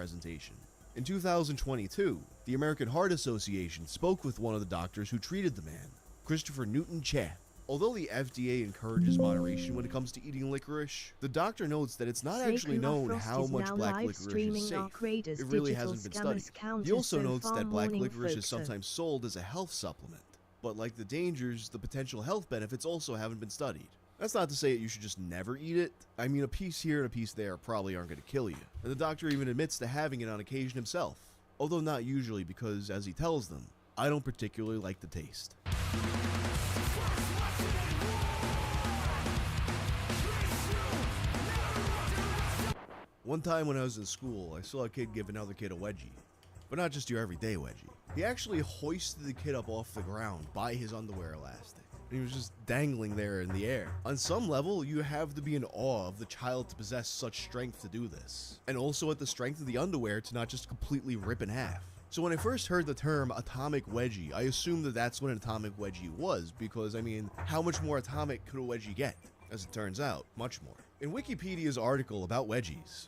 presentation. In 2022, the American Heart Association spoke with one of the doctors who treated the man, Christopher Newton Chaff. Although the FDA encourages moderation when it comes to eating licorice, the doctor notes that it's not actually known how much black licorice is safe. It really hasn't been studied. He also notes that black licorice is sometimes sold as a health supplement, but like the dangers, the potential health benefits also haven't been studied. That's not to say that you should just never eat it. I mean, a piece here and a piece there probably aren't going to kill you. And the doctor even admits to having it on occasion himself, although not usually because, as he tells them, I don't particularly like the taste. One time when I was in school, I saw a kid give another kid a wedgie. But not just your everyday wedgie. He actually hoisted the kid up off the ground by his underwear elastic. And he was just dangling there in the air. On some level, you have to be in awe of the child to possess such strength to do this. And also at the strength of the underwear to not just completely rip in half. So when I first heard the term atomic wedgie, I assumed that that's what an atomic wedgie was, because I mean, how much more atomic could a wedgie get? As it turns out, much more. In Wikipedia's article about wedgies,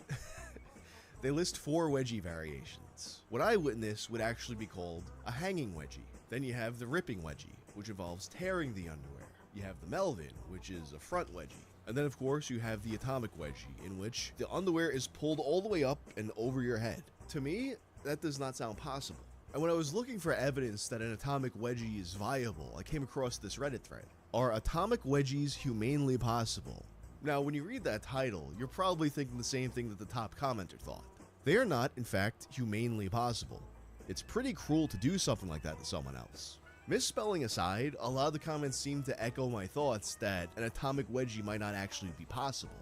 they list 4 wedgie variations. What I witnessed would actually be called a hanging wedgie. Then you have the ripping wedgie, which involves tearing the underwear. You have the Melvin, which is a front wedgie. And then of course you have the atomic wedgie, in which the underwear is pulled all the way up and over your head. To me, that does not sound possible. And when I was looking for evidence that an atomic wedgie is viable, I came across this Reddit thread. Are atomic wedgies humanely possible? Now, when you read that title, you're probably thinking the same thing that the top commenter thought. They are not, in fact, humanely possible. It's pretty cruel to do something like that to someone else. Misspelling aside, a lot of the comments seem to echo my thoughts that an atomic wedgie might not actually be possible.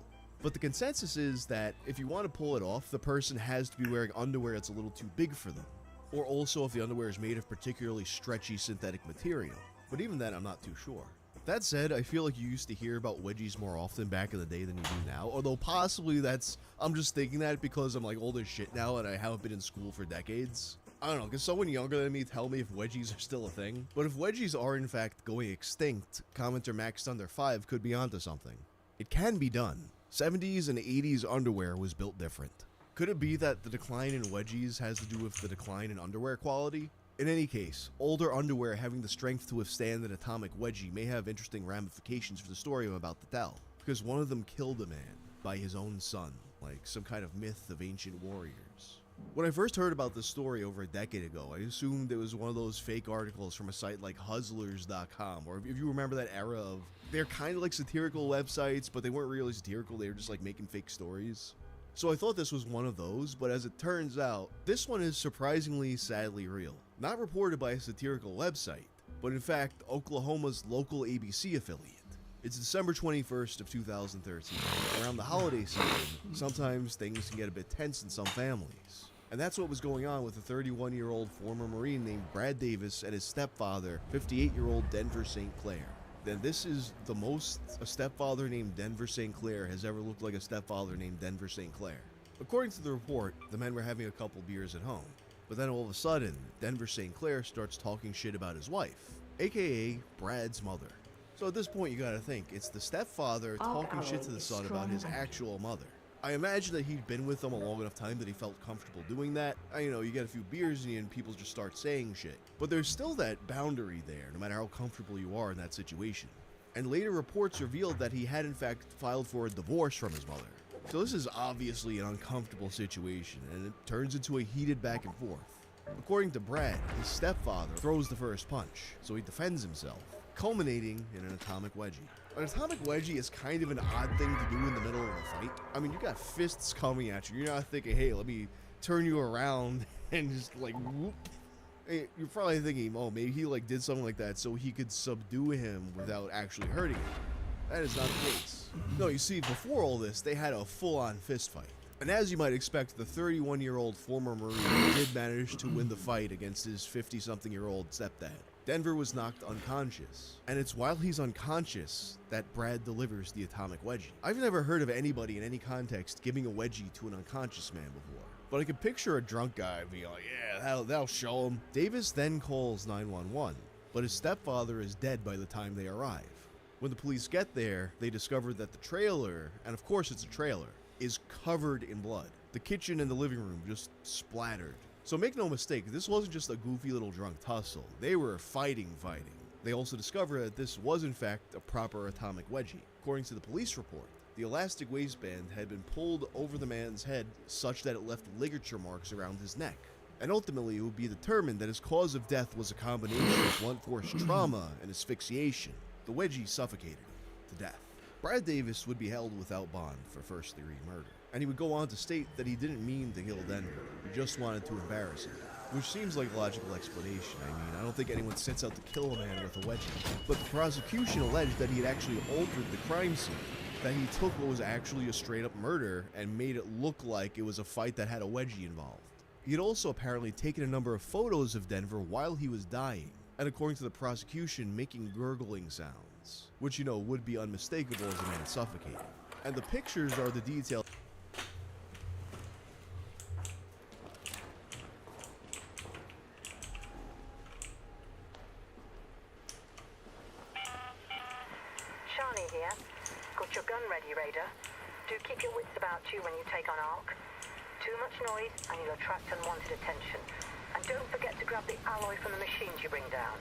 But the consensus is that if you want to pull it off, the person has to be wearing underwear that's a little too big for them. Or also if the underwear is made of particularly stretchy synthetic material. But even then, I'm not too sure. That said, I feel like you used to hear about wedgies more often back in the day than you do now, although possibly I'm just thinking that because I'm like old as shit now and I haven't been in school for decades. I don't know, can someone younger than me tell me if wedgies are still a thing? But if wedgies are in fact going extinct, commenter MaxThunder5 could be onto something. It can be done. 70s and 80s underwear was built different. Could it be that the decline in wedgies has to do with the decline in underwear quality? In any case, older underwear having the strength to withstand an atomic wedgie may have interesting ramifications for the story I'm about to tell, because one of them killed a man by his own son, like some kind of myth of ancient warriors. When I first heard about this story over a decade ago, I assumed it was one of those fake articles from a site like Hustlers.com, or if you remember that era of, they're kind of like satirical websites, but they weren't really satirical, they were just like making fake stories. So I thought this was one of those, but as it turns out, this one is surprisingly sadly real. Not reported by a satirical website, but in fact, Oklahoma's local ABC affiliate. It's December 21st of 2013. Around the holiday season, sometimes things can get a bit tense in some families. And that's what was going on with a 31-year-old former Marine named Brad Davis and his stepfather, 58-year-old Denver St. Clair. Then this is the most a stepfather named Denver St. Clair has ever looked like a stepfather named Denver St. Clair. According to the report, the men were having a couple beers at home. But then all of a sudden, Denver St. Clair starts talking shit about his wife, aka Brad's mother. So at this point you gotta think, it's the stepfather talking shit to the son about his actual mother. I imagine that he'd been with them a long enough time that he felt comfortable doing that. You know, you get a few beers in you and people just start saying shit. But there's still that boundary there, no matter how comfortable you are in that situation. And later reports revealed that he had in fact filed for a divorce from his mother. So this is obviously an uncomfortable situation, and it turns into a heated back and forth. According to Brad, his stepfather throws the first punch, so he defends himself, culminating in an atomic wedgie. An atomic wedgie is kind of an odd thing to do in the middle of a fight. I mean, you got fists coming at you. You're not thinking, hey, let me turn you around and just like whoop. Hey, you're probably thinking, oh, maybe he like did something like that so he could subdue him without actually hurting him. That is not the case. No, you see, before all this, they had a full-on fist fight. And as you might expect, the 31-year-old former Marine did manage to win the fight against his 50-something-year-old stepdad. Denver was knocked unconscious, and it's while he's unconscious that Brad delivers the atomic wedgie. I've never heard of anybody in any context giving a wedgie to an unconscious man before, but I can picture a drunk guy being like, yeah, that'll show him. Davis then calls 911, but his stepfather is dead by the time they arrive. When the police get there, they discover that the trailer, and of course it's a trailer, is covered in blood. The kitchen and the living room just splattered. So make no mistake, this wasn't just a goofy little drunk tussle. They were fighting. They also discovered that this was in fact a proper atomic wedgie. According to the police report, the elastic waistband had been pulled over the man's head such that it left ligature marks around his neck. And ultimately, it would be determined that his cause of death was a combination of blunt force trauma and asphyxiation. The wedgie suffocated him to death. Brad Davis would be held without bond for first-degree murder, and he would go on to state that he didn't mean to kill Denver, he just wanted to embarrass him. Which seems like a logical explanation. I mean, I don't think anyone sets out to kill a man with a wedgie. But the prosecution alleged that he had actually altered the crime scene, that he took what was actually a straight-up murder and made it look like it was a fight that had a wedgie involved. He had also apparently taken a number of photos of Denver while he was dying, and according to the prosecution, making gurgling sounds, which, would be unmistakable as a man suffocating. And the pictures are the detail. Shani here. Got your gun ready, Raider. Do keep your wits about you when you take on Ark. Too much noise and you'll attract unwanted attention. And don't forget to grab the alloy from the machines you bring down.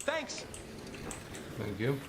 Thanks. Thank you.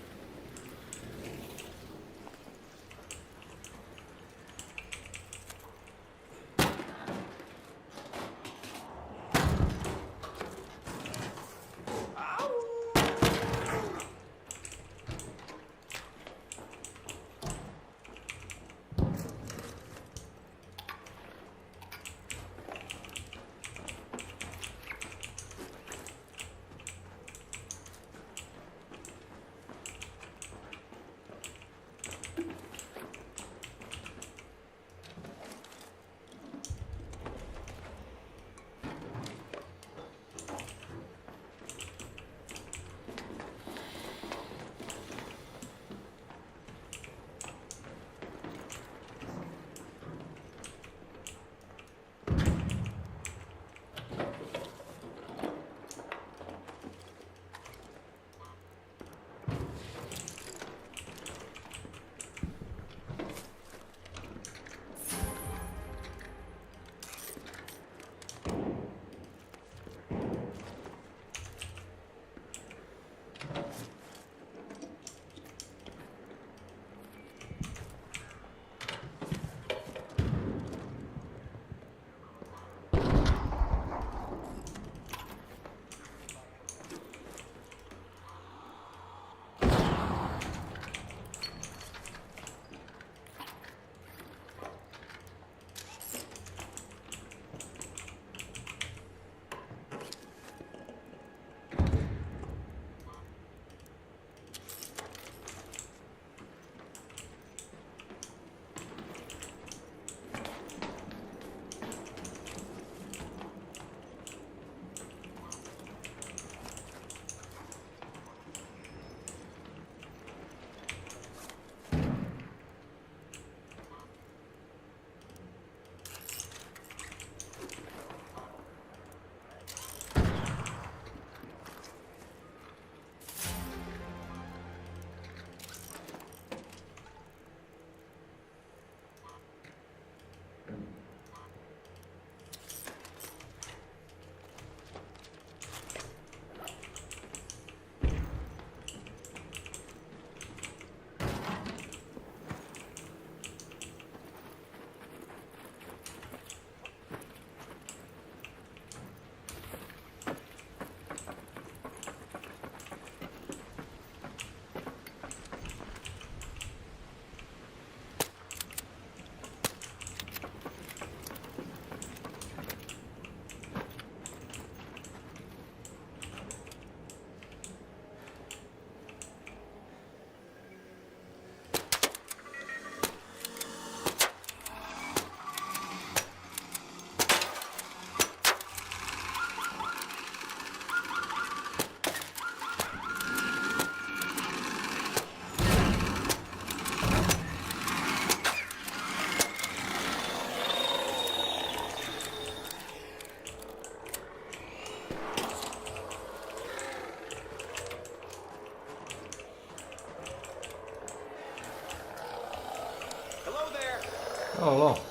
Oh, hello.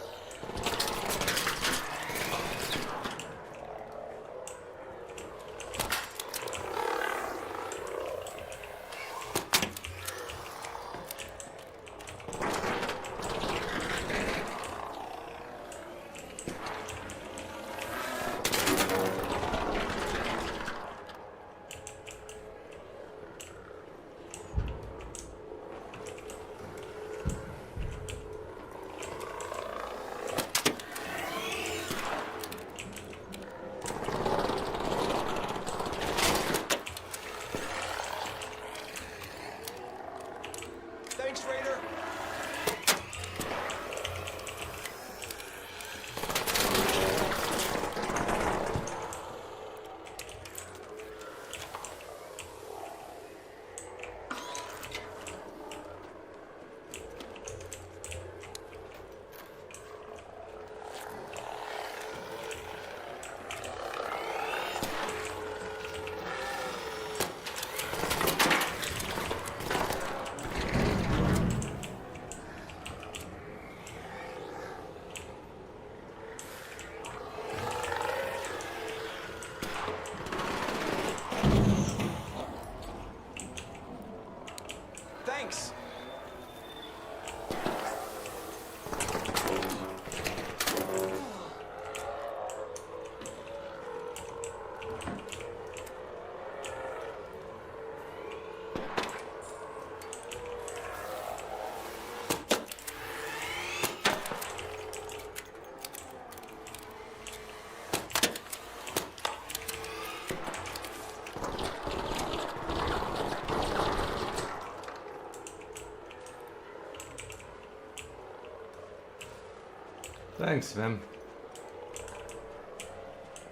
Thanks, man.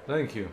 Thank you.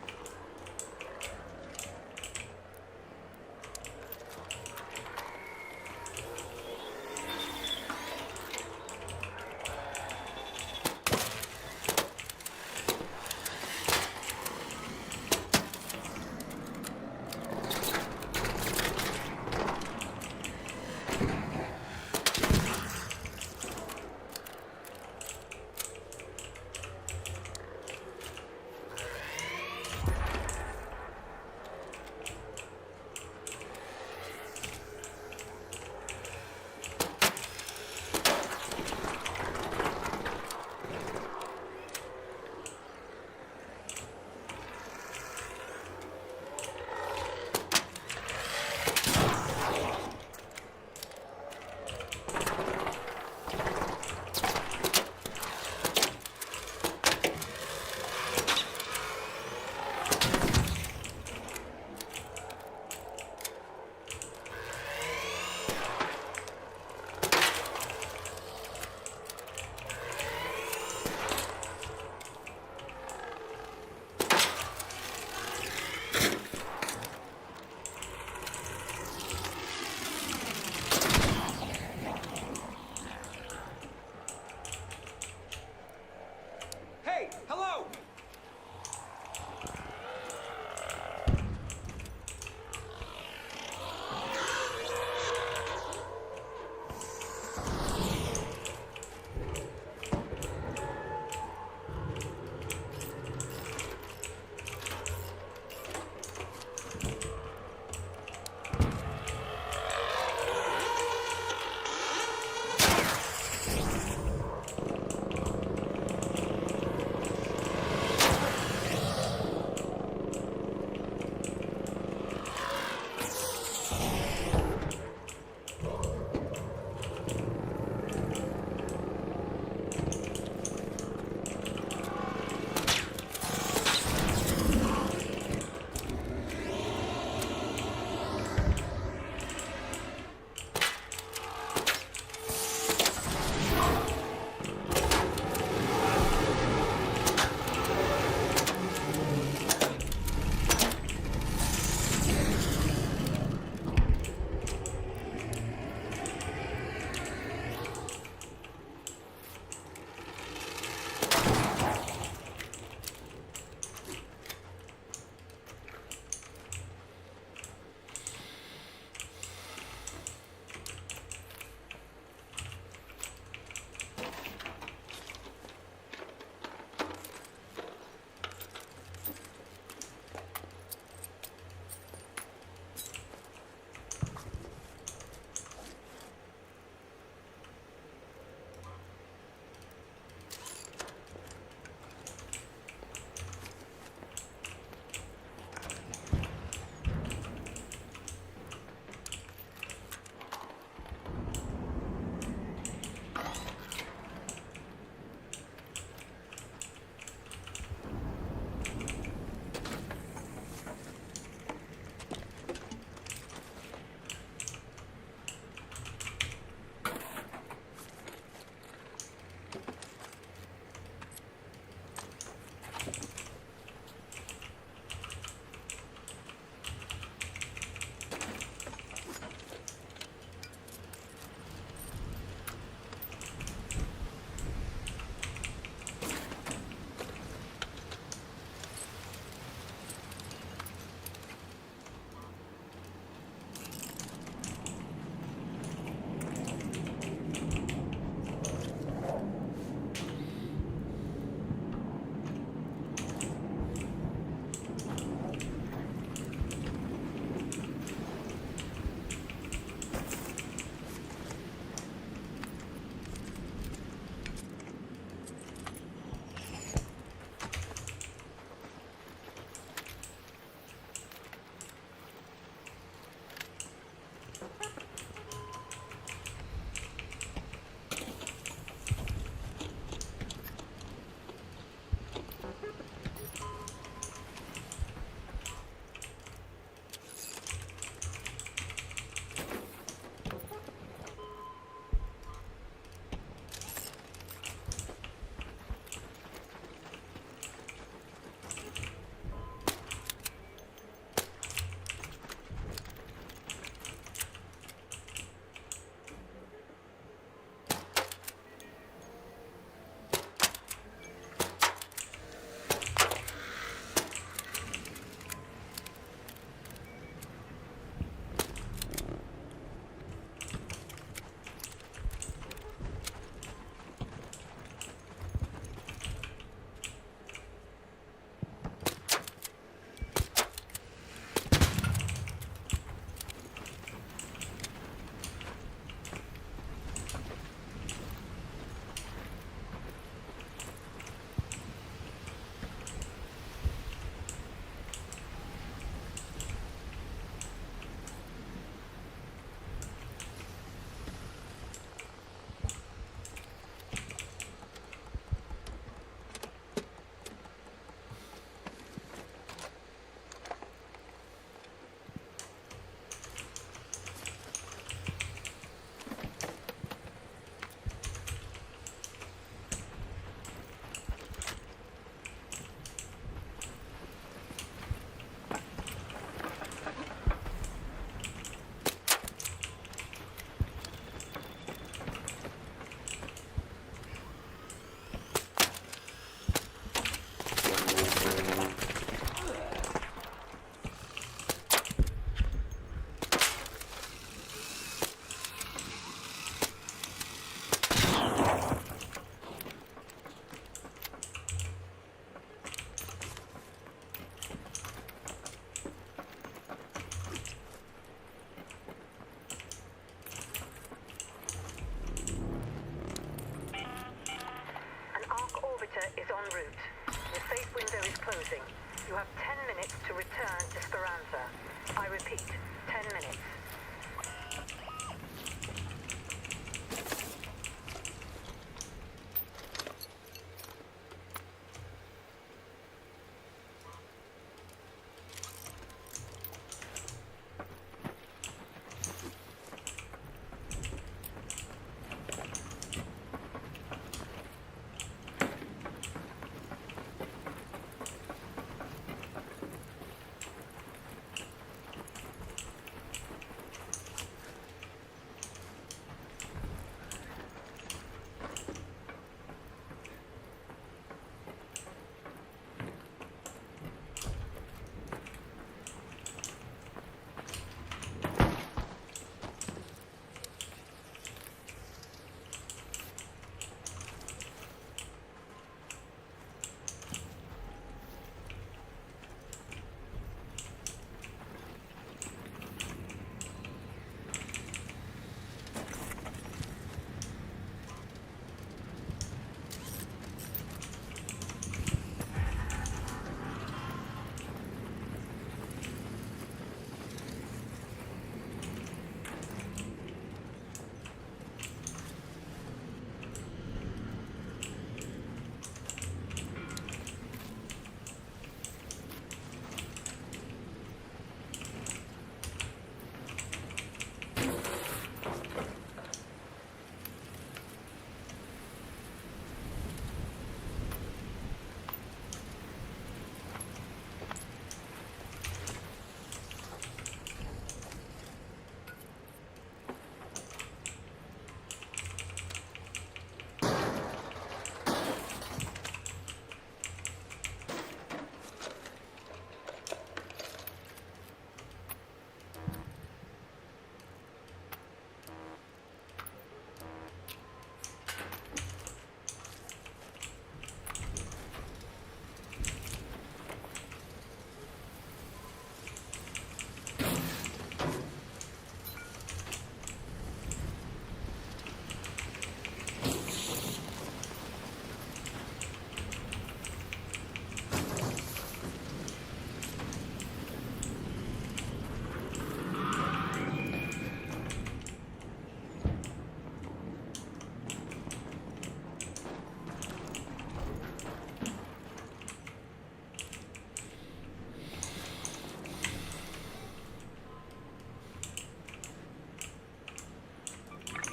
10 minutes.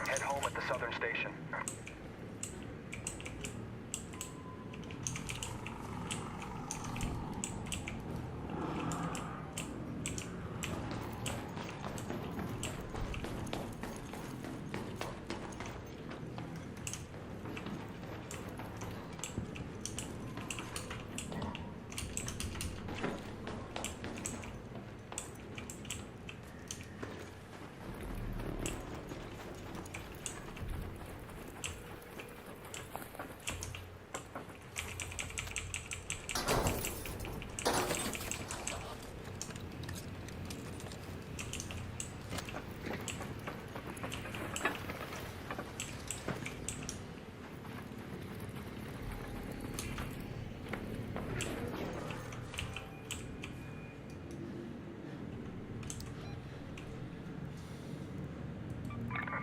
Head home at the southern station.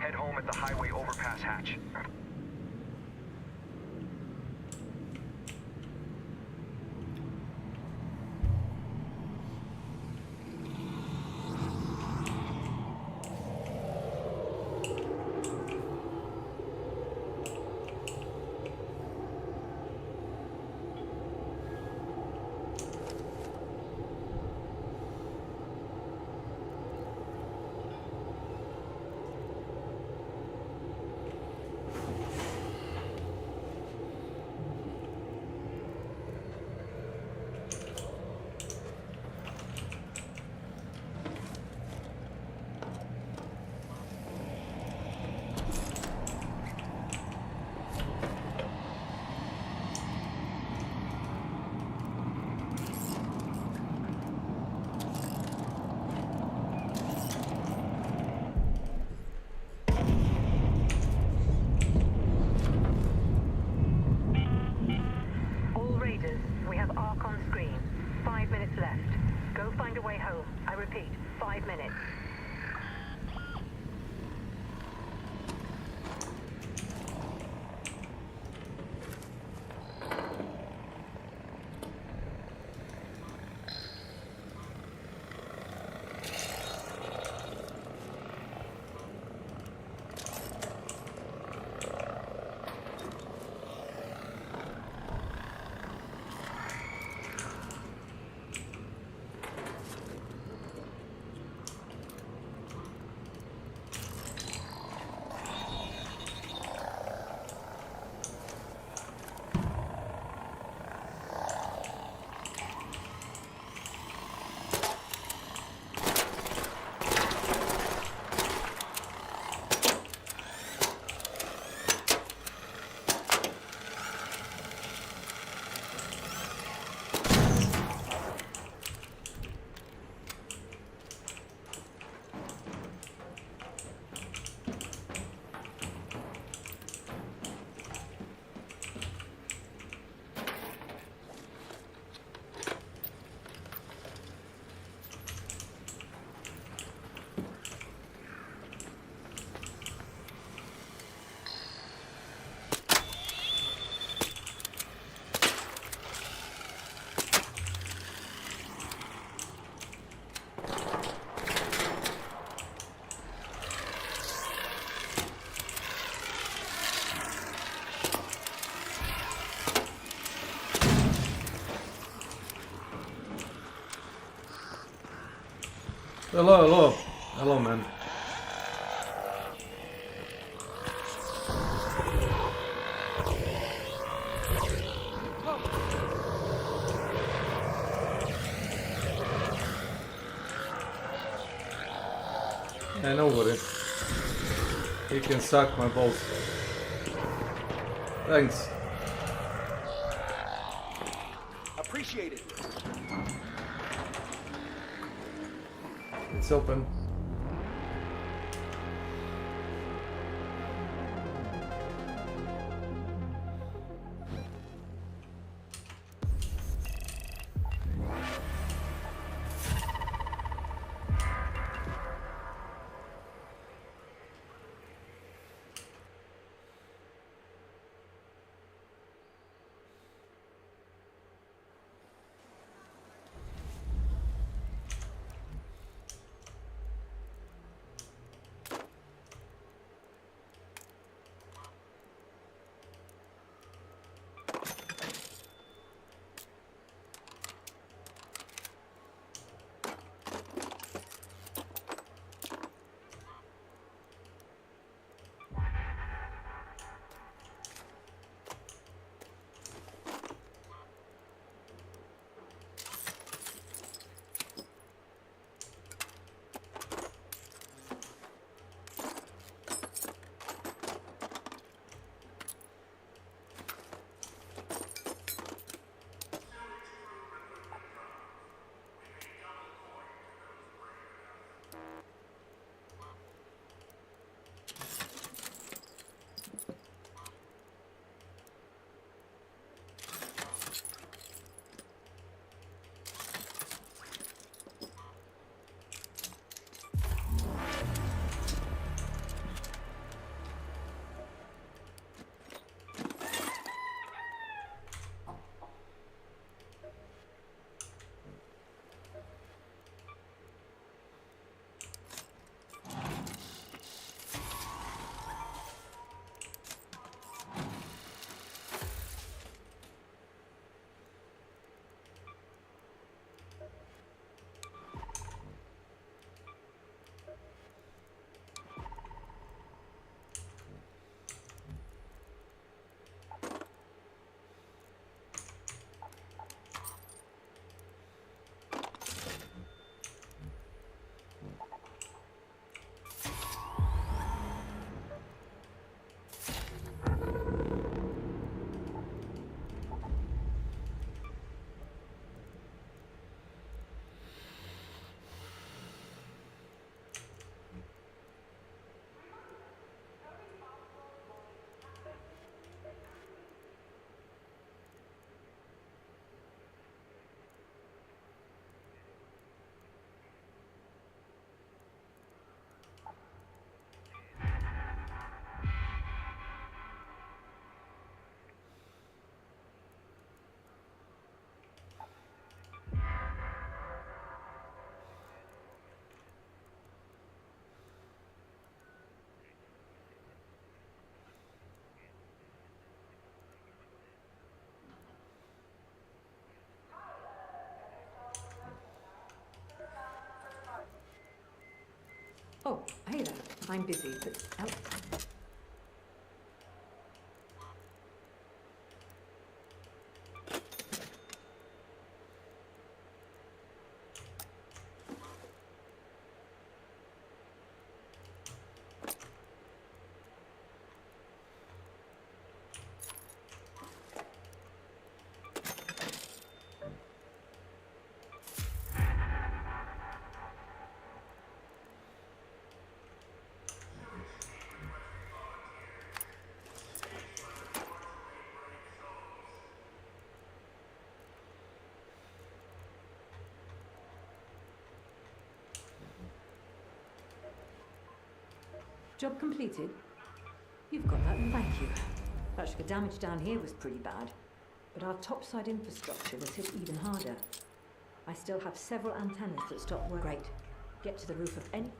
Head home at the highway overpass hatch. Hello, hello. Hello, man. Yeah, no worry. He can suck my balls. Thanks. Appreciate it. It's open. Oh, hey there. I'm busy, but... Job completed? You've got that, thank you. Actually, the damage down here was pretty bad, but our topside infrastructure was hit even harder. I still have several antennas that stopped working. Great. Get to the roof of any...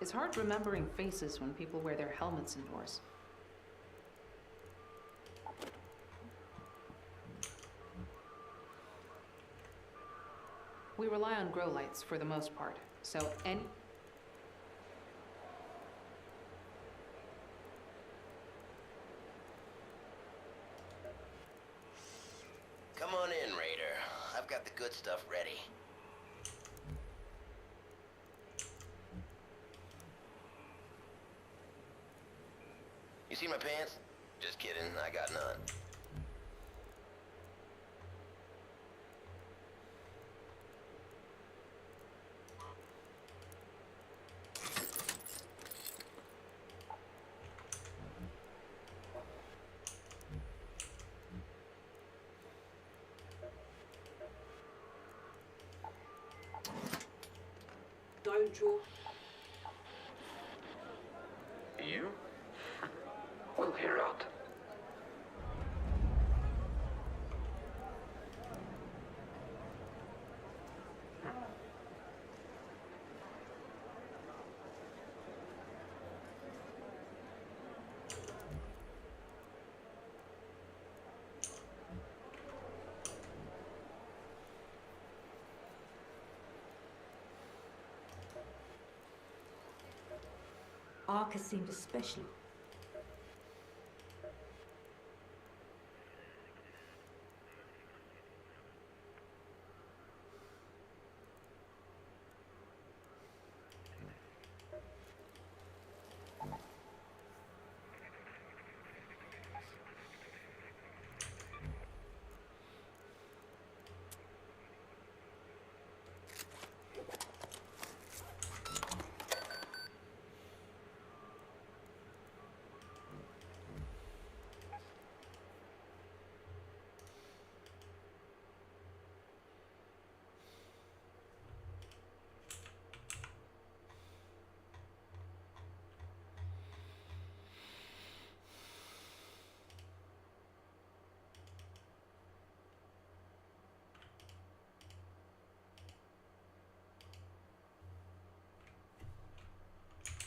It's hard remembering faces when people wear their helmets indoors. We rely on grow lights for the most part, so any... Come on in, Raider. I've got the good stuff ready. You see my pants? Just kidding, I got none. Don't draw. You? We'll hear out. Arca seemed especially...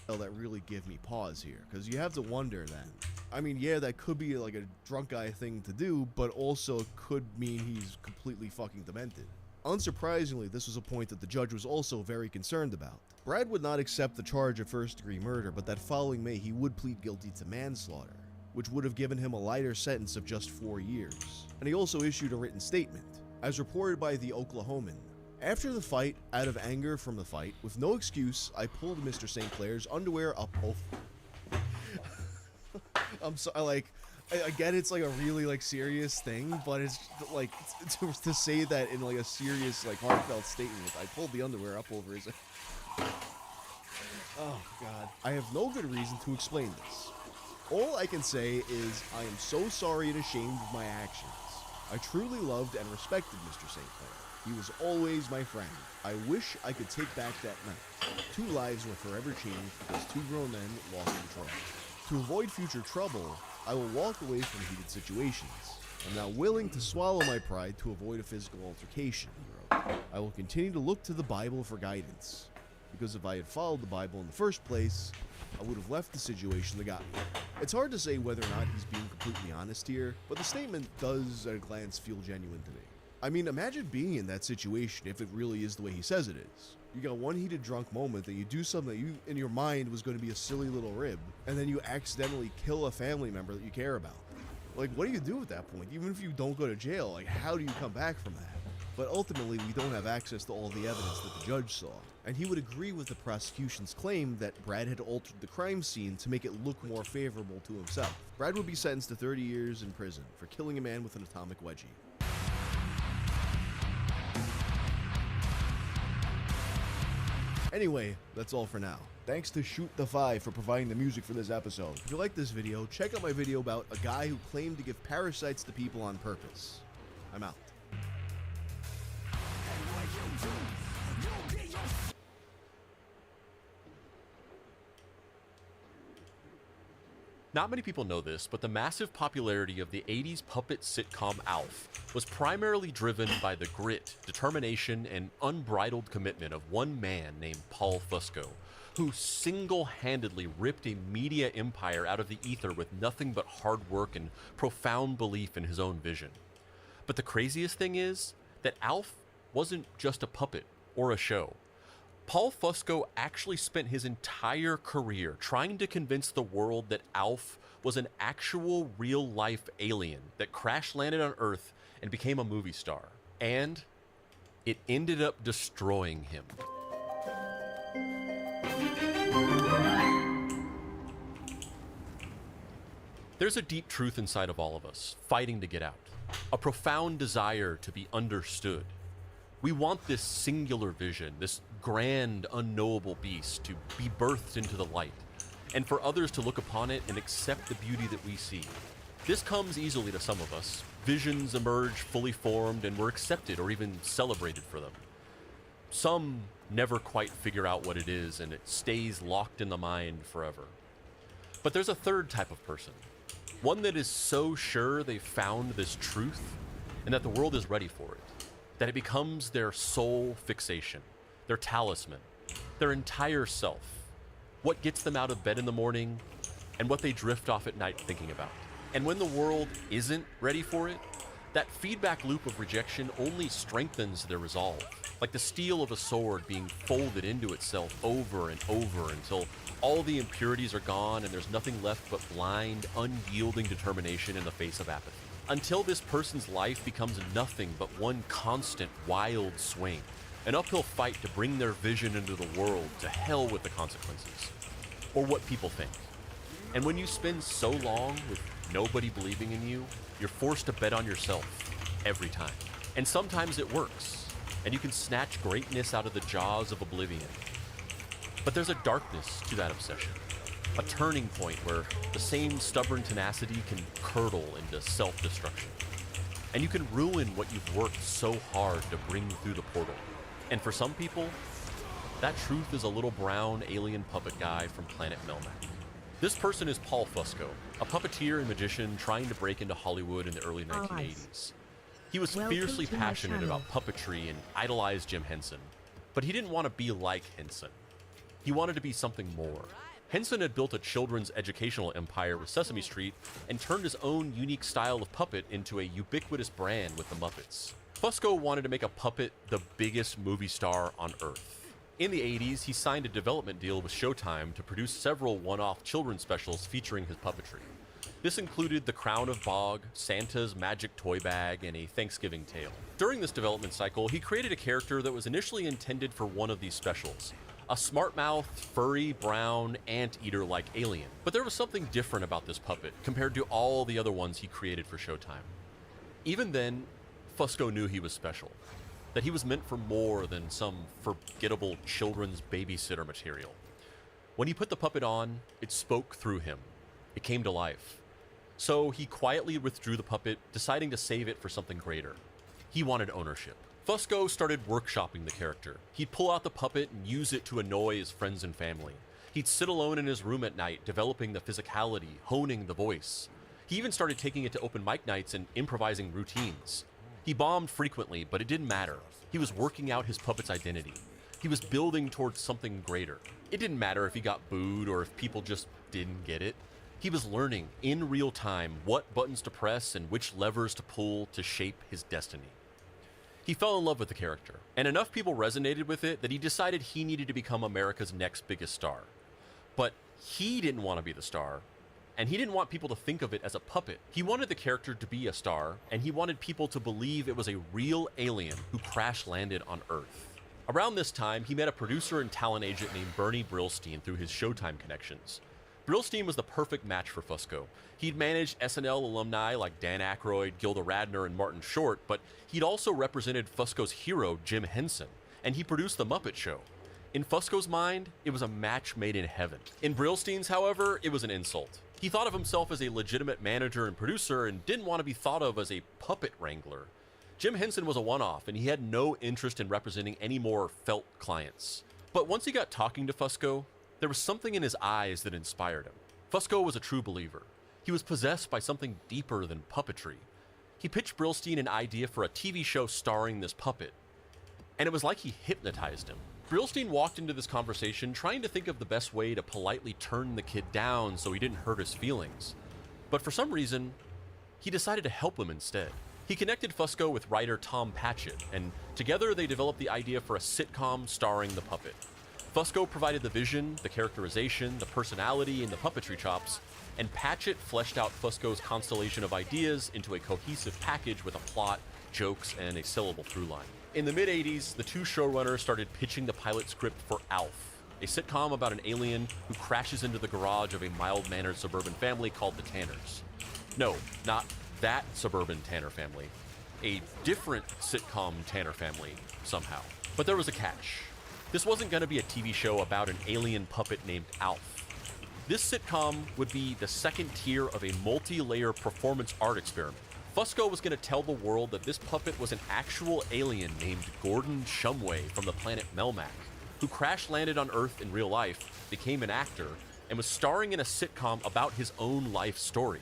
That really give me pause here, because you have to wonder then. I mean, yeah, that could be like a drunk guy thing to do, but also could mean he's completely fucking demented. Unsurprisingly, this was a point that the judge was also very concerned about. Brad would not accept the charge of first-degree murder, but that following May he would plead guilty to manslaughter, which would have given him a lighter sentence of just 4 years. And he also issued a written statement, as reported by the Oklahoman. After the fight, out of anger from the fight, with no excuse, I pulled Mr. St. Clair's underwear up over. I'm sorry, like, I get it's like a really like serious thing, but it's like to say that in like a serious like heartfelt statement. I pulled the underwear up over his. Oh God, I have no good reason to explain this. All I can say is I am so sorry and ashamed of my actions. I truly loved and respected Mr. St. Clair. He was always my friend. I wish I could take back that night. 2 lives were forever changed because 2 grown men lost control. To avoid future trouble, I will walk away from heated situations. I'm now willing to swallow my pride to avoid a physical altercation, he wrote. I will continue to look to the Bible for guidance, because if I had followed the Bible in the first place, I would have left the situation that got me. It's hard to say whether or not he's being completely honest here, but the statement does at a glance feel genuine to me. I mean, imagine being in that situation if it really is the way he says it is. You got one heated drunk moment that you do something that you, in your mind, was going to be a silly little rib, and then you accidentally kill a family member that you care about. Like, what do you do at that point? Even if you don't go to jail, like, how do you come back from that? But ultimately, we don't have access to all the evidence that the judge saw, and he would agree with the prosecution's claim that Brad had altered the crime scene to make it look more favorable to himself. Brad would be sentenced to 30 years in prison for killing a man with an atomic wedgie. Anyway, that's all for now. Thanks to Shoot the 5 for providing the music for this episode. If you like this video, check out my video about a guy who claimed to give parasites to people on purpose. I'm out. Not many people know this, but the massive popularity of the 80s puppet sitcom ALF was primarily driven by the grit, determination, and unbridled commitment of one man named Paul Fusco, who single-handedly ripped a media empire out of the ether with nothing but hard work and profound belief in his own vision. But the craziest thing is that Alf wasn't just a puppet or a show. Paul Fusco actually spent his entire career trying to convince the world that Alf was an actual real-life alien that crash-landed on Earth and became a movie star. And it ended up destroying him. There's a deep truth inside of all of us, fighting to get out. A profound desire to be understood. We want this singular vision, this grand, unknowable beast to be birthed into the light, and for others to look upon it and accept the beauty that we see. This comes easily to some of us. Visions emerge fully formed and we're accepted or even celebrated for them. Some never quite figure out what it is and it stays locked in the mind forever. But there's a third type of person. One that is so sure they've found this truth and that the world is ready for it, that it becomes their sole fixation, their talisman, their entire self, what gets them out of bed in the morning, and what they drift off at night thinking about. And when the world isn't ready for it, that feedback loop of rejection only strengthens their resolve, like the steel of a sword being folded into itself over and over until all the impurities are gone and there's nothing left but blind, unyielding determination in the face of apathy. Until this person's life becomes nothing but one constant, wild swing, an uphill fight to bring their vision into the world, to hell with the consequences, or what people think. And when you spend so long with nobody believing in you, you're forced to bet on yourself every time. And sometimes it works, and you can snatch greatness out of the jaws of oblivion. But there's a darkness to that obsession, a turning point where the same stubborn tenacity can curdle into self-destruction. And you can ruin what you've worked so hard to bring through the portal. And for some people, that truth is a little brown alien puppet guy from planet Melmac. This person is Paul Fusco, a puppeteer and magician trying to break into Hollywood in the early 1980s. He was fiercely passionate about puppetry and idolized Jim Henson, but he didn't want to be like Henson. He wanted to be something more. Henson had built a children's educational empire with Sesame Street and turned his own unique style of puppet into a ubiquitous brand with the Muppets. Fusco wanted to make a puppet the biggest movie star on Earth. In the 80s, he signed a development deal with Showtime to produce several one-off children's specials featuring his puppetry. This included The Crown of Bog, Santa's Magic Toy Bag, and A Thanksgiving Tale. During this development cycle, he created a character that was initially intended for one of these specials, a smart-mouthed, furry, brown, anteater-like alien. But there was something different about this puppet compared to all the other ones he created for Showtime. Even then, Fusco knew he was special, that he was meant for more than some forgettable children's babysitter material. When he put the puppet on, it spoke through him. It came to life. So he quietly withdrew the puppet, deciding to save it for something greater. He wanted ownership. Fusco started workshopping the character. He'd pull out the puppet and use it to annoy his friends and family. He'd sit alone in his room at night, developing the physicality, honing the voice. He even started taking it to open mic nights and improvising routines. He bombed frequently, but it didn't matter. He was working out his puppet's identity. He was building towards something greater. It didn't matter if he got booed or if people just didn't get it. He was learning in real time what buttons to press and which levers to pull to shape his destiny. He fell in love with the character, and enough people resonated with it that he decided he needed to become America's next biggest star. But he didn't want to be the star, and he didn't want people to think of it as a puppet. He wanted the character to be a star, and he wanted people to believe it was a real alien who crash-landed on Earth. Around this time, he met a producer and talent agent named Bernie Brillstein through his Showtime connections. Brillstein was the perfect match for Fusco. He'd managed SNL alumni like Dan Aykroyd, Gilda Radner, and Martin Short, but he'd also represented Fusco's hero, Jim Henson, and he produced The Muppet Show. In Fusco's mind, it was a match made in heaven. In Brillstein's, however, it was an insult. He thought of himself as a legitimate manager and producer and didn't want to be thought of as a puppet wrangler. Jim Henson was a one-off, and he had no interest in representing any more felt clients. But once he got talking to Fusco, there was something in his eyes that inspired him. Fusco was a true believer. He was possessed by something deeper than puppetry. He pitched Brillstein an idea for a TV show starring this puppet, and it was like he hypnotized him. Brillstein walked into this conversation trying to think of the best way to politely turn the kid down so he didn't hurt his feelings. But for some reason, he decided to help him instead. He connected Fusco with writer Tom Patchett, and together they developed the idea for a sitcom starring the puppet. Fusco provided the vision, the characterization, the personality, and the puppetry chops, and Patchett fleshed out Fusco's constellation of ideas into a cohesive package with a plot, jokes, and a syllable through line. In the mid-80s, the two showrunners started pitching the pilot script for Alf, a sitcom about an alien who crashes into the garage of a mild-mannered suburban family called the Tanners. No, not that suburban Tanner family. A different sitcom Tanner family, somehow. But there was a catch. This wasn't going to be a TV show about an alien puppet named Alf. This sitcom would be the second tier of a multi-layer performance art experiment. Fusco was going to tell the world that this puppet was an actual alien named Gordon Shumway from the planet Melmac, who crash-landed on Earth in real life, became an actor, and was starring in a sitcom about his own life story.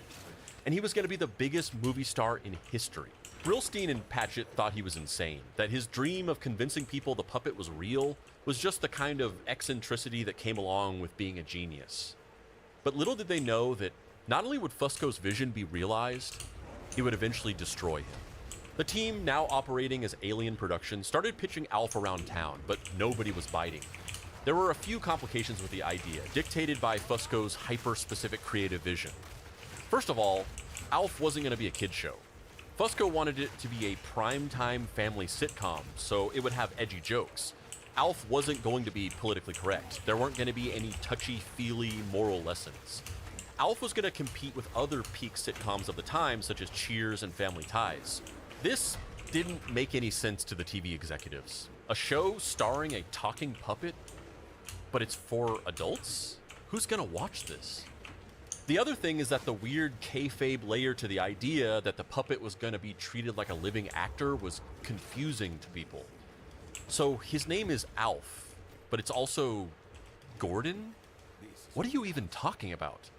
And he was going to be the biggest movie star in history. Brillstein and Patchett thought he was insane, that his dream of convincing people the puppet was real was just the kind of eccentricity that came along with being a genius. But little did they know that not only would Fusco's vision be realized, he would eventually destroy him. The team, now operating as Alien Productions, started pitching Alf around town, but nobody was biting. There were a few complications with the idea, dictated by Fusco's hyper-specific creative vision. First of all, Alf wasn't going to be a kid's show. Fusco wanted it to be a primetime family sitcom, so it would have edgy jokes. Alf wasn't going to be politically correct. There weren't going to be any touchy-feely moral lessons. Alf was going to compete with other peak sitcoms of the time, such as Cheers and Family Ties. This didn't make any sense to the TV executives. A show starring a talking puppet? But it's for adults? Who's going to watch this? The other thing is that the weird kayfabe layer to the idea that the puppet was going to be treated like a living actor was confusing to people. So his name is Alf, but it's also Gordon? What are you even talking about?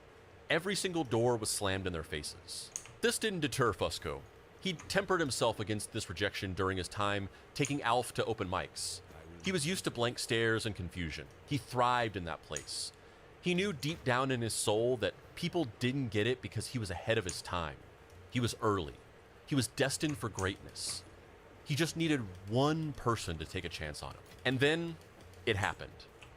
Every single door was slammed in their faces. This didn't deter Fusco. He tempered himself against this rejection during his time taking Alf to open mics. He was used to blank stares and confusion. He thrived in that place. He knew deep down in his soul that people didn't get it because he was ahead of his time. He was early. He was destined for greatness. He just needed one person to take a chance on him. And then it happened.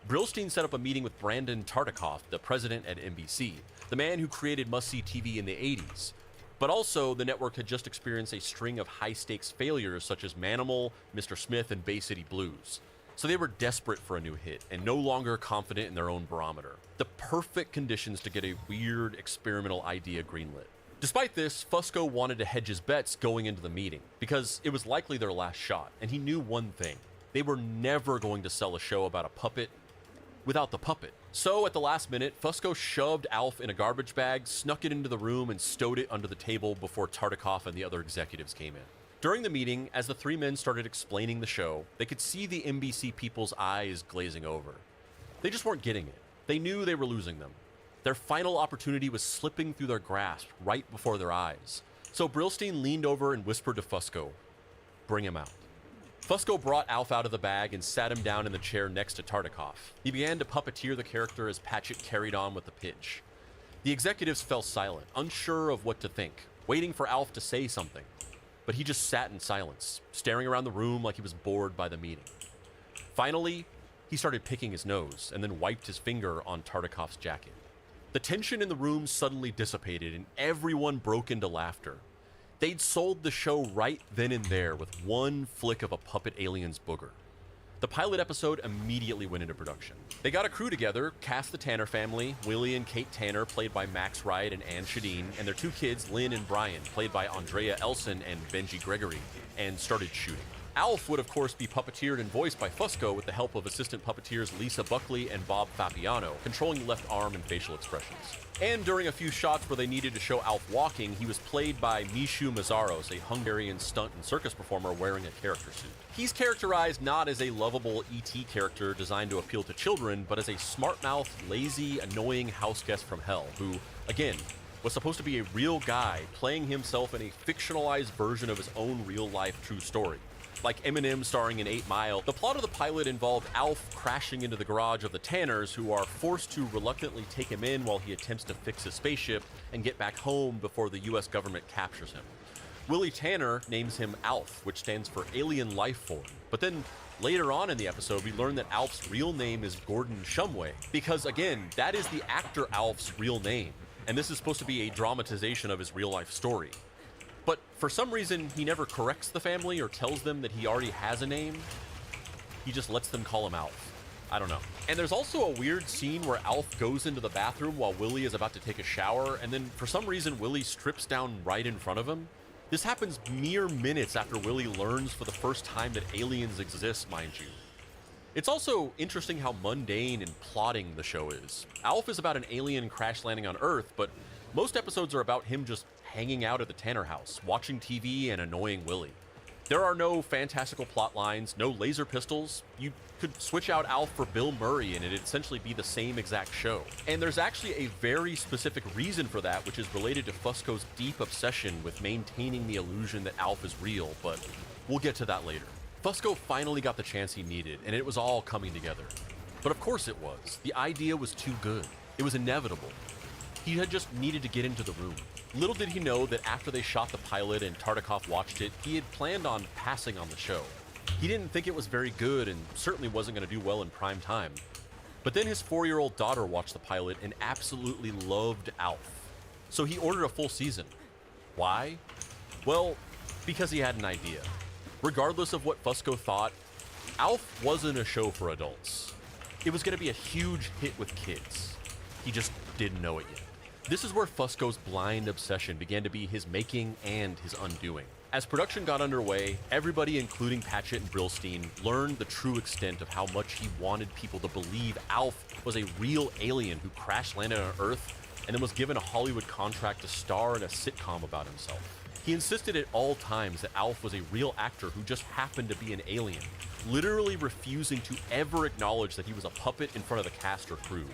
Brillstein set up a meeting with Brandon Tartikoff, the president at NBC, the man who created must-see TV in the 80s. But also, the network had just experienced a string of high-stakes failures such as Manimal, Mr. Smith, and Bay City Blues. So they were desperate for a new hit and no longer confident in their own barometer. The perfect conditions to get a weird experimental idea greenlit. Despite this, Fusco wanted to hedge his bets going into the meeting because it was likely their last shot, and he knew one thing. They were never going to sell a show about a puppet without the puppet. So at the last minute, Fusco shoved Alf in a garbage bag, snuck it into the room, and stowed it under the table before Tartikoff and the other executives came in. During the meeting, as the three men started explaining the show, they could see the NBC people's eyes glazing over. They just weren't getting it. They knew they were losing them. Their final opportunity was slipping through their grasp right before their eyes. So Brillstein leaned over and whispered to Fusco, "Bring him out." Fusco brought Alf out of the bag and sat him down in the chair next to Tartikoff. He began to puppeteer the character as Patchett carried on with the pitch. The executives fell silent, unsure of what to think, waiting for Alf to say something. But he just sat in silence, staring around the room like he was bored by the meeting. Finally, he started picking his nose and then wiped his finger on Tartikoff's jacket. The tension in the room suddenly dissipated and everyone broke into laughter. They'd sold the show right then and there with one flick of a puppet alien's booger. The pilot episode immediately went into production. They got a crew together, cast the Tanner family, Willie and Kate Tanner, played by Max Wright and Ann Shadeen, and their two kids, Lynn and Brian, played by Andrea Elson and Benji Gregory, and started shooting. Alf would of course be puppeteered and voiced by Fusco with the help of assistant puppeteers Lisa Buckley and Bob Fapiano, controlling the left arm and facial expressions. And during a few shots where they needed to show Alf walking, he was played by Mishu Mazaros, a Hungarian stunt and circus performer wearing a character suit. He's characterized not as a lovable E.T. character designed to appeal to children, but as a smart-mouthed, lazy, annoying house guest from hell who, again, was supposed to be a real guy playing himself in a fictionalized version of his own real-life true story. Like Eminem starring in 8 Mile, the plot of the pilot involved Alf crashing into the garage of the Tanners, who are forced to reluctantly take him in while he attempts to fix his spaceship and get back home before the US government captures him. Willie Tanner names him Alf, which stands for Alien Life Form. But then later on in the episode, we learn that Alf's real name is Gordon Shumway, because again, that is the actor Alf's real name, and this is supposed to be a dramatization of his real life story. But for some reason, he never corrects the family or tells them that he already has a name. He just lets them call him Alf. I don't know. And there's also a weird scene where Alf goes into the bathroom while Willie is about to take a shower, and then for some reason, Willie strips down right in front of him. This happens mere minutes after Willie learns for the first time that aliens exist, mind you. It's also interesting how mundane and plotting the show is. Alf is about an alien crash landing on Earth, but most episodes are about him just hanging out at the Tanner house, watching TV and annoying Willie. There are no fantastical plot lines, no laser pistols. You could switch out Alf for Bill Murray and it'd essentially be the same exact show. And there's actually a very specific reason for that, which is related to Fusco's deep obsession with maintaining the illusion that Alf is real, but we'll get to that later. Fusco finally got the chance he needed, and it was all coming together. But of course it was. The idea was too good. It was inevitable. He had just needed to get into the room. Little did he know that after they shot the pilot and Tartikoff watched it, he had planned on passing on the show. He didn't think it was very good and certainly wasn't going to do well in prime time. But then his 4-year-old daughter watched the pilot and absolutely loved Alf. So he ordered a full season. Why? Well, because he had an idea. Regardless of what Fusco thought, Alf wasn't a show for adults. It was going to be a huge hit with kids. He just didn't know it yet. This is where Fusco's blind obsession began to be his making and his undoing. As production got underway, everybody, including Patchett and Brillstein, learned the true extent of how much he wanted people to believe Alf was a real alien who crash landed on Earth and then was given a Hollywood contract to star in a sitcom about himself. He insisted at all times that Alf was a real actor who just happened to be an alien, literally refusing to ever acknowledge that he was a puppet in front of the cast or crew.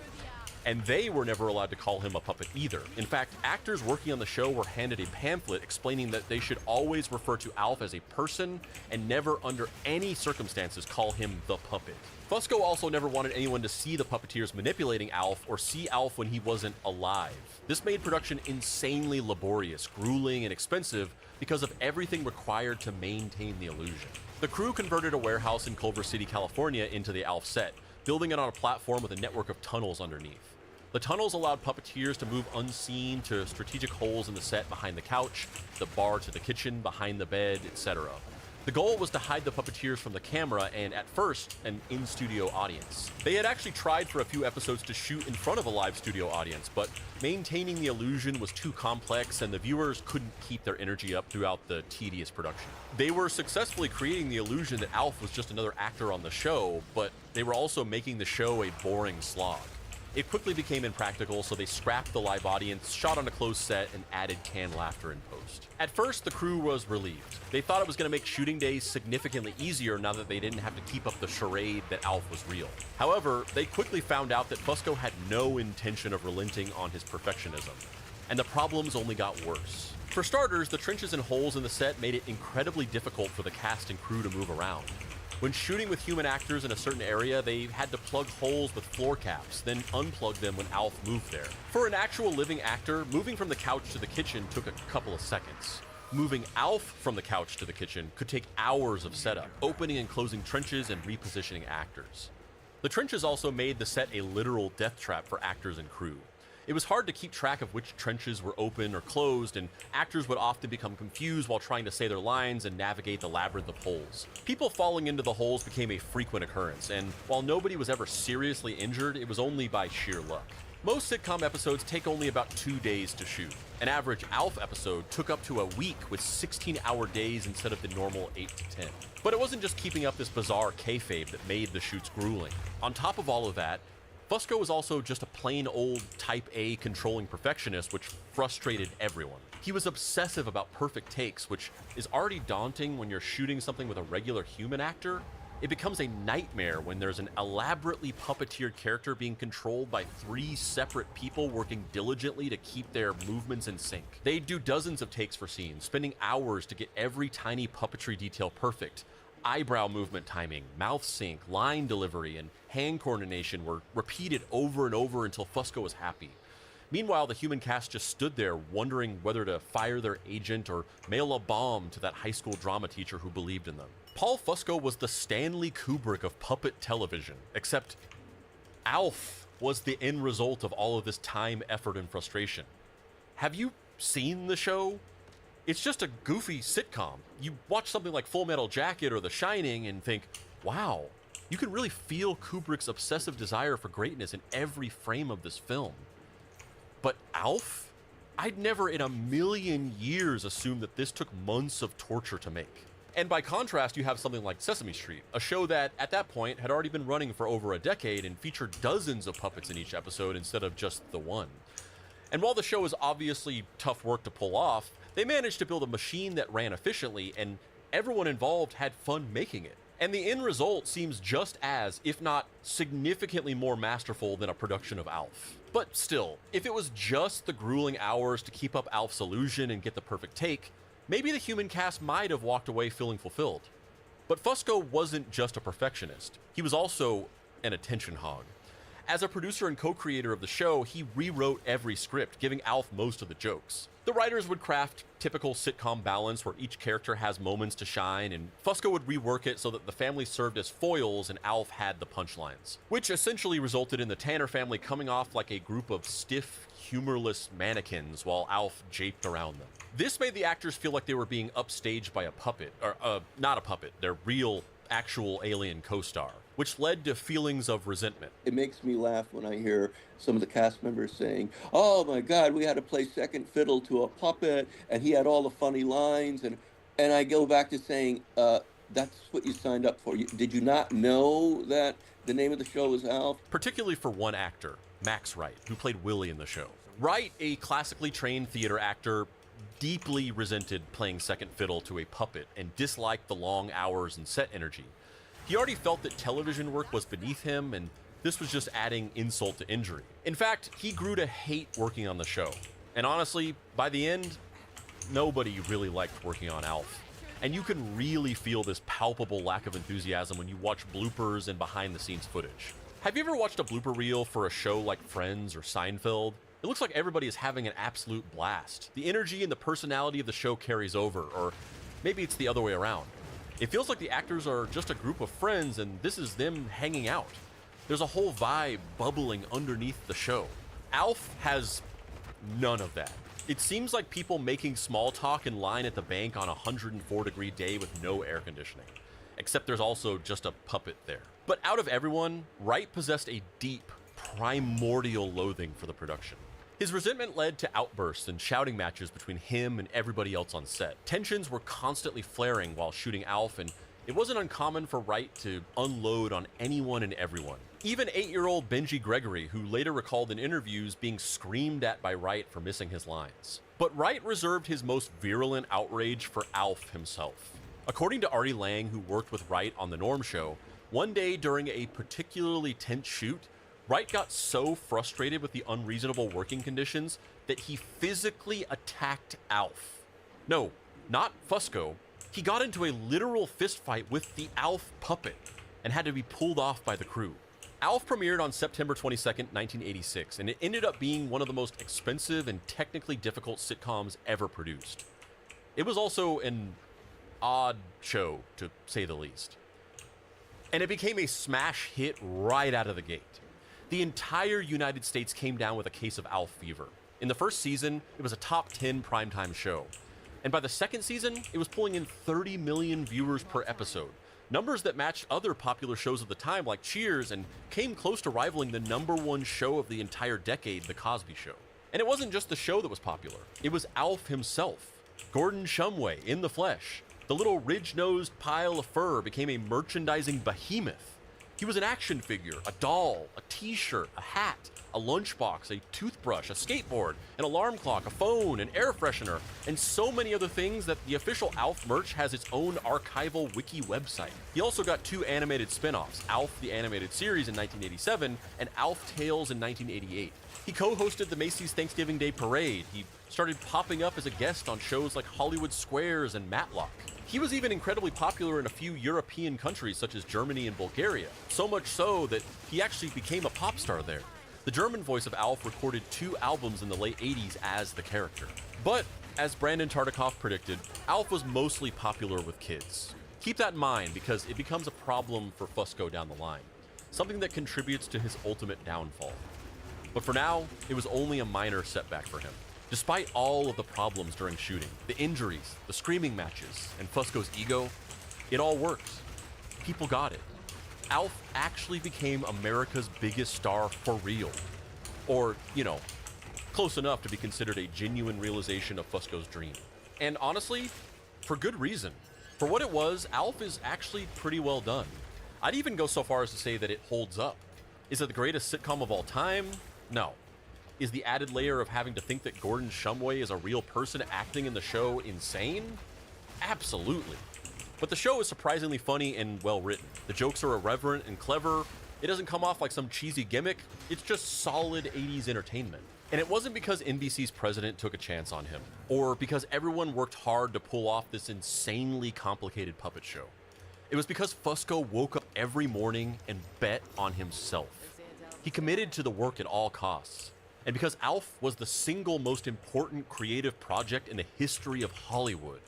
And they were never allowed to call him a puppet either. In fact, actors working on the show were handed a pamphlet explaining that they should always refer to Alf as a person and never under any circumstances call him the puppet. Fusco also never wanted anyone to see the puppeteers manipulating Alf or see Alf when he wasn't alive. This made production insanely laborious, grueling, and expensive because of everything required to maintain the illusion. The crew converted a warehouse in Culver City, California into the Alf set, building it on a platform with a network of tunnels underneath. The tunnels allowed puppeteers to move unseen to strategic holes in the set behind the couch, the bar to the kitchen, behind the bed, etc. The goal was to hide the puppeteers from the camera and, at first, an in-studio audience. They had actually tried for a few episodes to shoot in front of a live studio audience, but maintaining the illusion was too complex and the viewers couldn't keep their energy up throughout the tedious production. They were successfully creating the illusion that Alf was just another actor on the show, but they were also making the show a boring slog. It quickly became impractical, so they scrapped the live audience, shot on a closed set, and added canned laughter in post. At first, the crew was relieved. They thought it was going to make shooting days significantly easier now that they didn't have to keep up the charade that Alf was real. However, they quickly found out that Fusco had no intention of relenting on his perfectionism, and the problems only got worse. For starters, the trenches and holes in the set made it incredibly difficult for the cast and crew to move around. When shooting with human actors in a certain area, they had to plug holes with floor caps, then unplug them when Alf moved there. For an actual living actor, moving from the couch to the kitchen took a couple of seconds. Moving Alf from the couch to the kitchen could take hours of setup, opening and closing trenches and repositioning actors. The trenches also made the set a literal death trap for actors and crew. It was hard to keep track of which trenches were open or closed, and actors would often become confused while trying to say their lines and navigate the labyrinth of holes. People falling into the holes became a frequent occurrence, and while nobody was ever seriously injured, it was only by sheer luck. Most sitcom episodes take only about 2 days to shoot. An average Alf episode took up to a week with 16-hour days instead of the normal 8 to 10. But it wasn't just keeping up this bizarre kayfabe that made the shoots grueling. On top of all of that, Fusco was also just a plain old type A controlling perfectionist, which frustrated everyone. He was obsessive about perfect takes, which is already daunting when you're shooting something with a regular human actor. It becomes a nightmare when there's an elaborately puppeteered character being controlled by 3 separate people working diligently to keep their movements in sync. They'd do dozens of takes for scenes, spending hours to get every tiny puppetry detail perfect. eyebrow movement timing, mouth sync, line delivery, and hand coordination were repeated over and over until Fusco was happy. Meanwhile, the human cast just stood there wondering whether to fire their agent or mail a bomb to that high school drama teacher who believed in them. Paul Fusco was the Stanley Kubrick of puppet television, except Alf was the end result of all of this time, effort, and frustration. Have you seen the show? It's just a goofy sitcom. You watch something like Full Metal Jacket or The Shining and think, wow, you can really feel Kubrick's obsessive desire for greatness in every frame of this film. But Alf? I'd never in a million years assumed that this took months of torture to make. And by contrast, you have something like Sesame Street, a show that, at that point, had already been running for over a decade and featured dozens of puppets in each episode instead of just the one. And while the show is obviously tough work to pull off, they managed to build a machine that ran efficiently, and everyone involved had fun making it. And the end result seems just as, if not significantly more masterful than a production of Alf. But still, if it was just the grueling hours to keep up Alf's illusion and get the perfect take, maybe the human cast might have walked away feeling fulfilled. But Fusco wasn't just a perfectionist. He was also an attention hog. As a producer and co-creator of the show, he rewrote every script, giving Alf most of the jokes. The writers would craft typical sitcom balance where each character has moments to shine, and Fusco would rework it so that the family served as foils and Alf had the punchlines, which essentially resulted in the Tanner family coming off like a group of stiff, humorless mannequins while Alf japed around them. This made the actors feel like they were being upstaged by a puppet, or not a puppet, their real, actual alien co-star, which led to feelings of resentment. It makes me laugh when I hear some of the cast members saying, oh my God, we had to play second fiddle to a puppet and he had all the funny lines. And I go back to saying, that's what you signed up for. Did you not know that the name of the show was Alf? Particularly for one actor, Max Wright, who played Willie in the show. Wright, a classically trained theater actor, deeply resented playing second fiddle to a puppet and disliked the long hours and set energy. He already felt that television work was beneath him, and this was just adding insult to injury. In fact, he grew to hate working on the show. And honestly, by the end, nobody really liked working on Alf. And you can really feel this palpable lack of enthusiasm when you watch bloopers and behind-the-scenes footage. Have you ever watched a blooper reel for a show like Friends or Seinfeld? It looks like everybody is having an absolute blast. The energy and the personality of the show carries over, or maybe it's the other way around. It feels like the actors are just a group of friends and this is them hanging out. There's a whole vibe bubbling underneath the show. Alf has none of that. It seems like people making small talk in line at the bank on a 104-degree day with no air conditioning. Except there's also just a puppet there. But out of everyone, Wright possessed a deep, primordial loathing for the production. His resentment led to outbursts and shouting matches between him and everybody else on set. Tensions were constantly flaring while shooting Alf, and it wasn't uncommon for Wright to unload on anyone and everyone. Even 8-year-old Benji Gregory, who later recalled in interviews being screamed at by Wright for missing his lines. But Wright reserved his most virulent outrage for Alf himself. According to Artie Lang, who worked with Wright on The Norm Show, one day during a particularly tense shoot, Wright got so frustrated with the unreasonable working conditions that he physically attacked Alf. No, not Fusco. He got into a literal fistfight with the Alf puppet and had to be pulled off by the crew. Alf premiered on September 22nd, 1986, and it ended up being one of the most expensive and technically difficult sitcoms ever produced. It was also an odd show, to say the least. And it became a smash hit right out of the gate. The entire United States came down with a case of Alf fever. In the first season, it was a top 10 primetime show. And by the second season, it was pulling in 30 million viewers per episode. Numbers that matched other popular shows of the time like Cheers and came close to rivaling the #1 show of the entire decade, The Cosby Show. And it wasn't just the show that was popular. It was Alf himself. Gordon Shumway in the flesh. The little ridge-nosed pile of fur became a merchandising behemoth. He was an action figure, a doll, a t-shirt, a hat, a lunchbox, a toothbrush, a skateboard, an alarm clock, a phone, an air freshener, and so many other things that the official Alf merch has its own archival wiki website. He also got 2 animated spin-offs, Alf the Animated Series in 1987 and Alf Tales in 1988. He co-hosted the Macy's Thanksgiving Day Parade. He started popping up as a guest on shows like Hollywood Squares and Matlock. He was even incredibly popular in a few European countries such as Germany and Bulgaria, so much so that he actually became a pop star there. The German voice of Alf recorded 2 albums in the late 80s as the character. But, as Brandon Tartikoff predicted, Alf was mostly popular with kids. Keep that in mind because it becomes a problem for Fusco down the line, something that contributes to his ultimate downfall. But for now, it was only a minor setback for him. Despite all of the problems during shooting, the injuries, the screaming matches, and Fusco's ego, it all worked. People got it. Alf actually became America's biggest star for real. Or, close enough to be considered a genuine realization of Fusco's dream. And honestly, for good reason. For what it was, Alf is actually pretty well done. I'd even go so far as to say that it holds up. Is it the greatest sitcom of all time? No. Is the added layer of having to think that Gordon Shumway is a real person acting in the show insane? Absolutely. But the show is surprisingly funny and well written. The jokes are irreverent and clever. It doesn't come off like some cheesy gimmick. It's just solid 80s entertainment. And it wasn't because NBC's president took a chance on him, or because everyone worked hard to pull off this insanely complicated puppet show. It was because Fusco woke up every morning and bet on himself. He committed to the work at all costs. And because Alf was the single most important creative project in the history of Hollywood,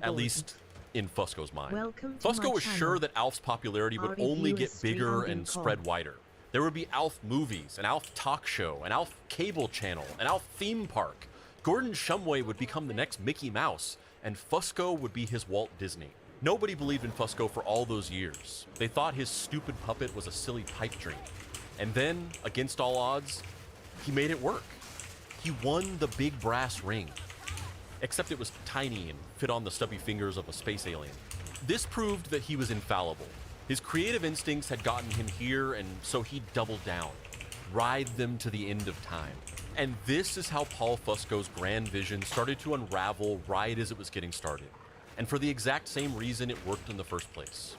at least in Fusco's mind. Fusco was sure that Alf's popularity would only get bigger and spread wider. There would be Alf movies, an Alf talk show, an Alf cable channel, an Alf theme park. Gordon Shumway would become the next Mickey Mouse, and Fusco would be his Walt Disney. Nobody believed in Fusco for all those years. They thought his stupid puppet was a silly pipe dream. And then, against all odds, he made it work. He won the big brass ring. Except it was tiny and fit on the stubby fingers of a space alien. This proved that he was infallible. His creative instincts had gotten him here, and so he doubled down, ride them to the end of time. And this is how Paul Fusco's grand vision started to unravel right as it was getting started. And for the exact same reason it worked in the first place.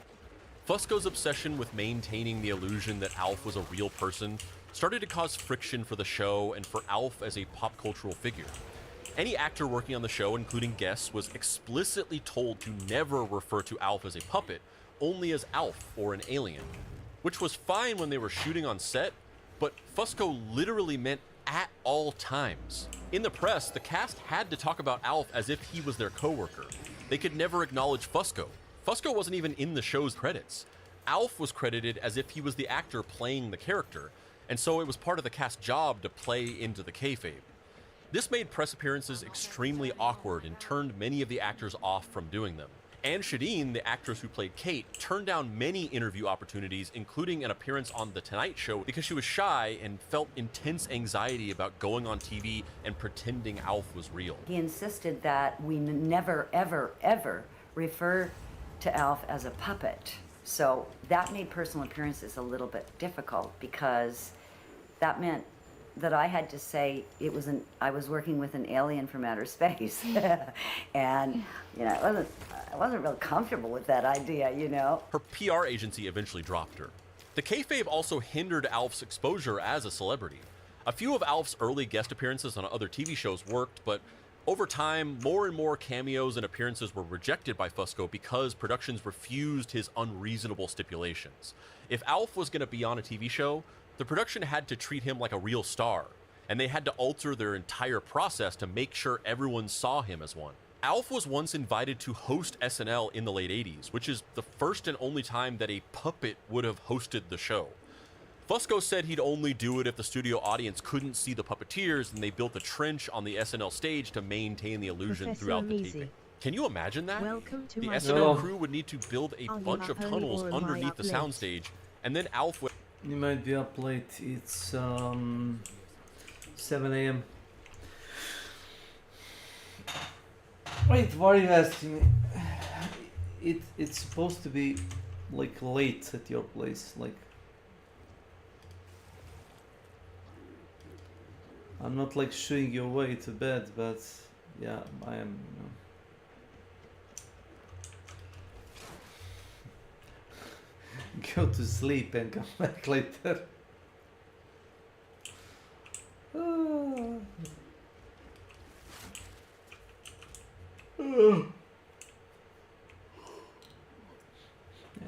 Fusco's obsession with maintaining the illusion that Alf was a real person started to cause friction for the show and for Alf as a pop cultural figure. Any actor working on the show, including guests, was explicitly told to never refer to Alf as a puppet, only as Alf or an alien. Which was fine when they were shooting on set, but Fusco literally meant at all times. In the press, the cast had to talk about Alf as if he was their coworker. They could never acknowledge Fusco. Fusco wasn't even in the show's credits. Alf was credited as if he was the actor playing the character, and so it was part of the cast's job to play into the kayfabe. This made press appearances extremely awkward and turned many of the actors off from doing them. Anne Shadeen, the actress who played Kate, turned down many interview opportunities, including an appearance on The Tonight Show, because she was shy and felt intense anxiety about going on TV and pretending Alf was real. He insisted that we never, ever, ever refer to Alf as a puppet. So that made personal appearances a little bit difficult because that meant that I had to say I was working with an alien from outer space. And, I wasn't real comfortable with that idea, Her PR agency eventually dropped her. The kayfabe also hindered Alf's exposure as a celebrity. A few of Alf's early guest appearances on other TV shows worked, but over time, more and more cameos and appearances were rejected by Fusco because productions refused his unreasonable stipulations. If Alf was going to be on a TV show, the production had to treat him like a real star, and they had to alter their entire process to make sure everyone saw him as one. Alf was once invited to host SNL in the late 80s, which is the first and only time that a puppet would have hosted the show. Fusco said he'd only do it if the studio audience couldn't see the puppeteers, and they built a trench on the SNL stage to maintain the illusion Professor throughout the Amizi. taping. Can you imagine that? Welcome to The my SNL No. crew would need to build a Are you bunch of up early tunnels or am I underneath up the late? soundstage, and then Alf would... You might be up late. It's 7 a.m. Wait, why are you asking me? It's supposed to be like late at your place. Like I'm not like shooing your way to bed, but yeah, I am. Go to sleep and come back later.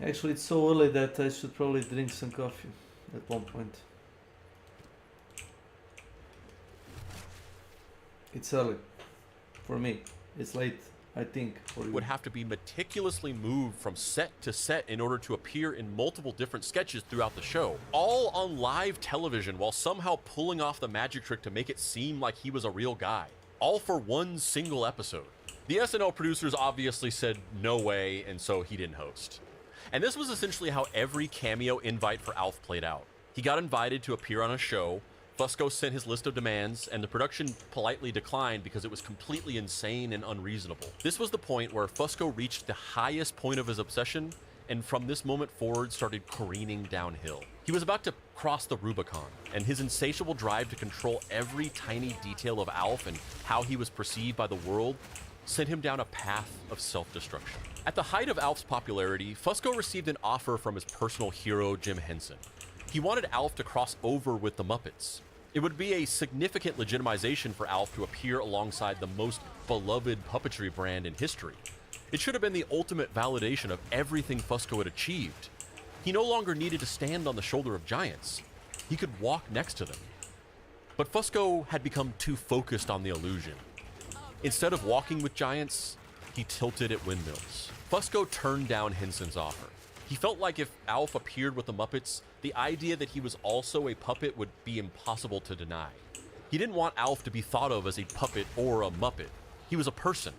Actually, it's so early that I should probably drink some coffee at one point. It's early. For me. It's late, I think, for you. Would have to be meticulously moved from set to set in order to appear in multiple different sketches throughout the show, all on live television while somehow pulling off the magic trick to make it seem like he was a real guy, all for one single episode. The SNL producers obviously said no way, and so he didn't host. And this was essentially how every cameo invite for Alf played out. He got invited to appear on a show, Fusco sent his list of demands, and the production politely declined because it was completely insane and unreasonable. This was the point where Fusco reached the highest point of his obsession, and from this moment forward started careening downhill. He was about to cross the Rubicon, and his insatiable drive to control every tiny detail of Alf and how he was perceived by the world sent him down a path of self-destruction. At the height of Alf's popularity, Fusco received an offer from his personal hero, Jim Henson. He wanted Alf to cross over with the Muppets. It would be a significant legitimization for Alf to appear alongside the most beloved puppetry brand in history. It should have been the ultimate validation of everything Fusco had achieved. He no longer needed to stand on the shoulder of giants. He could walk next to them. But Fusco had become too focused on the illusion. Instead of walking with giants, he tilted at windmills. Fusco turned down Henson's offer. He felt like if Alf appeared with the Muppets, the idea that he was also a puppet would be impossible to deny. He didn't want Alf to be thought of as a puppet or a Muppet. He was a person,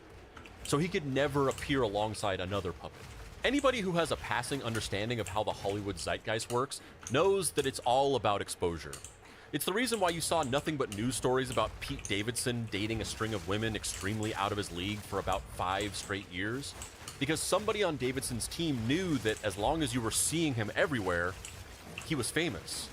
so he could never appear alongside another puppet. Anybody who has a passing understanding of how the Hollywood zeitgeist works knows that it's all about exposure. It's the reason why you saw nothing but news stories about Pete Davidson dating a string of women extremely out of his league for about 5 straight years. Because somebody on Davidson's team knew that as long as you were seeing him everywhere, he was famous.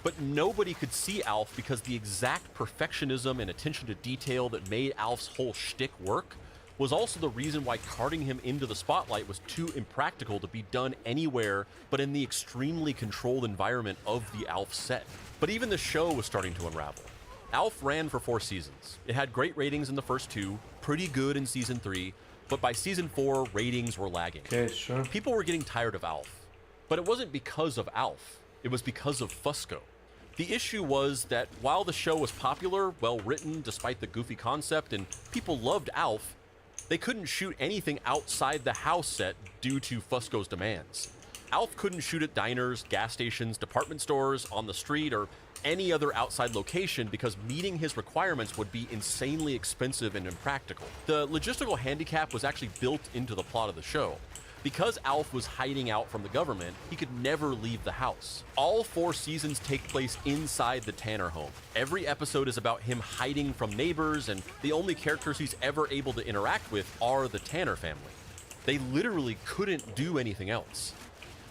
But nobody could see Alf because the exact perfectionism and attention to detail that made Alf's whole shtick work was also the reason why carting him into the spotlight was too impractical to be done anywhere but in the extremely controlled environment of the Alf set. But even the show was starting to unravel. Alf ran for 4 seasons. It had great ratings in the first 2, pretty good in season 3, but by season 4, ratings were lagging. Okay, sure. People were getting tired of Alf. But it wasn't because of Alf. It was because of Fusco. The issue was that while the show was popular, well-written, despite the goofy concept, and people loved Alf, they couldn't shoot anything outside the house set due to Fusco's demands. Alf couldn't shoot at diners, gas stations, department stores, on the street, or any other outside location because meeting his requirements would be insanely expensive and impractical. The logistical handicap was actually built into the plot of the show. Because Alf was hiding out from the government, he could never leave the house. All 4 seasons take place inside the Tanner home. Every episode is about him hiding from neighbors, and the only characters he's ever able to interact with are the Tanner family. They literally couldn't do anything else.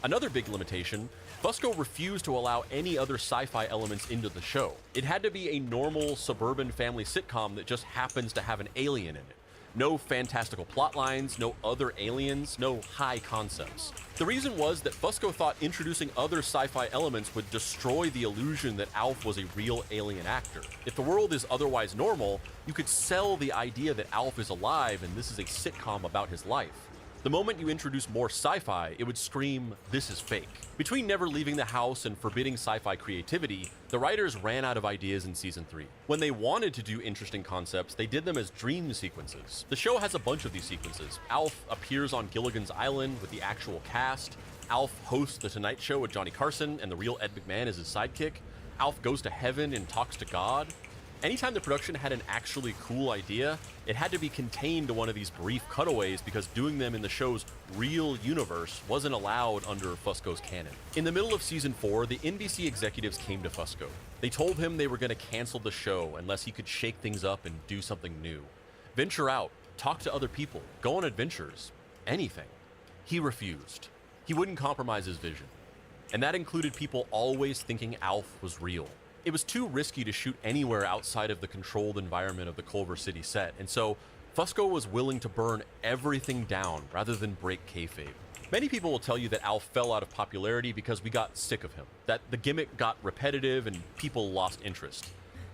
Another big limitation, Fusco refused to allow any other sci-fi elements into the show. It had to be a normal suburban family sitcom that just happens to have an alien in it. No fantastical plot lines, no other aliens, no high concepts. The reason was that Fusco thought introducing other sci-fi elements would destroy the illusion that Alf was a real alien actor. If the world is otherwise normal, you could sell the idea that Alf is alive and this is a sitcom about his life. The moment you introduce more sci-fi, it would scream, "This is fake." Between never leaving the house and forbidding sci-fi creativity, the writers ran out of ideas in season 3. When they wanted to do interesting concepts, they did them as dream sequences. The show has a bunch of these sequences. Alf appears on Gilligan's Island with the actual cast. Alf hosts The Tonight Show with Johnny Carson, and the real Ed McMahon is his sidekick. Alf goes to heaven and talks to God. Anytime the production had an actually cool idea, it had to be contained to one of these brief cutaways because doing them in the show's real universe wasn't allowed under Fusco's canon. In the middle of season 4, the NBC executives came to Fusco. They told him they were going to cancel the show unless he could shake things up and do something new. Venture out, talk to other people, go on adventures, anything. He refused. He wouldn't compromise his vision. And that included people always thinking Alf was real. It was too risky to shoot anywhere outside of the controlled environment of the Culver City set, and so Fusco was willing to burn everything down rather than break kayfabe. Many people will tell you that Alf fell out of popularity because we got sick of him, that the gimmick got repetitive and people lost interest.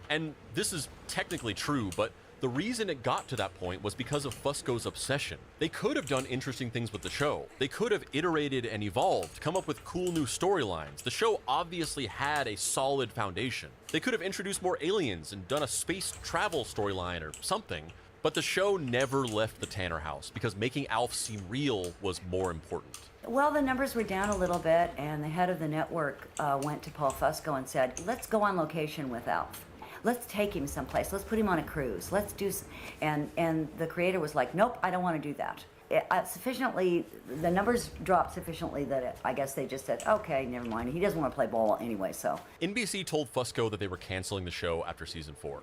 And this is technically true, but The reason it got to that point was because of Fusco's obsession. They could have done interesting things with the show. They could have iterated and evolved, come up with cool new storylines. The show obviously had a solid foundation. They could have introduced more aliens and done a space travel storyline or something. But the show never left the Tanner house because making Alf seem real was more important. Well, the numbers were down a little bit, and the head of the network went to Paul Fusco and said, let's go on location with Alf. Let's take him someplace. Let's put him on a cruise. Let's do, and the creator was like, nope, I don't want to do that. The numbers dropped sufficiently that I guess they just said, okay, never mind. He doesn't want to play ball anyway, so. NBC told Fusco that they were canceling the show after season 4.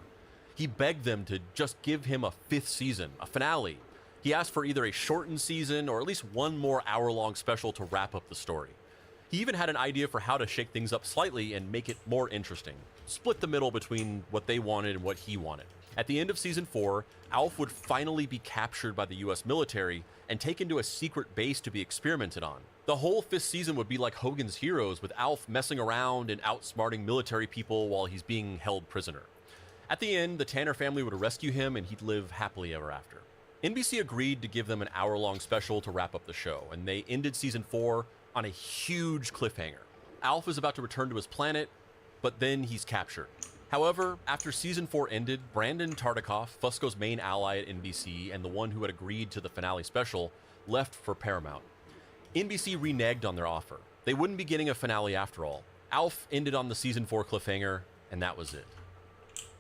He begged them to just give him a 5th season, a finale. He asked for either a shortened season or at least one more hour-long special to wrap up the story. He even had an idea for how to shake things up slightly and make it more interesting. Split the middle between what they wanted and what he wanted. At the end of season 4, Alf would finally be captured by the US military and taken to a secret base to be experimented on. The whole 5th season would be like Hogan's Heroes, with Alf messing around and outsmarting military people while he's being held prisoner. At the end, the Tanner family would rescue him and he'd live happily ever after. NBC agreed to give them an hour-long special to wrap up the show, and they ended season 4 on a huge cliffhanger. Alf is about to return to his planet, but then he's captured. However, after season 4 ended, Brandon Tartikoff, Fusco's main ally at NBC and the one who had agreed to the finale special, left for Paramount. NBC reneged on their offer. They wouldn't be getting a finale after all. Alf ended on the season 4 cliffhanger, and that was it.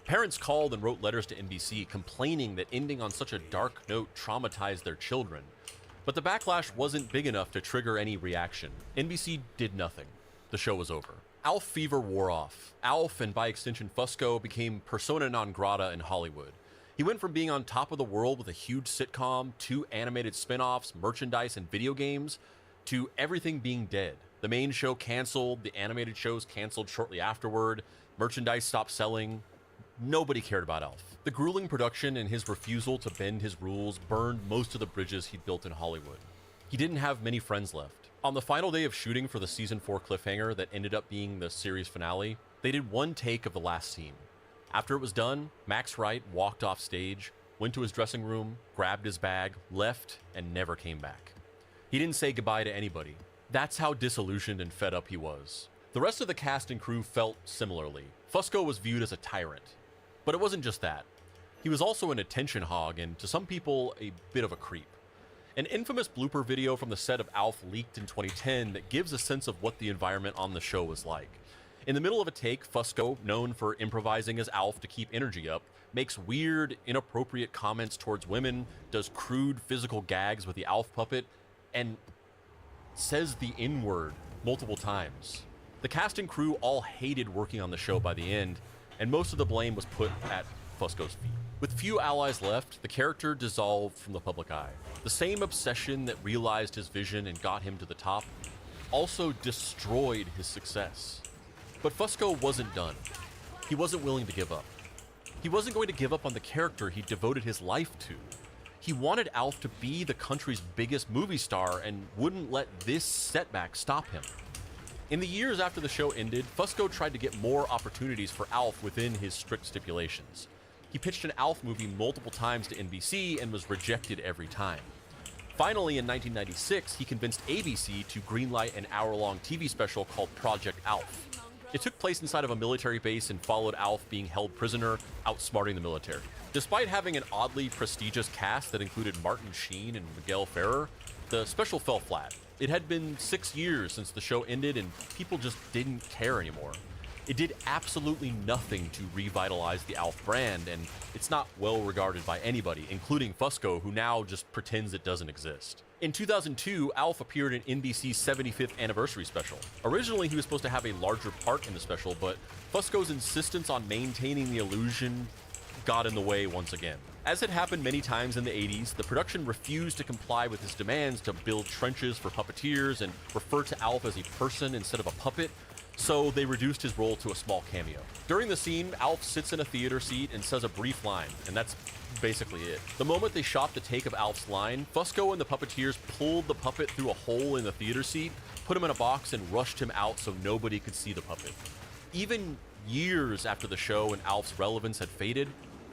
Parents called and wrote letters to NBC complaining that ending on such a dark note traumatized their children. But the backlash wasn't big enough to trigger any reaction. NBC did nothing. The show was over. Alf fever wore off. Alf, and by extension Fusco, became persona non grata in Hollywood. He went from being on top of the world with a huge sitcom, 2 animated spin-offs, merchandise, and video games, to everything being dead. The main show canceled, the animated shows canceled shortly afterward, merchandise stopped selling. Nobody cared about Alf. The grueling production and his refusal to bend his rules burned most of the bridges he'd built in Hollywood. He didn't have many friends left. On the final day of shooting for the season 4 cliffhanger that ended up being the series finale, they did one take of the last scene. After it was done, Max Wright walked off stage, went to his dressing room, grabbed his bag, left, and never came back. He didn't say goodbye to anybody. That's how disillusioned and fed up he was. The rest of the cast and crew felt similarly. Fusco was viewed as a tyrant. But it wasn't just that. He was also an attention hog and, to some people, a bit of a creep. An infamous blooper video from the set of Alf leaked in 2010 that gives a sense of what the environment on the show was like. In the middle of a take, Fusco, known for improvising as Alf to keep energy up, makes weird, inappropriate comments towards women, does crude physical gags with the Alf puppet, and says the N-word multiple times. The cast and crew all hated working on the show by the end, and most of the blame was put at Fusco's feet. With few allies left, the character dissolved from the public eye. The same obsession that realized his vision and got him to the top also destroyed his success. But Fusco wasn't done. He wasn't willing to give up. He wasn't going to give up on the character he devoted his life to. He wanted Alf to be the country's biggest movie star and wouldn't let this setback stop him. In the years after the show ended, Fusco tried to get more opportunities for Alf within his strict stipulations. He pitched an Alf movie multiple times to NBC and was rejected every time. Finally, in 1996, he convinced ABC to greenlight an hour-long TV special called Project Alf. It took place inside of a military base and followed Alf being held prisoner, outsmarting the military. Despite having an oddly prestigious cast that included Martin Sheen and Miguel Ferrer, the special fell flat. It had been 6 years since the show ended and people just didn't care anymore. It did absolutely nothing to revitalize the Alf brand, and it's not well regarded by anybody, including Fusco, who now just pretends it doesn't exist. In 2002, Alf appeared in NBC's 75th anniversary special. Originally, he was supposed to have a larger part in the special, but Fusco's insistence on maintaining the illusion got in the way once again. As had happened many times in the 80s, the production refused to comply with his demands to build trenches for puppeteers and refer to Alf as a person instead of a puppet, so they reduced his role to a small cameo. During the scene, Alf sits in a theater seat and says a brief line, and that's basically it. The moment they shot the take of Alf's line, Fusco and the puppeteers pulled the puppet through a hole in the theater seat, put him in a box, and rushed him out so nobody could see the puppet. Even years after the show and Alf's relevance had faded,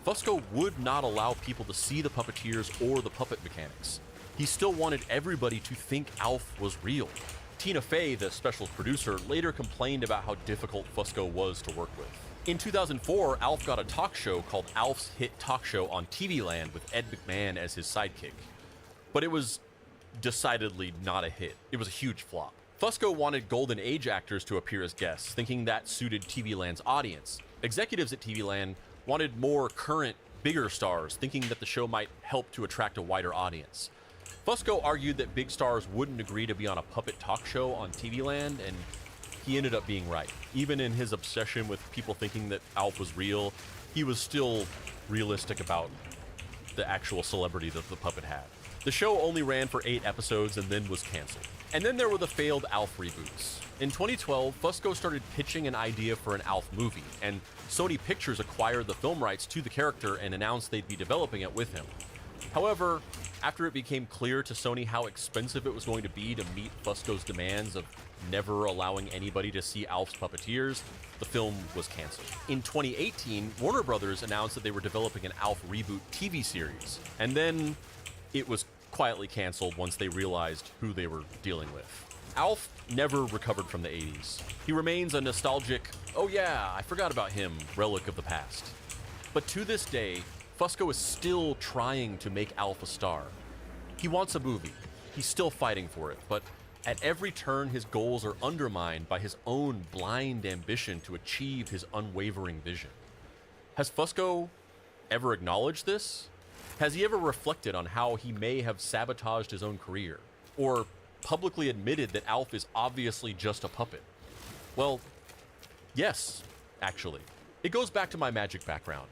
Fusco would not allow people to see the puppeteers or the puppet mechanics. He still wanted everybody to think Alf was real. Tina Fey, the special producer, later complained about how difficult Fusco was to work with. In 2004, Alf got a talk show called Alf's Hit Talk Show on TV Land with Ed McMahon as his sidekick. But it was decidedly not a hit. It was a huge flop. Fusco wanted Golden Age actors to appear as guests, thinking that suited TV Land's audience. Executives at TV Land wanted more current, bigger stars, thinking that the show might help to attract a wider audience. Fusco argued that big stars wouldn't agree to be on a puppet talk show on TV Land, and he ended up being right. Even in his obsession with people thinking that Alf was real, he was still realistic about the actual celebrity that the puppet had. The show only ran for 8 episodes and then was canceled. And then there were the failed Alf reboots. In 2012, Fusco started pitching an idea for an Alf movie, and Sony Pictures acquired the film rights to the character and announced they'd be developing it with him. However, after it became clear to Sony how expensive it was going to be to meet Fusco's demands of never allowing anybody to see Alf's puppeteers, the film was canceled. In 2018, Warner Brothers announced that they were developing an Alf reboot TV series, and then it was quietly canceled once they realized who they were dealing with. Alf never recovered from the 80s. He remains a nostalgic, oh yeah, I forgot about him, relic of the past. But to this day, Fusco is still trying to make Alf a star. He wants a movie. He's still fighting for it, but at every turn his goals are undermined by his own blind ambition to achieve his unwavering vision. Has Fusco ever acknowledged this? Has he ever reflected on how he may have sabotaged his own career? Or publicly admitted that Alf is obviously just a puppet? Well, yes, actually. It goes back to my magic background.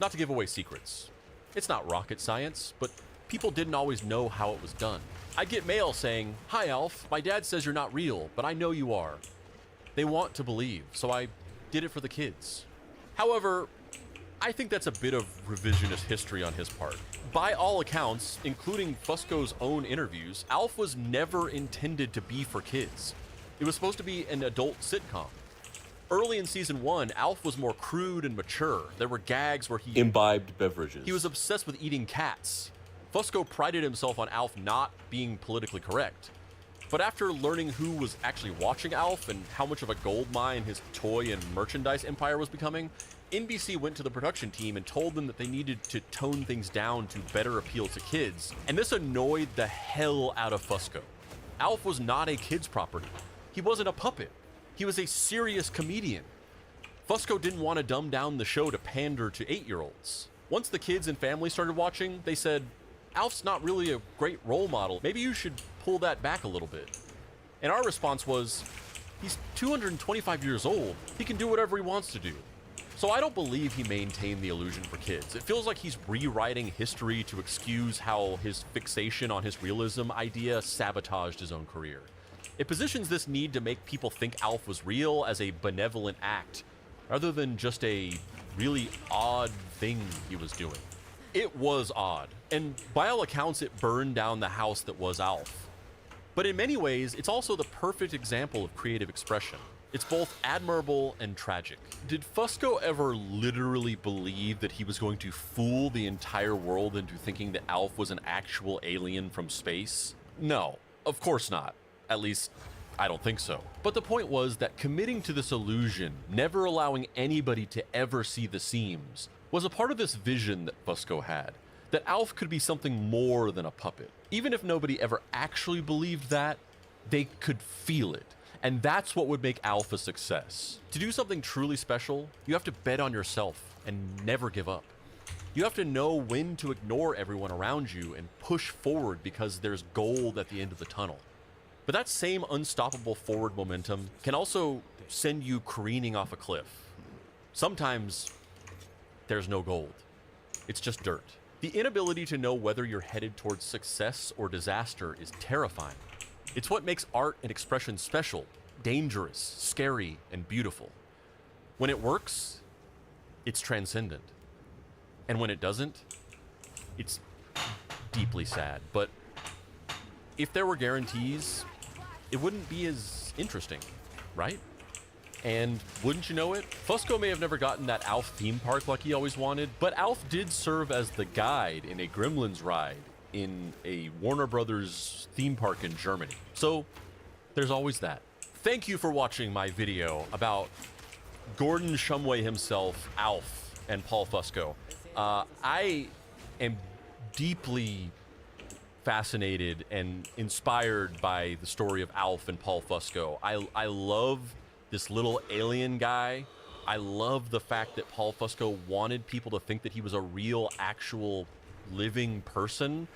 Not to give away secrets. It's not rocket science, but people didn't always know how it was done. I'd get mail saying, "Hi Alf, my dad says you're not real, but I know you are." They want to believe, so I did it for the kids. However, I think that's a bit of revisionist history on his part. By all accounts, including Fusco's own interviews, Alf was never intended to be for kids. It was supposed to be an adult sitcom. Early in season 1, Alf was more crude and mature. There were gags where he imbibed beverages. He was obsessed with eating cats. Fusco prided himself on Alf not being politically correct. But after learning who was actually watching Alf and how much of a goldmine his toy and merchandise empire was becoming, NBC went to the production team and told them that they needed to tone things down to better appeal to kids, and this annoyed the hell out of Fusco. Alf was not a kid's property. He wasn't a puppet. He was a serious comedian. Fusco didn't want to dumb down the show to pander to 8-year-olds. Once the kids and family started watching, they said, "Alf's not really a great role model. Maybe you should pull that back a little bit." And our response was, "He's 225 years old. He can do whatever he wants to do." So I don't believe he maintained the illusion for kids. It feels like he's rewriting history to excuse how his fixation on his realism idea sabotaged his own career. It positions this need to make people think Alf was real as a benevolent act, rather than just a really odd thing he was doing. It was odd, and by all accounts it burned down the house that was Alf. But in many ways, it's also the perfect example of creative expression. It's both admirable and tragic. Did Fusco ever literally believe that he was going to fool the entire world into thinking that Alf was an actual alien from space? No, of course not. At least, I don't think so. But the point was that committing to this illusion, never allowing anybody to ever see the seams, was a part of this vision that Fusco had, that Alf could be something more than a puppet. Even if nobody ever actually believed that, they could feel it. And that's what would make Alf a success. To do something truly special, you have to bet on yourself and never give up. You have to know when to ignore everyone around you and push forward because there's gold at the end of the tunnel. But that same unstoppable forward momentum can also send you careening off a cliff. Sometimes there's no gold. It's just dirt. The inability to know whether you're headed towards success or disaster is terrifying. It's what makes art and expression special, dangerous, scary, and beautiful. When it works, it's transcendent. And when it doesn't, it's deeply sad. But if there were guarantees, it wouldn't be as interesting, right? And wouldn't you know it, Fusco may have never gotten that Alf theme park like he always wanted, but Alf did serve as the guide in a Gremlins ride in a Warner Brothers theme park in Germany. So there's always that. Thank you for watching my video about Gordon Shumway himself, Alf, and Paul Fusco. I am deeply fascinated and inspired by the story of Alf and Paul Fusco. I love this little alien guy. I love the fact that Paul Fusco wanted people to think that he was a real, actual, living person.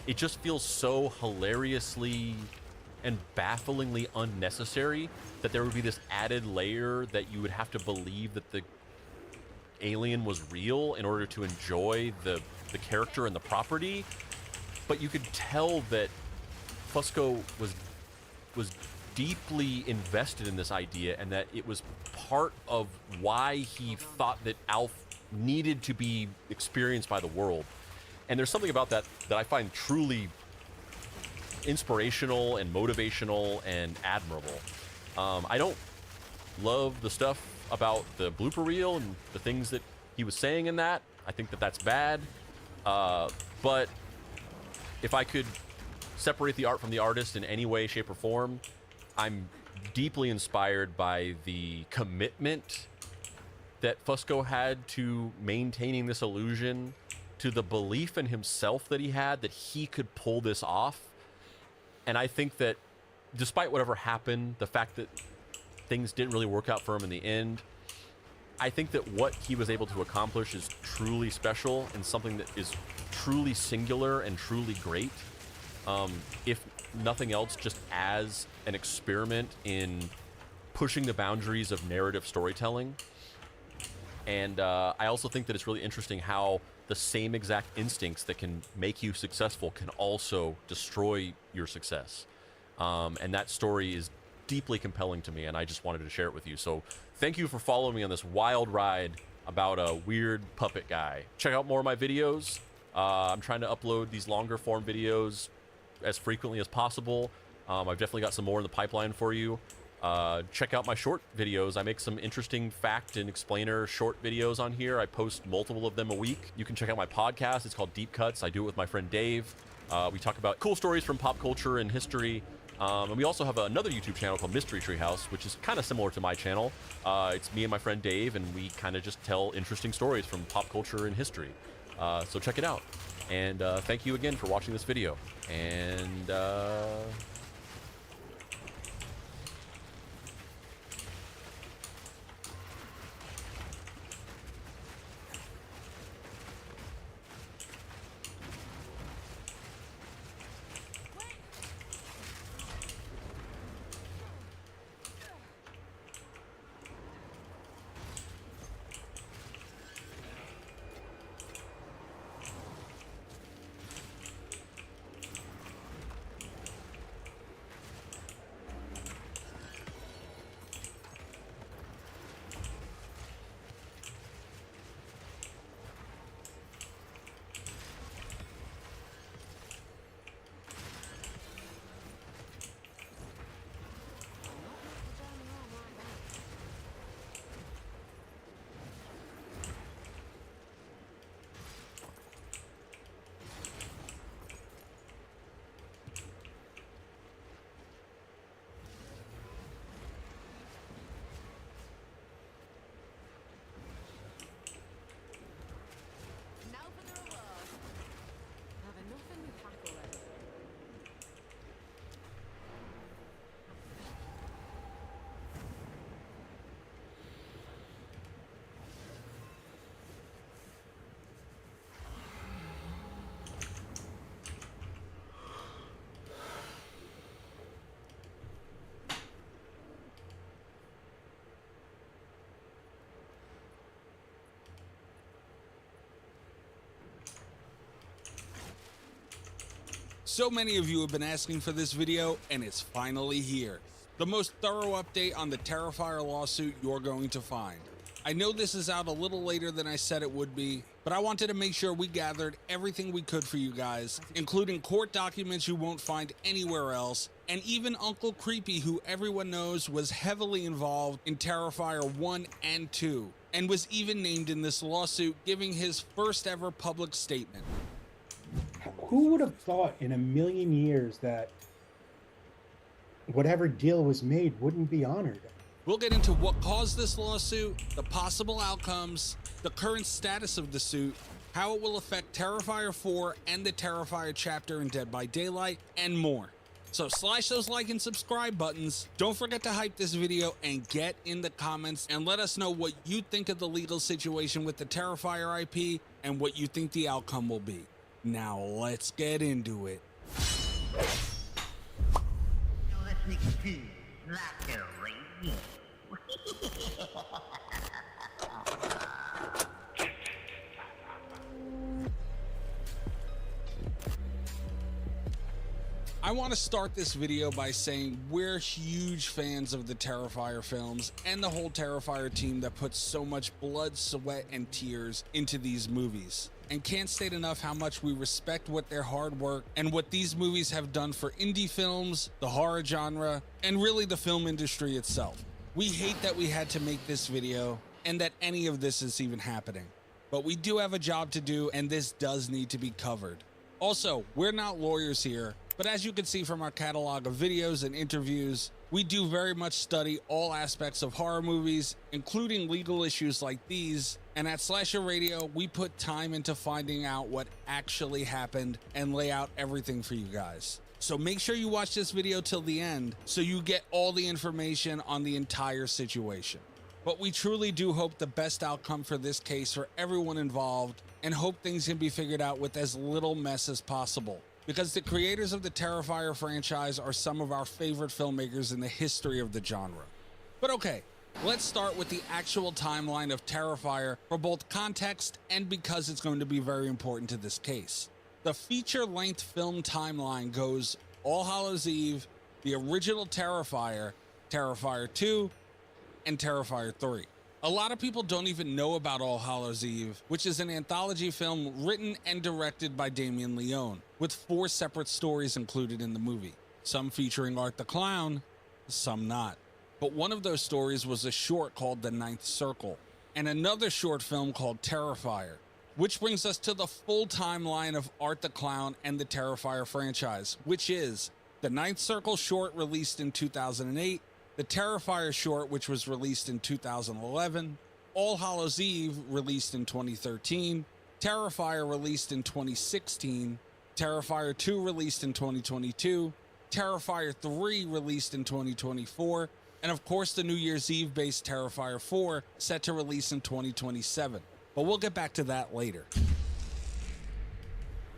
It just feels so hilariously and bafflingly unnecessary that there would be this added layer that you would have to believe that the alien was real in order to enjoy the character and the property. But you could tell that Fusco was deeply invested in this idea, and that it was part of why he thought that Alf needed to be experienced by the world. And there's something about that that I find truly inspirational and motivational and admirable. I don't love the stuff about the blooper reel and the things that he was saying in that. I think that that's bad. But if I could separate the art from the artist in any way, shape, or form, I'm deeply inspired by the commitment that Fusco had to maintaining this illusion, to the belief in himself that he had that he could pull this off. And I think that despite whatever happened, the fact that things didn't really work out for him in the end, I think that what he was able to accomplish is truly special and something that is truly singular and truly great. If nothing else, just as an experiment in pushing the boundaries of narrative storytelling. And I also think that it's really interesting how the same exact instincts that can make you successful can also destroy your success. And that story is deeply compelling to me, and I just wanted to share it with you. So thank you for following me on this wild ride about a weird puppet guy. Check out more of my videos. I'm trying to upload these longer form videos as frequently as possible. I've definitely got some more in the pipeline for you. Check out my short videos. I make some interesting fact and explainer short videos on here. I post multiple of them a week. You can check out my podcast. It's called Deep Cuts. I do it with my friend Dave. We talk about cool stories from pop culture and history. And we also have another YouTube channel called Mystery Treehouse, which is kind of similar to my channel. It's me and my friend Dave, and we kind of just tell interesting stories from pop culture and history. So check it out. And thank you again for watching this video. And So many of you have been asking for this video, and it's finally here. The most thorough update on the Terrifier lawsuit you're going to find. I know this is out a little later than I said it would be, but I wanted to make sure we gathered everything we could for you guys, including court documents you won't find anywhere else, and even Uncle Creepy, who everyone knows was heavily involved in Terrifier 1 and 2, and was even named in this lawsuit, giving his first ever public statement. Who would have thought in a million years that whatever deal was made wouldn't be honored? We'll get into what caused this lawsuit, the possible outcomes, the current status of the suit, how it will affect Terrifier 4 and the Terrifier chapter in Dead by Daylight, and more. So slash those like and subscribe buttons. Don't forget to hype this video and get in the comments and let us know what you think of the legal situation with the Terrifier IP and what you think the outcome will be. Now let's get into it. I want to start this video by saying we're huge fans of the Terrifier films and the whole Terrifier team that puts so much blood, sweat, and tears into these movies. And can't state enough how much we respect what their hard work and what these movies have done for indie films, the horror genre, and really the film industry itself. We hate that we had to make this video and that any of this is even happening. But we do have a job to do, and this does need to be covered. Also, we're not lawyers here, but as you can see from our catalog of videos and interviews, we do very much study all aspects of horror movies, including legal issues like these, and at Slasher Radio, we put time into finding out what actually happened and lay out everything for you guys. So make sure you watch this video till the end so you get all the information on the entire situation. But we truly do hope the best outcome for this case for everyone involved, and hope things can be figured out with as little mess as possible. Because the creators of the Terrifier franchise are some of our favorite filmmakers in the history of the genre. But okay, let's start with the actual timeline of Terrifier for both context and because it's going to be very important to this case. The feature-length film timeline goes All Hallows Eve, the original Terrifier, Terrifier 2, and Terrifier 3. A lot of people don't even know about All Hallows Eve, which is an anthology film written and directed by Damien Leone, with 4 separate stories included in the movie. Some featuring Art the Clown, some not. But one of those stories was a short called The Ninth Circle, and another short film called Terrifier, which brings us to the full timeline of Art the Clown and the Terrifier franchise, which is The Ninth Circle short released in 2008, the Terrifier short, which was released in 2011, All Hallows Eve, released in 2013, Terrifier, released in 2016, Terrifier 2, released in 2022, Terrifier 3, released in 2024, and of course the New Year's Eve-based Terrifier 4, set to release in 2027. But we'll get back to that later.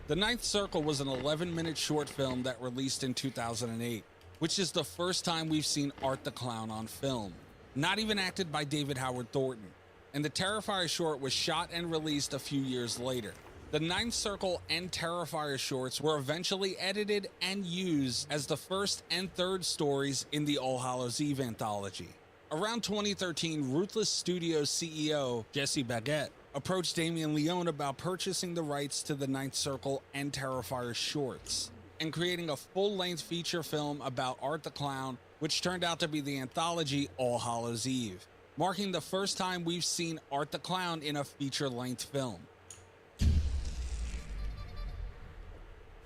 The Ninth Circle was an 11-minute short film that released in 2008. Which is the first time we've seen Art the Clown on film, not even acted by David Howard Thornton, and the Terrifier short was shot and released a few years later. The Ninth Circle and Terrifier shorts were eventually edited and used as the first and third stories in the All Hallows Eve anthology. Around 2013, Ruthless Studios CEO Jesse Baguette approached Damien Leone about purchasing the rights to the Ninth Circle and Terrifier shorts, and creating a full-length feature film about Art the Clown, which turned out to be the anthology All Hallows Eve, marking the first time we've seen Art the Clown in a feature-length film.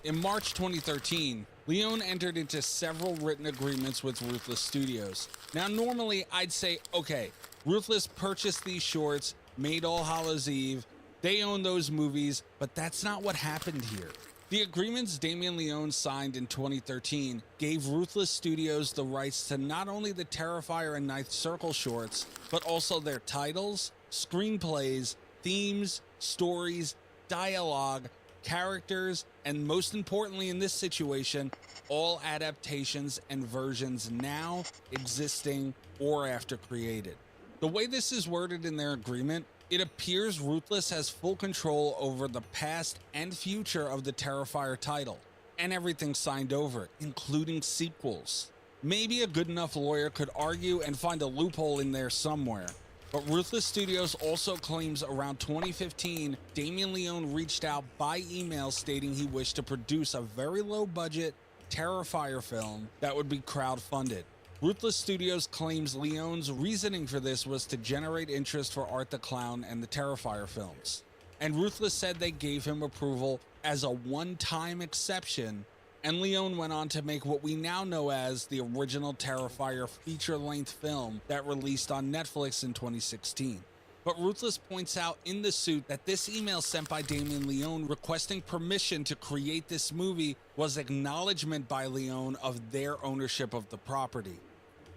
In March 2013, Leone entered into several written agreements with Ruthless Studios. Now normally I'd say, okay, Ruthless purchased these shorts, made All Hallows Eve, they own those movies, but that's not what happened here. The agreements Damien Leone signed in 2013 gave Ruthless Studios the rights to not only the Terrifier and Ninth Circle shorts, but also their titles, screenplays, themes, stories, dialogue, characters, and most importantly in this situation, all adaptations and versions now existing or after created. The way this is worded in their agreement, it appears Ruthless has full control over the past and future of the Terrifier title, and everything signed over, including sequels. Maybe a good enough lawyer could argue and find a loophole in there somewhere, But Ruthless Studios also claims around 2015, Damien Leone reached out by email stating he wished to produce a very low-budget Terrifier film that would be crowdfunded. Ruthless Studios claims Leone's reasoning for this was to generate interest for Art the Clown and the Terrifier films. And Ruthless said they gave him approval as a one-time exception, and Leone went on to make what we now know as the original Terrifier feature-length film that released on Netflix in 2016. But Ruthless points out in the suit that this email sent by Damien Leone requesting permission to create this movie was acknowledgement by Leone of their ownership of the property.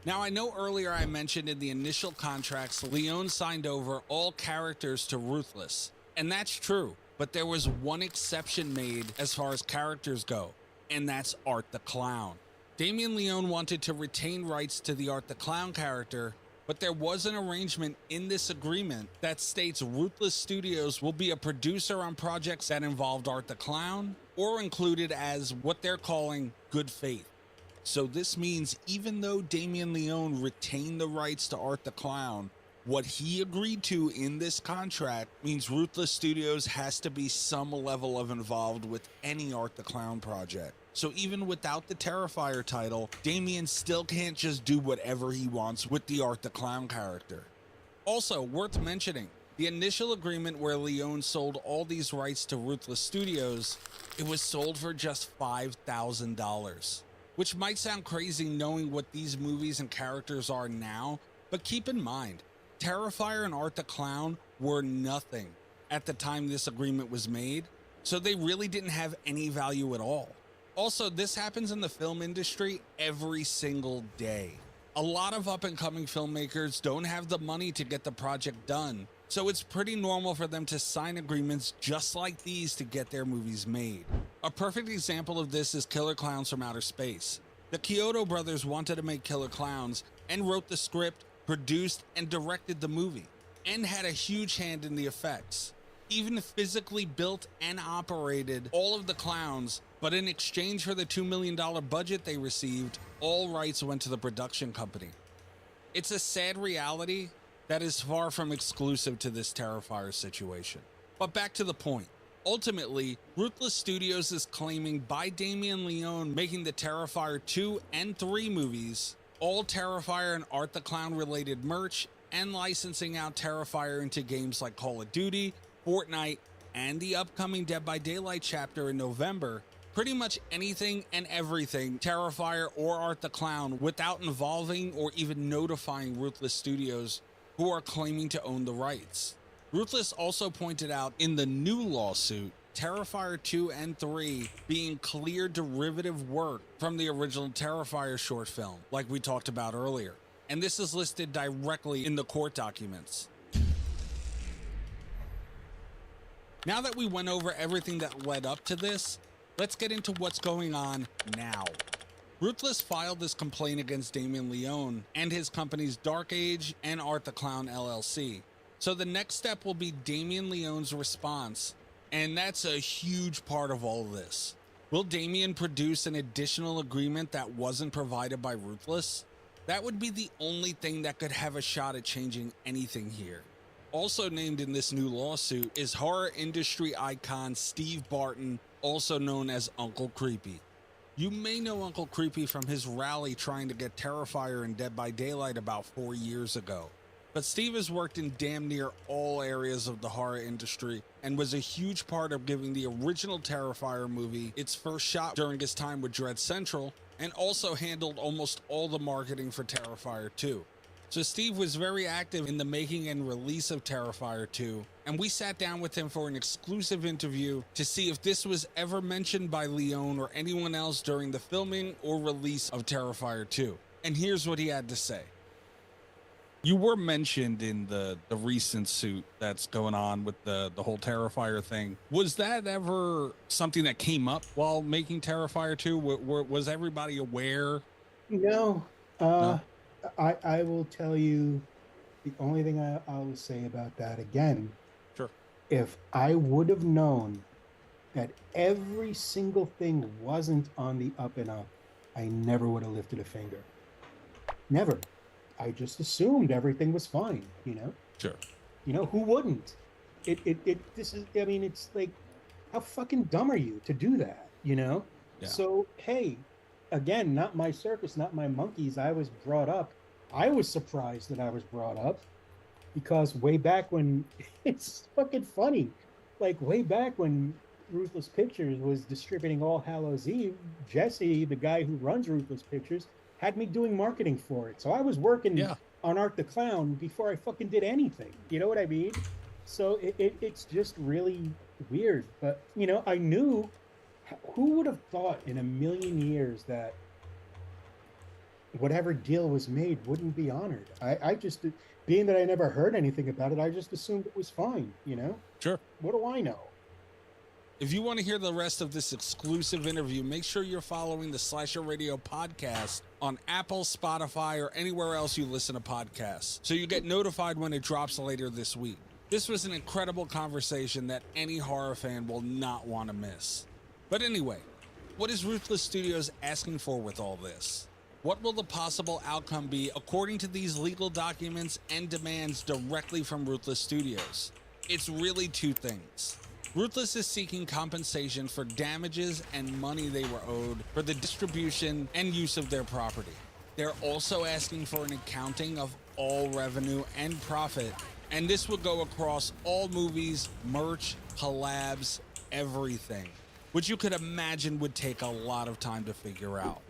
Now, I know earlier I mentioned in the initial contracts, Leone signed over all characters to Ruthless, and that's true, but there was one exception made as far as characters go, and that's Art the Clown. Damien Leone wanted to retain rights to the Art the Clown character, but there was an arrangement in this agreement that states Ruthless Studios will be a producer on projects that involved Art the Clown or included as what they're calling good faith. So this means even though Damien Leone retained the rights to Art the Clown, what he agreed to in this contract means Ruthless Studios has to be some level of involved with any Art the Clown project. So even without the Terrifier title, Damien still can't just do whatever he wants with the Art the Clown character. Also, worth mentioning, the initial agreement where Leone sold all these rights to Ruthless Studios, it was sold for just $5,000. Which might sound crazy knowing what these movies and characters are now, but keep in mind, Terrifier and Art the Clown were nothing at the time this agreement was made, so they really didn't have any value at all. Also, this happens in the film industry every single day. A lot of up-and-coming filmmakers don't have the money to get the project done, so it's pretty normal for them to sign agreements just like these to get their movies made. A perfect example of this is Killer Clowns from Outer Space. The Kyoto brothers wanted to make Killer Clowns and wrote the script, produced, and directed the movie, and had a huge hand in the effects. Even physically built and operated all of the clowns, but in exchange for the $2 million budget they received, all rights went to the production company. It's a sad reality that is far from exclusive to this Terrifier situation. But back to the point. Ultimately, Ruthless Studios is claiming by Damien Leone making the Terrifier 2 and 3 movies, all Terrifier and Art the Clown related merch, and licensing out Terrifier into games like Call of Duty, Fortnite, and the upcoming Dead by Daylight chapter in November. Pretty much anything and everything Terrifier or Art the Clown without involving or even notifying Ruthless Studios, who are claiming to own the rights. Ruthless also pointed out in the new lawsuit, Terrifier 2 and 3 being clear derivative work from the original Terrifier short film, like we talked about earlier. And this is listed directly in the court documents. Now that we went over everything that led up to this, let's get into what's going on now. Ruthless filed this complaint against Damien Leone and his companies Dark Age and Art the Clown LLC. So the next step will be Damien Leone's response, and that's a huge part of all of this. Will Damien produce an additional agreement that wasn't provided by Ruthless? That would be the only thing that could have a shot at changing anything here. Also named in this new lawsuit is horror industry icon Steve Barton, also known as Uncle Creepy. You may know Uncle Creepy from his rally trying to get Terrifier and Dead by Daylight about 4 years ago. But Steve has worked in damn near all areas of the horror industry and was a huge part of giving the original Terrifier movie its first shot during his time with Dread Central, and also handled almost all the marketing for Terrifier 2. So Steve was very active in the making and release of Terrifier 2, and we sat down with him for an exclusive interview to see if this was ever mentioned by Leone or anyone else during the filming or release of Terrifier 2. And here's what he had to say. You were mentioned in the recent suit that's going on with the whole Terrifier thing. Was that ever something that came up while making Terrifier 2? Was everybody aware? No. No? I will tell you the only thing I will say about that again. Sure. If I would have known that every single thing wasn't on the up and up, I never would have lifted a finger. Never. I just assumed everything was fine, you know? Sure. You know, who wouldn't? This is, I mean, it's like, how fucking dumb are you to do that, you know? Yeah. So, hey, again, not my circus, not my monkeys. I was brought up. I was surprised that I was brought up because way back when, it's fucking funny. Like, way back when Ruthless Pictures was distributing All Hallows Eve, Jesse, the guy who runs Ruthless Pictures, had me doing marketing for it. So I was working on Art the Clown before I fucking did anything. You know what I mean? So it's just really weird. But, you know, I knew, who would have thought in a million years that whatever deal was made wouldn't be honored? I just, being that I never heard anything about it, I just assumed it was fine, you know? Sure. What do I know? If you want to hear the rest of this exclusive interview, make sure you're following the Slasher Radio podcast on Apple, Spotify, or anywhere else you listen to podcasts, so you get notified when it drops later this week. This was an incredible conversation that any horror fan will not want to miss. But anyway, what is Ruthless Studios asking for with all this? What will the possible outcome be according to these legal documents and demands directly from Ruthless Studios? It's really two things. Ruthless is seeking compensation for damages and money they were owed for the distribution and use of their property. They're also asking for an accounting of all revenue and profit, and this would go across all movies, merch, collabs, everything, which you could imagine would take a lot of time to figure out.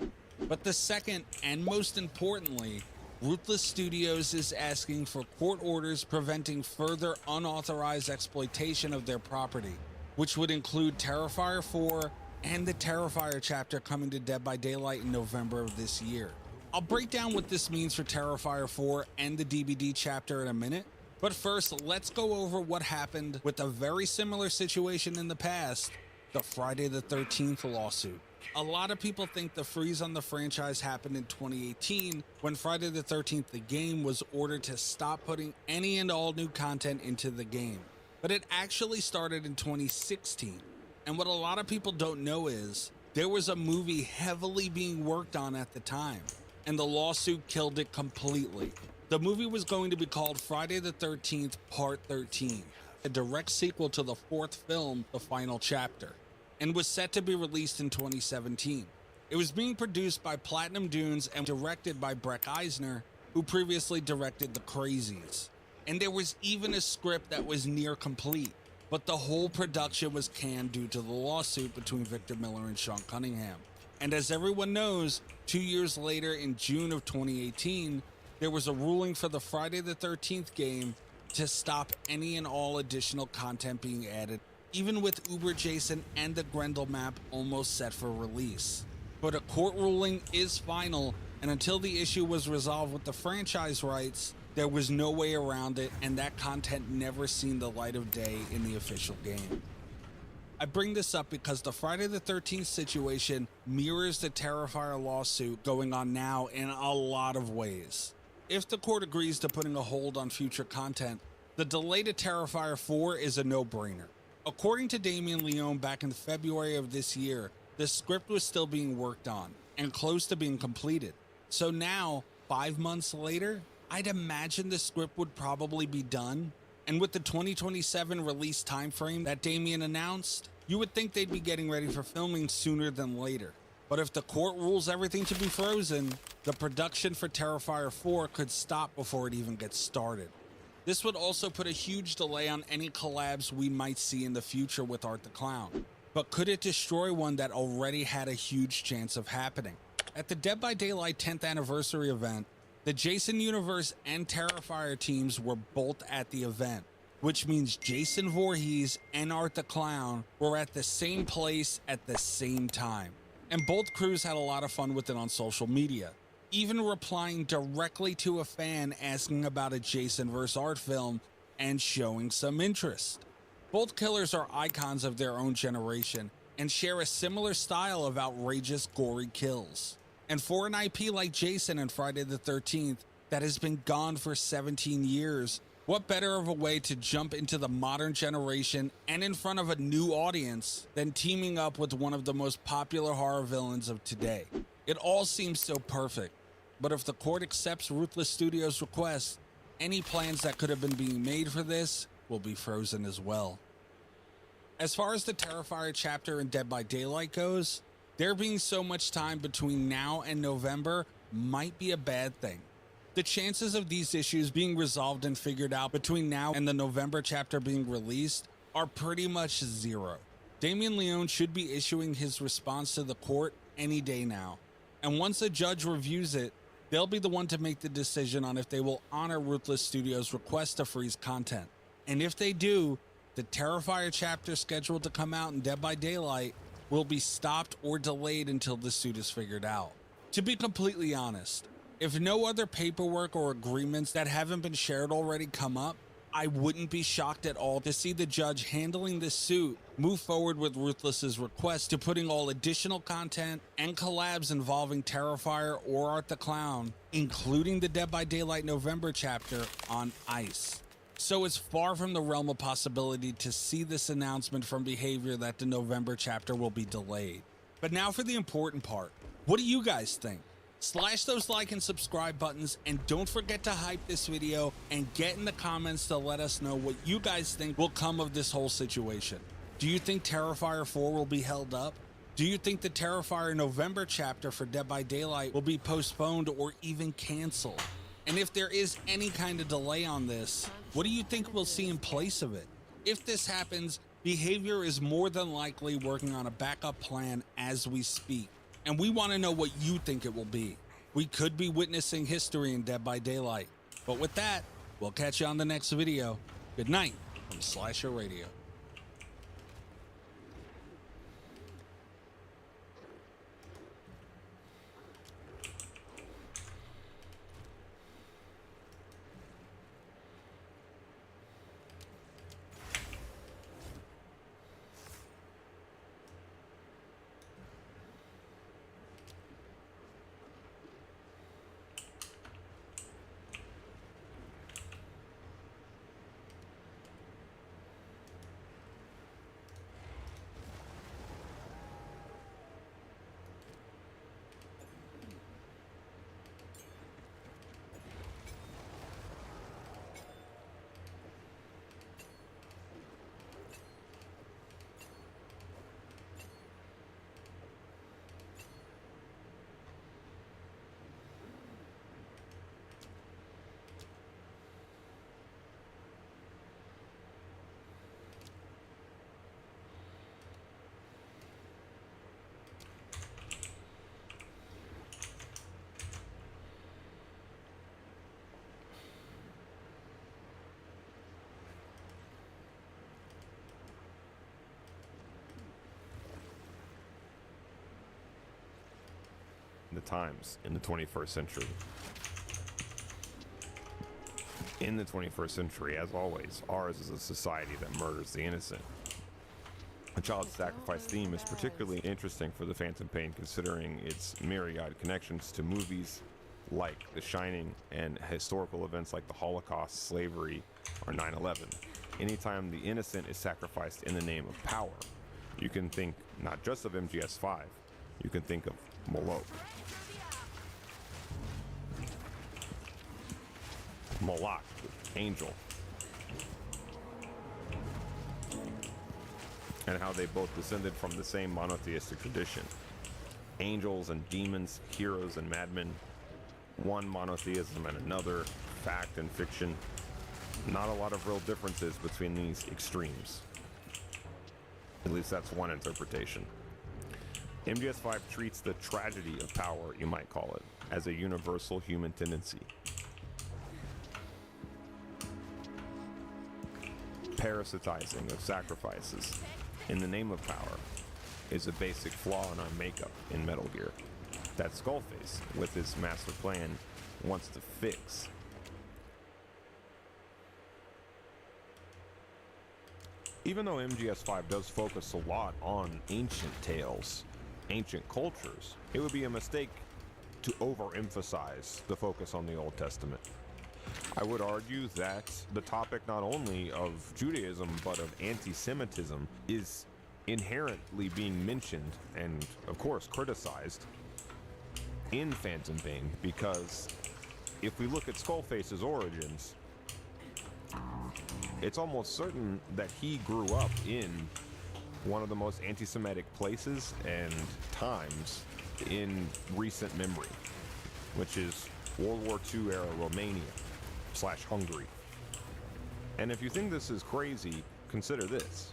But the second, and most importantly, Ruthless Studios is asking for court orders preventing further unauthorized exploitation of their property, which would include Terrifier 4 and the Terrifier chapter coming to Dead by Daylight in November of this year. I'll break down what this means for Terrifier 4 and the DVD chapter in a minute, but first, let's go over what happened with a very similar situation in the past, the Friday the 13th lawsuit. A lot of people think the freeze on the franchise happened in 2018 when Friday the 13th, the game, was ordered to stop putting any and all new content into the game. But it actually started in 2016. And what a lot of people don't know is there was a movie heavily being worked on at the time, and the lawsuit killed it completely. The movie was going to be called Friday the 13th Part 13, a direct sequel to the fourth film, The Final Chapter, and was set to be released in 2017. It was being produced by Platinum Dunes and directed by Breck Eisner, who previously directed The Crazies. And there was even a script that was near complete, but the whole production was canned due to the lawsuit between Victor Miller and Sean Cunningham. And as everyone knows, 2 years later, in June of 2018, there was a ruling for the Friday the 13th game to stop any and all additional content being added, even with Uber Jason and the Grendel map almost set for release. But a court ruling is final, and until the issue was resolved with the franchise rights, there was no way around it, and that content never seen the light of day in the official game. I bring this up because the Friday the 13th situation mirrors the Terrifier lawsuit going on now in a lot of ways. If the court agrees to putting a hold on future content, the delay to Terrifier 4 is a no-brainer. According to Damien Leone back in February of this year, the script was still being worked on and close to being completed. So now, 5 months later, I'd imagine the script would probably be done. And with the 2027 release timeframe that Damien announced, you would think they'd be getting ready for filming sooner than later. But if the court rules everything to be frozen, the production for Terrifier 4 could stop before it even gets started. This would also put a huge delay on any collabs we might see in the future with Art the Clown. But could it destroy one that already had a huge chance of happening? At the Dead by Daylight 10th anniversary event, the Jason Universe and Terrifier teams were both at the event, which means Jason Voorhees and Art the Clown were at the same place at the same time. And both crews had a lot of fun with it on social media, even replying directly to a fan asking about a Jason vs. Art film and showing some interest. Both killers are icons of their own generation and share a similar style of outrageous, gory kills. And for an IP like Jason and Friday the 13th that has been gone for 17 years, what better of a way to jump into the modern generation and in front of a new audience than teaming up with one of the most popular horror villains of today? It all seems so perfect, but if the court accepts Ruthless Studios' request any plans that could have been being made for this will be frozen as well. As far as the Terrifier chapter in Dead by Daylight goes, there being so much time between now and November might be a bad thing. The chances of these issues being resolved and figured out between now and the November chapter being released are pretty much zero. Damien Leone should be issuing his response to the court any day now, and once a judge reviews it, they'll be the one to make the decision on if they will honor Ruthless Studios' request to freeze content. And if they do, the Terrifier chapter scheduled to come out in Dead by Daylight will be stopped or delayed until the suit is figured out. To be completely honest, if no other paperwork or agreements that haven't been shared already come up, I wouldn't be shocked at all to see the judge handling this suit move forward with Ruthless's request to putting all additional content and collabs involving Terrifier or Art the Clown, including the Dead by Daylight November chapter, on ice. So it's far from the realm of possibility to see this announcement from Behavior that the November chapter will be delayed. But now for the important part. What do you guys think? Slash those like and subscribe buttons, and don't forget to hype this video and get in the comments to let us know what you guys think will come of this whole situation. Do you think Terrifier 4 will be held up? Do you think the Terrifier November chapter for Dead by Daylight will be postponed or even canceled? And if there is any kind of delay on this, what do you think we'll see in place of it? If this happens, Behavior is more than likely working on a backup plan as we speak. And we want to know what you think it will be. We could be witnessing history in Dead by Daylight. But with that, we'll catch you on the next video. Good night from Slasher Radio. The times in the 21st century. In the 21st century, as always, ours is a society that murders the innocent. The child sacrifice theme is particularly interesting for the Phantom Pain, considering its myriad connections to movies like The Shining and historical events like the Holocaust, slavery, or 9/11. Anytime the innocent is sacrificed in the name of power, you can think not just of MGS5, you can think of Moloch. Moloch, Angel, and how they both descended from the same monotheistic tradition. Angels and demons, heroes and madmen, one monotheism and another, fact and fiction. Not a lot of real differences between these extremes. At least that's one interpretation. MGS5 treats the tragedy of power, you might call it, as a universal human tendency. Parasitizing of sacrifices in the name of power is a basic flaw in our makeup in Metal Gear that Skullface, with his master plan, wants to fix. Even though MGS5 does focus a lot on ancient tales, ancient cultures, it would be a mistake to overemphasize the focus on the Old Testament. I would argue that the topic not only of Judaism but of anti-Semitism is inherently being mentioned and, of course, criticized in Phantom Pain, because if we look at Skullface's origins, it's almost certain that he grew up in one of the most anti-Semitic places and times in recent memory, which is World War II era Romania / Hungary. And if you think this is crazy, consider this.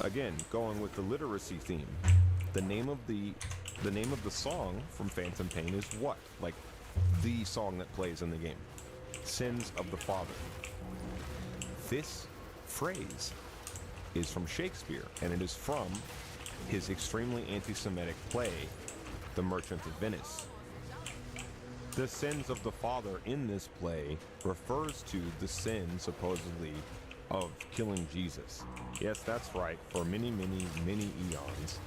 Again, going with the literacy theme, the name of the song from Phantom Pain is what? Like the song that plays in the game. Sins of the Father. This phrase is from Shakespeare, and it is from his extremely anti-Semitic play, The Merchant of Venice. The sins of the father in this play refers to the sin, supposedly, of killing Jesus. Yes, that's right, for many, many, many eons,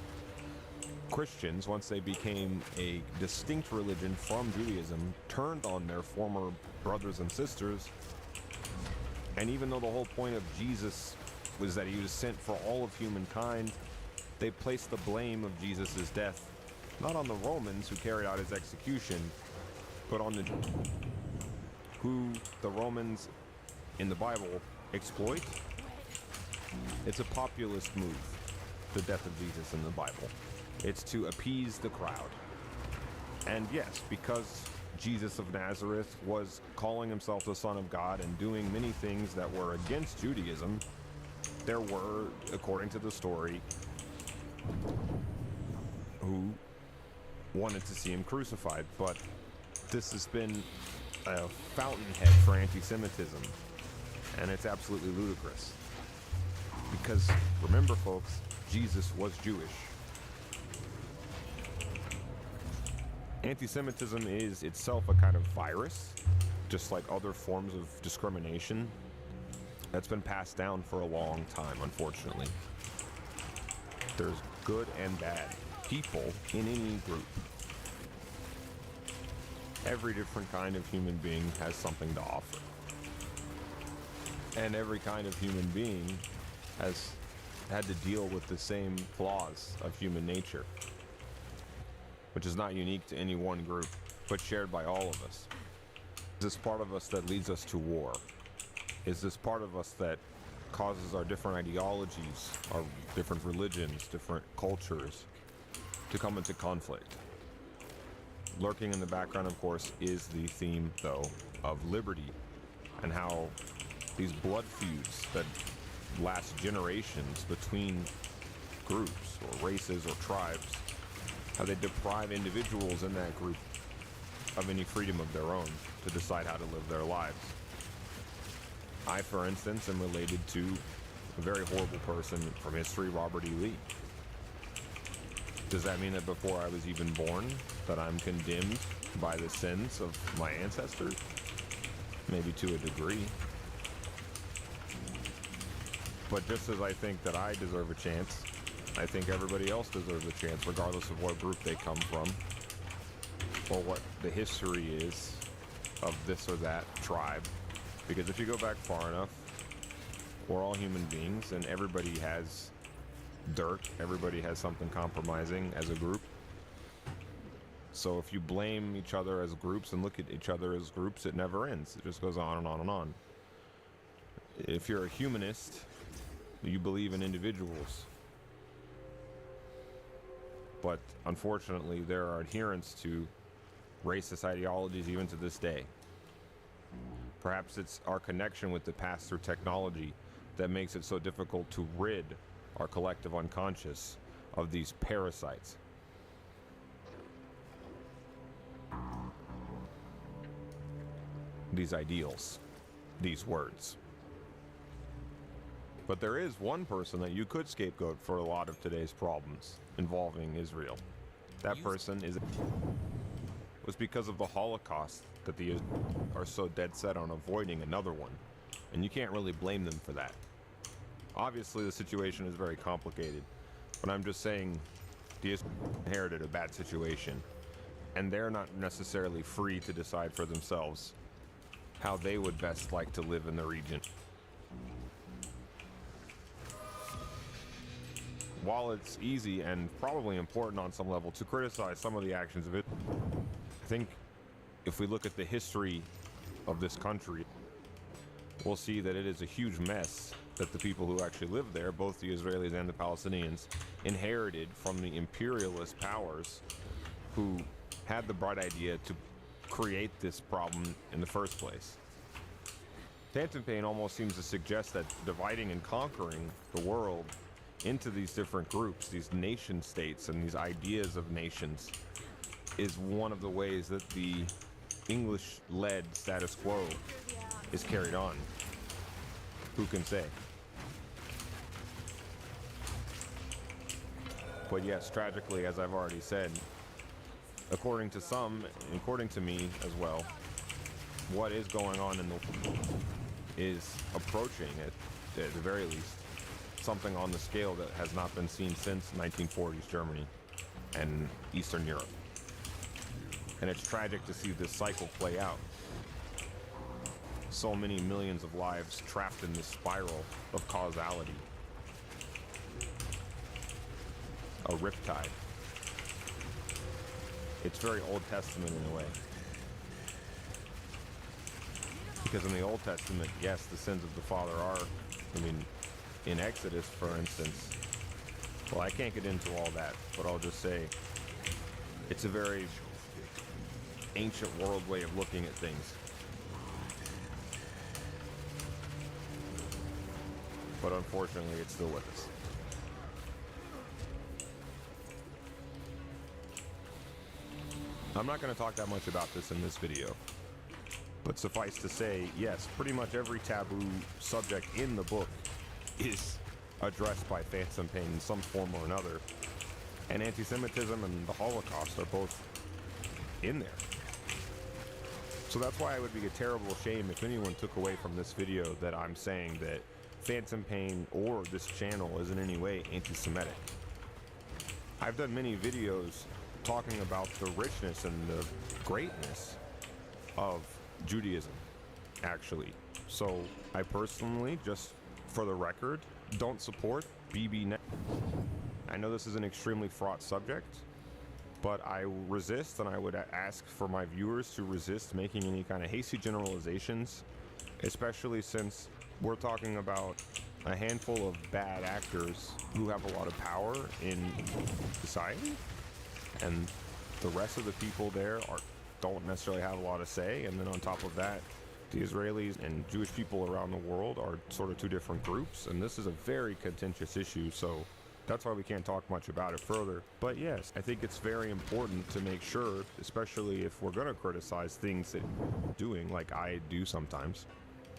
Christians, once they became a distinct religion from Judaism, turned on their former brothers and sisters. And even though the whole point of Jesus was that he was sent for all of humankind, they placed the blame of Jesus' death not on the Romans who carried out his execution, but on who the Romans in the Bible exploit. It's a populist move, the death of Jesus in the Bible. It's to appease the crowd. And yes, because Jesus of Nazareth was calling himself the Son of God and doing many things that were against Judaism, there were, according to the story, who wanted to see him crucified. But this has been a fountainhead for anti-Semitism, and it's absolutely ludicrous. Because remember, folks, Jesus was Jewish. Anti-Semitism is itself a kind of virus, just like other forms of discrimination, that's been passed down for a long time, unfortunately. There's good and bad people in any group. Every different kind of human being has something to offer. And every kind of human being has had to deal with the same flaws of human nature, which is not unique to any one group, but shared by all of us. Is this part of us that leads us to war? Is this part of us that causes our different ideologies, our different religions, different cultures to come into conflict? Lurking in the background, of course, is the theme, though, of liberty and how these blood feuds that last generations between groups or races or tribes, how they deprive individuals in that group of any freedom of their own to decide how to live their lives. I, for instance, am related to a very horrible person from history, Robert E. Lee. Does that mean that before I was even born, that I'm condemned by the sins of my ancestors? Maybe to a degree. But just as I think that I deserve a chance, I think everybody else deserves a chance, regardless of what group they come from, or what the history is of this or that tribe. Because if you go back far enough, we're all human beings, and everybody has dirt, everybody has something compromising as a group. So if you blame each other as groups and look at each other as groups, it never ends. It just goes on and on and on. If you're a humanist, you believe in individuals. But unfortunately, there are adherents to racist ideologies even to this day. Perhaps it's our connection with the past through technology that makes it so difficult to rid our collective unconscious of these parasites. These ideals, these words. But there is one person that you could scapegoat for a lot of today's problems involving Israel. That person was because of the Holocaust that the Israelis are so dead set on avoiding another one. And you can't really blame them for that. Obviously, the situation is very complicated, but I'm just saying the Israelis inherited a bad situation, and they're not necessarily free to decide for themselves how they would best like to live in the region. While it's easy and probably important on some level to criticize some of the actions of it, I think if we look at the history of this country, we'll see that it is a huge mess that the people who actually live there, both the Israelis and the Palestinians, inherited from the imperialist powers who had the bright idea to create this problem in the first place. Phantom Pain almost seems to suggest that dividing and conquering the world into these different groups, these nation states and these ideas of nations, is one of the ways that the English-led status quo is carried on. Who can say? But yes, tragically, as I've already said, according to some, according to me as well, what is going on in the is approaching, at the very least, something on the scale that has not been seen since 1940s Germany and Eastern Europe. And it's tragic to see this cycle play out. So many millions of lives trapped in this spiral of causality. A riptide. It's very Old Testament in a way. Because in the Old Testament, yes, the sins of the father are, in Exodus, for instance, well, I can't get into all that, but I'll just say it's a very ancient world way of looking at things. But unfortunately, it's still with us. I'm not going to talk that much about this in this video, but suffice to say, yes, pretty much every taboo subject in the book is addressed by Phantom Pain in some form or another, and anti-Semitism and the Holocaust are both in there. So that's why it would be a terrible shame if anyone took away from this video that I'm saying that Phantom Pain or this channel is in any way anti-Semitic. I've done many videos talking about the richness and the greatness of Judaism, actually. So I personally, just for the record, don't support BB. I know this is an extremely fraught subject, but I resist, and I would ask for my viewers to resist making any kind of hasty generalizations, especially since we're talking about a handful of bad actors who have a lot of power in society, and the rest of the people there don't necessarily have a lot to say. And then on top of that, the Israelis and Jewish people around the world are sort of two different groups, and this is a very contentious issue, so that's why we can't talk much about it further. But yes, I think it's very important to make sure, especially if we're going to criticize things that we're doing, like I do sometimes,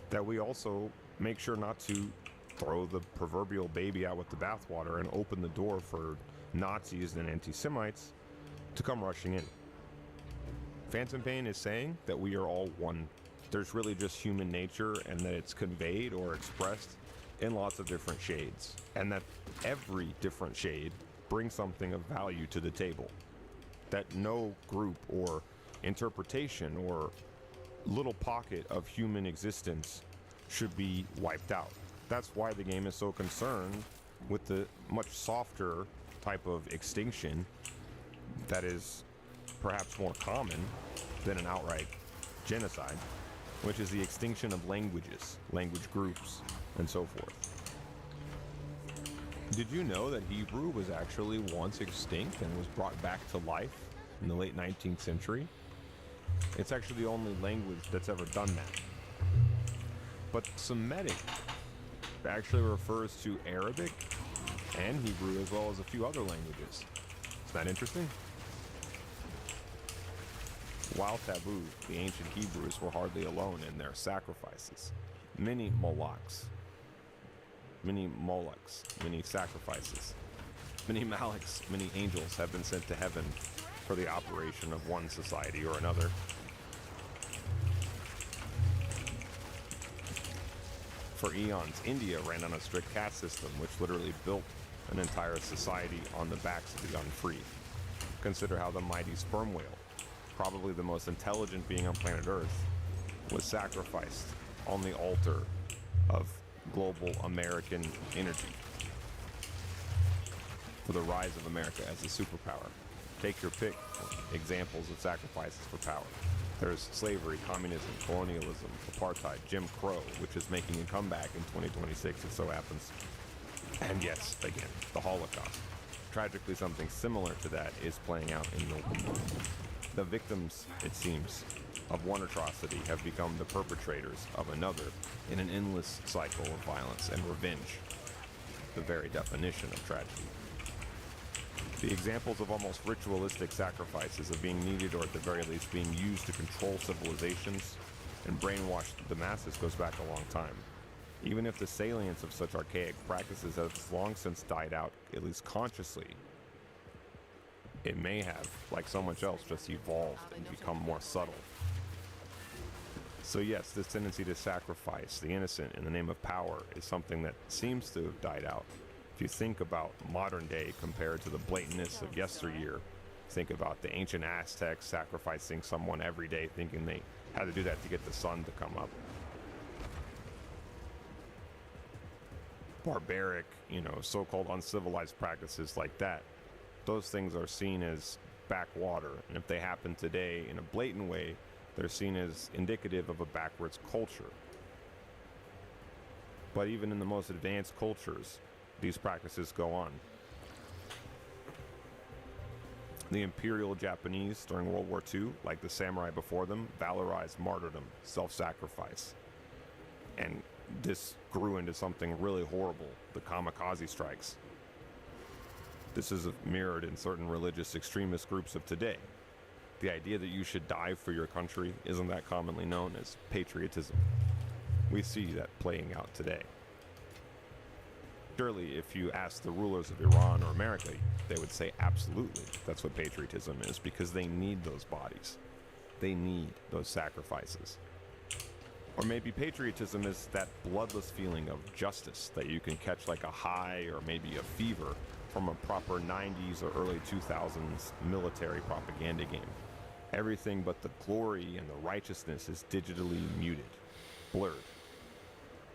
that we also make sure not to throw the proverbial baby out with the bathwater and open the door for Nazis and anti-Semites to come rushing in. Phantom Pain is saying that we are all one. There's really just human nature, and that it's conveyed or expressed in lots of different shades, and that every different shade brings something of value to the table, that no group or interpretation or little pocket of human existence should be wiped out. That's why the game is so concerned with the much softer type of extinction that is perhaps more common than an outright genocide, which is the extinction of languages, language groups, and so forth. Did you know that Hebrew was actually once extinct and was brought back to life in the late 19th century? It's actually the only language that's ever done that. But Semitic actually refers to Arabic and Hebrew, as well as a few other languages. Isn't that interesting? While taboo, the ancient Hebrews were hardly alone in their sacrifices. Many Molochs, many sacrifices, many Malaks, many angels have been sent to heaven for the operation of one society or another. For eons, India ran on a strict caste system, which literally built an entire society on the backs of the unfree. Consider how the mighty sperm whale, probably the most intelligent being on planet Earth, was sacrificed on the altar of global American energy for the rise of America as a superpower. Take your pick of examples of sacrifices for power. There's slavery, communism, colonialism, apartheid, Jim Crow, which is making a comeback in 2026, it so happens. And yes, again, the Holocaust. Tragically, something similar to that is playing out in the world. The victims, it seems, of one atrocity have become the perpetrators of another in an endless cycle of violence and revenge, the very definition of tragedy. The examples of almost ritualistic sacrifices of being needed, or at the very least being used to control civilizations and brainwash the masses, goes back a long time. Even if the salience of such archaic practices has long since died out, at least consciously, it may have, like so much else, just evolved and become more subtle. So yes, this tendency to sacrifice the innocent in the name of power is something that seems to have died out. If you think about modern day compared to the blatantness of yesteryear, think about the ancient Aztecs sacrificing someone every day, thinking they had to do that to get the sun to come up. Barbaric, so-called uncivilized practices like that, those things are seen as backwater. And if they happen today in a blatant way, they're seen as indicative of a backwards culture. But even in the most advanced cultures, these practices go on. The Imperial Japanese during World War II, like the samurai before them, valorized martyrdom, self-sacrifice. And this grew into something really horrible, the kamikaze strikes. This is mirrored in certain religious extremist groups of today. The idea that you should die for your country isn't that commonly known as patriotism. We see that playing out today. Surely, if you ask the rulers of Iran or America, they would say absolutely that's what patriotism is, because they need those bodies. They need those sacrifices. Or maybe patriotism is that bloodless feeling of justice that you can catch like a high or maybe a fever from a proper 90s or early 2000s military propaganda game. Everything but the glory and the righteousness is digitally muted, blurred,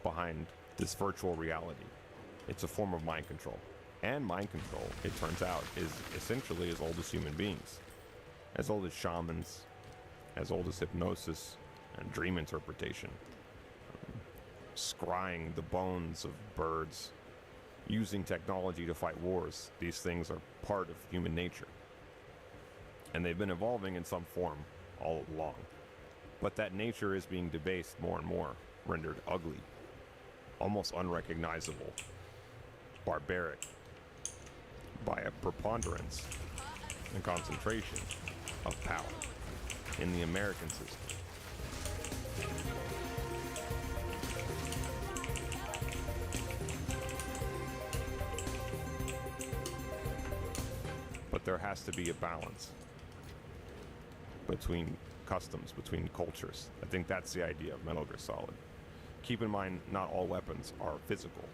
behind this virtual reality. It's a form of mind control. And mind control, it turns out, is essentially as old as human beings. As old as shamans, as old as hypnosis and dream interpretation. Scrying the bones of birds, using technology to fight wars. These things are part of human nature. And they've been evolving in some form all along. But that nature is being debased more and more, rendered ugly, almost unrecognizable, barbaric, by a preponderance and concentration of power in the American system. But there has to be a balance between customs, between cultures. I think that's the idea of Metal Gear Solid. Keep in mind, not all weapons are physical.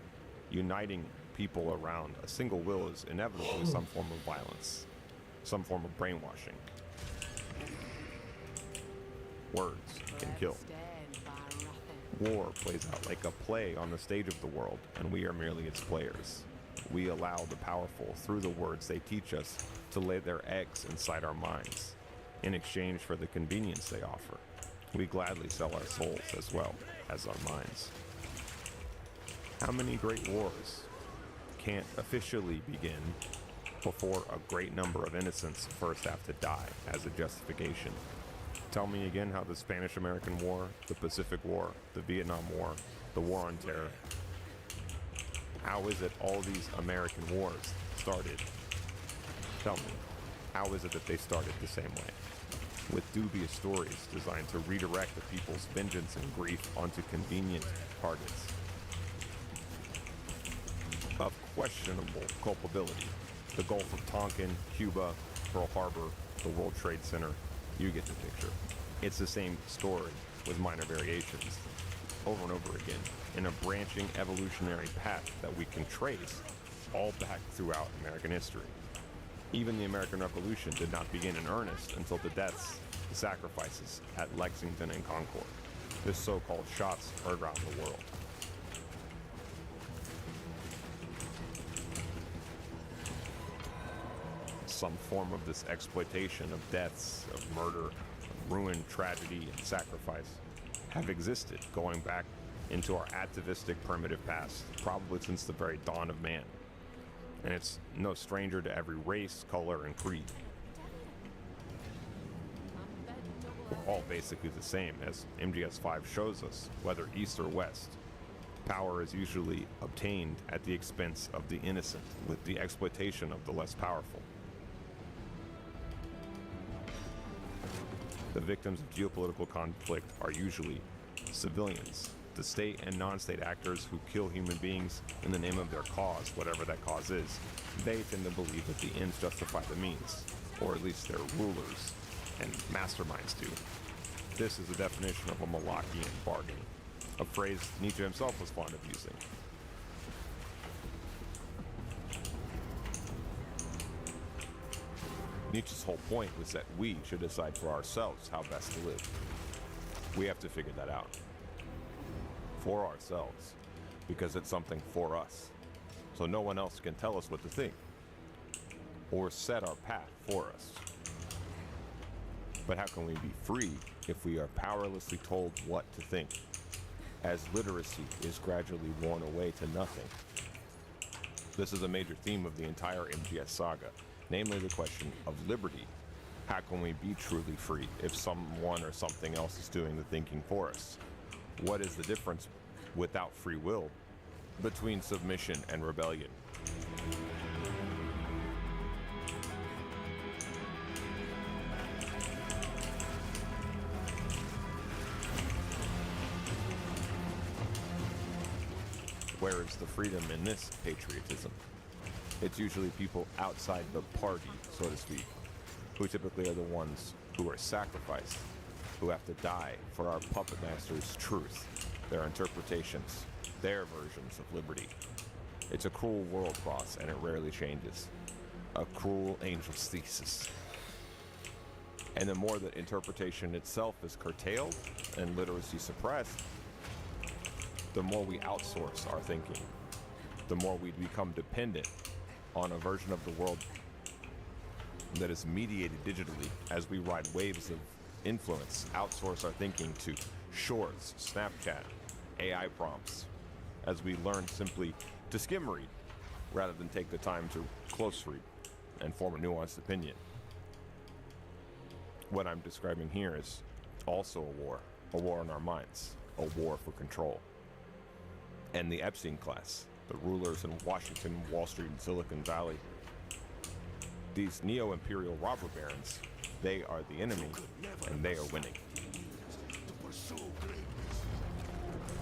Uniting people around a single will is inevitably some form of violence, some form of brainwashing. Words can kill. War plays out like a play on the stage of the world, and we are merely its players. We allow the powerful, through the words they teach us, to lay their eggs inside our minds. In exchange for the convenience they offer, we gladly sell our souls as well as our minds. How many great wars can't officially begin before a great number of innocents first have to die as a justification? Tell me again how the Spanish-American War, the Pacific War, the Vietnam War, the War on Terror, how is it all these American wars started? Tell me, how is it that they started the same way? With dubious stories designed to redirect the people's vengeance and grief onto convenient targets of questionable culpability. The Gulf of Tonkin, Cuba, Pearl Harbor, the World Trade Center, you get the picture. It's the same story with minor variations, over and over again, in a branching evolutionary path that we can trace all back throughout American history. Even the American Revolution did not begin in earnest until the deaths, the sacrifices at Lexington and Concord. This so-called shots heard around the world. Some form of this exploitation of deaths, of murder, ruin, tragedy, and sacrifice have existed going back into our atavistic primitive past, probably since the very dawn of man. And it's no stranger to every race, color, and creed. We're all basically the same, as MGS5 shows us, whether east or west. Power is usually obtained at the expense of the innocent, with the exploitation of the less powerful. The victims of geopolitical conflict are usually civilians, the state and non-state actors who kill human beings in the name of their cause, whatever that cause is. They tend to believe that the ends justify the means, or at least their rulers and masterminds do. This is the definition of a Malachian bargain, a phrase Nietzsche himself was fond of using. Nietzsche's whole point was that we should decide for ourselves how best to live. We have to figure that out. For ourselves. Because it's something for us. So no one else can tell us what to think. Or set our path for us. But how can we be free if we are powerlessly told what to think? As literacy is gradually worn away to nothing. This is a major theme of the entire MGS saga, namely the question of liberty. How can we be truly free if someone or something else is doing the thinking for us? What is the difference without free will between submission and rebellion? Where is the freedom in this patriotism? It's usually people outside the party, so to speak, who typically are the ones who are sacrificed, who have to die for our puppet masters' truth, their interpretations, their versions of liberty. It's a cruel world, boss, and it rarely changes. A cruel angel's thesis. And the more that interpretation itself is curtailed and literacy suppressed, the more we outsource our thinking, the more we become dependent on a version of the world that is mediated digitally as we ride waves of influence, outsource our thinking to shorts, Snapchat, AI prompts, as we learn simply to skim read rather than take the time to close read and form a nuanced opinion. What I'm describing here is also a war in our minds, a war for control. And the Epstein class, the rulers in Washington, Wall Street, and Silicon Valley, these neo-imperial robber barons, they are the enemy, and they are winning.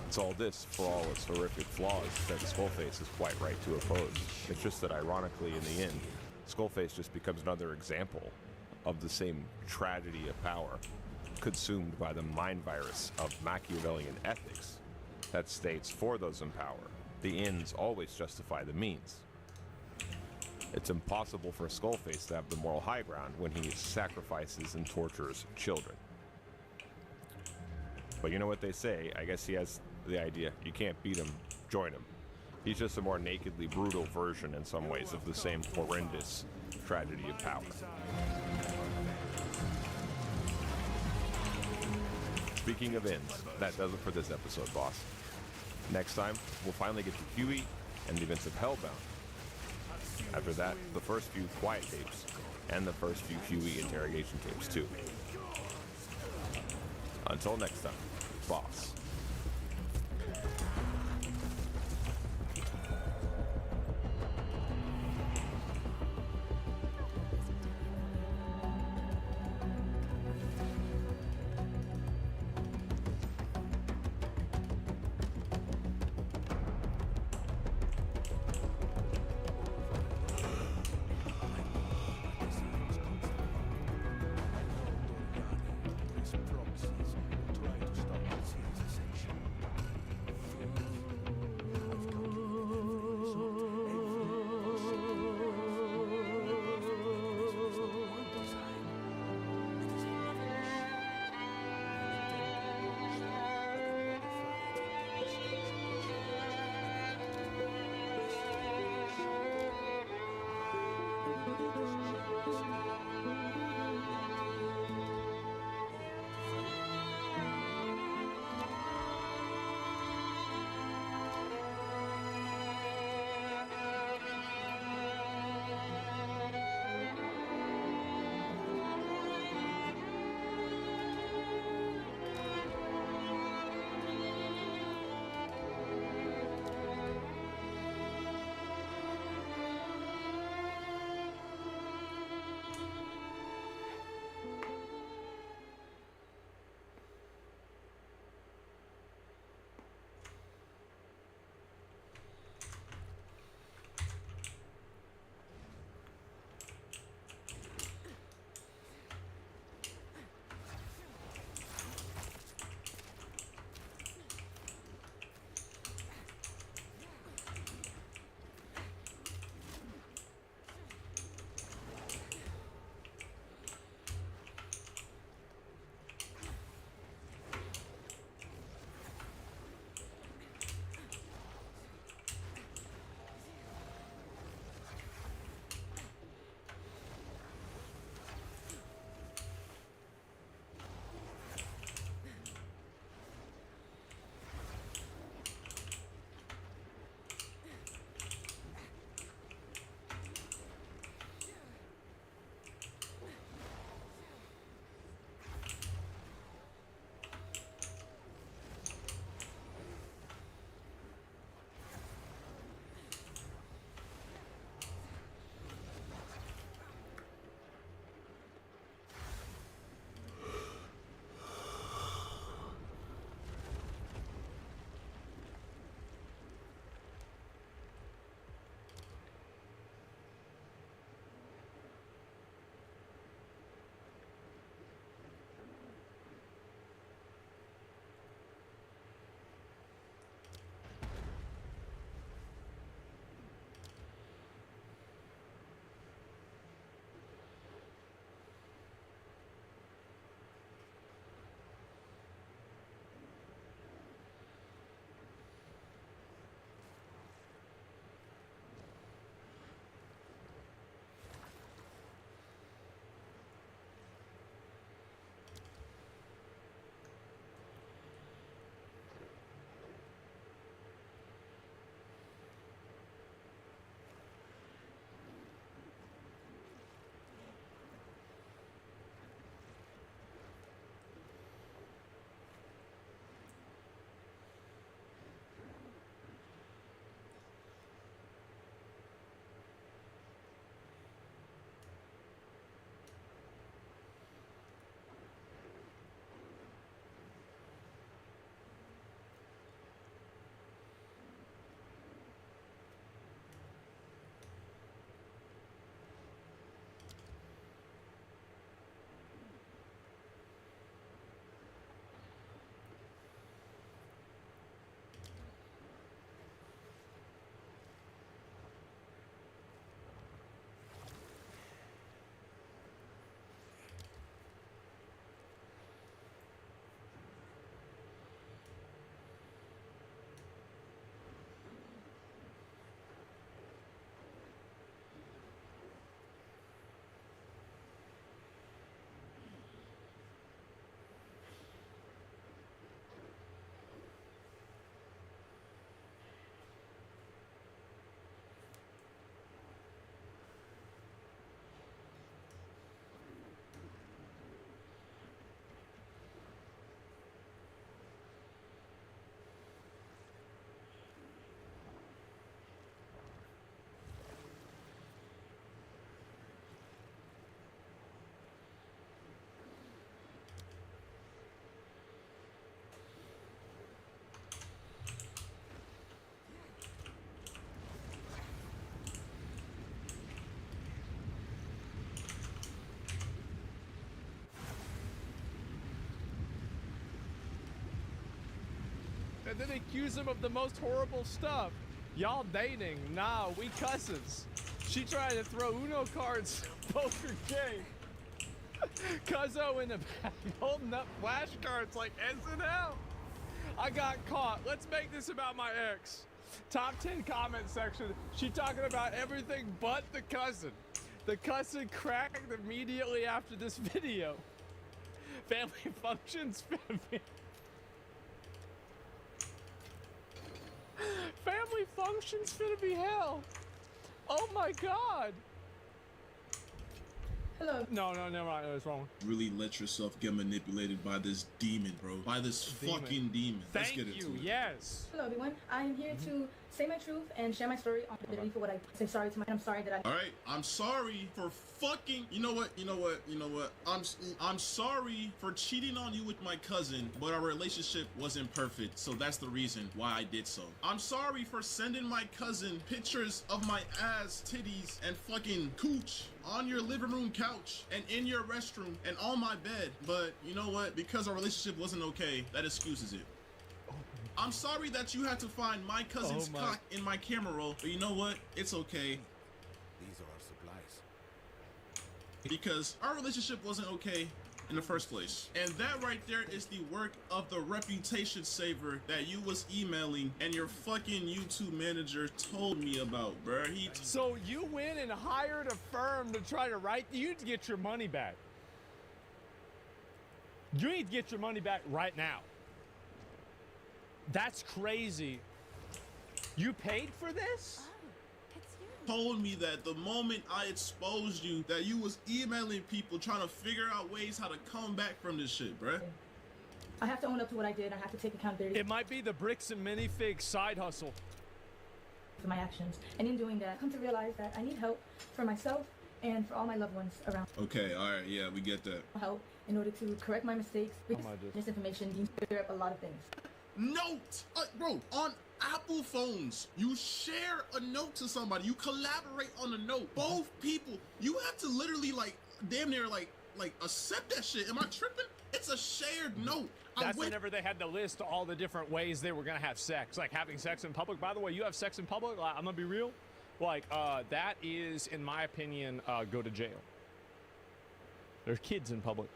It's all this, for all its horrific flaws, that Skullface is quite right to oppose. It's just that ironically, in the end, Skullface just becomes another example of the same tragedy of power, consumed by the mind virus of Machiavellian ethics that states for those in power, the ends always justify the means. It's impossible for Skullface to have the moral high ground when he sacrifices and tortures children. But you know what they say, I guess he has the idea, you can't beat him, join him. He's just a more nakedly brutal version in some ways of the same horrendous tragedy of power. Speaking of ends, that does it for this episode, boss. Next time, we'll finally get to Huey and the events of Hellbound. After that, the first few quiet tapes, and the first few Huey interrogation tapes, too. Until next time, boss. Promises, try to stop diseases. and then accuse him of the most horrible stuff. Y'all dating? Nah, we cousins. She tried to throw Uno cards poker game. Cuzzo in the back holding up flashcards like SNL. I got caught. Let's make this about my ex. Top 10 comment section. She talking about everything but the cousin. The cousin cracked immediately after this video. Family functions. Family functions finna be hell. Oh my god. Hello. No, never mind. It's wrong. Really let yourself get manipulated by this demon, bro. By this fucking demon. Let's Thank get into you. it. Yes. Hello, everyone. I am here to say my truth and share my story on the for what I say sorry to my. I'm sorry that I. All right, I'm sorry for fucking. You know what? I'm sorry for cheating on you with my cousin, but our relationship wasn't perfect, so that's the reason why I did so. I'm sorry for sending my cousin pictures of my ass, titties, and fucking cooch on your living room couch and in your restroom and on my bed, but you know what? Because our relationship wasn't okay, that excuses it. I'm sorry that you had to find my cousin's cock in my camera roll, but you know what? It's okay. These are our supplies. Because our relationship wasn't okay in the first place. And that right there is the work of the reputation saver that you was emailing and your fucking YouTube manager told me about, bruh. So you went and hired a firm to try to write. You need to get your money back. You need to get your money back right now. That's crazy. You paid for this? Told me that the moment I exposed you, that you was emailing people trying to figure out ways how to come back from this shit, bruh. I have to own up to what I did. I have to take accountability It might be the bricks and minifigs side hustle. for my actions. And in doing that, I come to realize that I need help for myself and for all my loved ones around. Okay, alright, yeah, we get that. Help in order to correct my mistakes. Because misinformation can clear up a lot of things. Note! Bro, on Apple phones, you share a note to somebody, you collaborate on a note. Both people, you have to literally like damn near like accept that shit. Am I tripping? It's a shared note. That's whenever they had to list all the different ways they were gonna have sex, like having sex in public. By the way, you have sex in public, I'm gonna be real, like that is, in my opinion, go to jail. There's kids in public.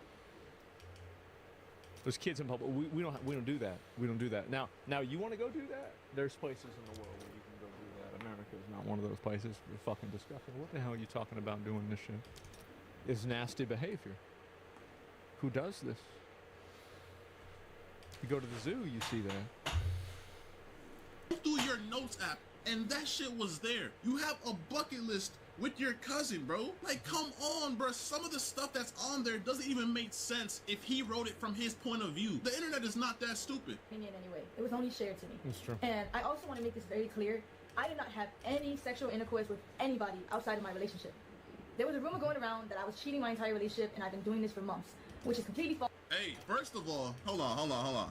There's kids in public. We don't do that. We don't do that. Now you want to go do that? There's places in the world where you can go do that. America is not one of those places. You're fucking disgusting. What the hell are you talking about doing this shit? It's nasty behavior. Who does this? You go to the zoo, you see that. Through your notes app, and that shit was there. You have a bucket list with your cousin, bro. Like, come on, bro. Some of the stuff that's on there doesn't even make sense if he wrote it from his point of view. The internet is not that stupid. Opinion anyway. It was only shared to me. That's true. And I also want to make this very clear. I did not have any sexual intercourse with anybody outside of my relationship. There was a rumor going around that I was cheating my entire relationship, and I've been doing this for months, which is completely false. Hey, first of all, hold on.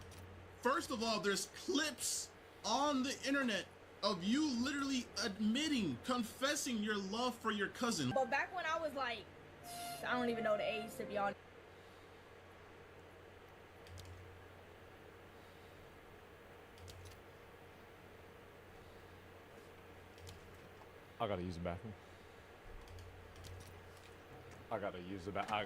First of all, there's clips on the internet of you literally admitting, confessing your love for your cousin. But back when I was like, I don't even know the age, to be honest. I gotta use the bathroom. I gotta use the bathroom.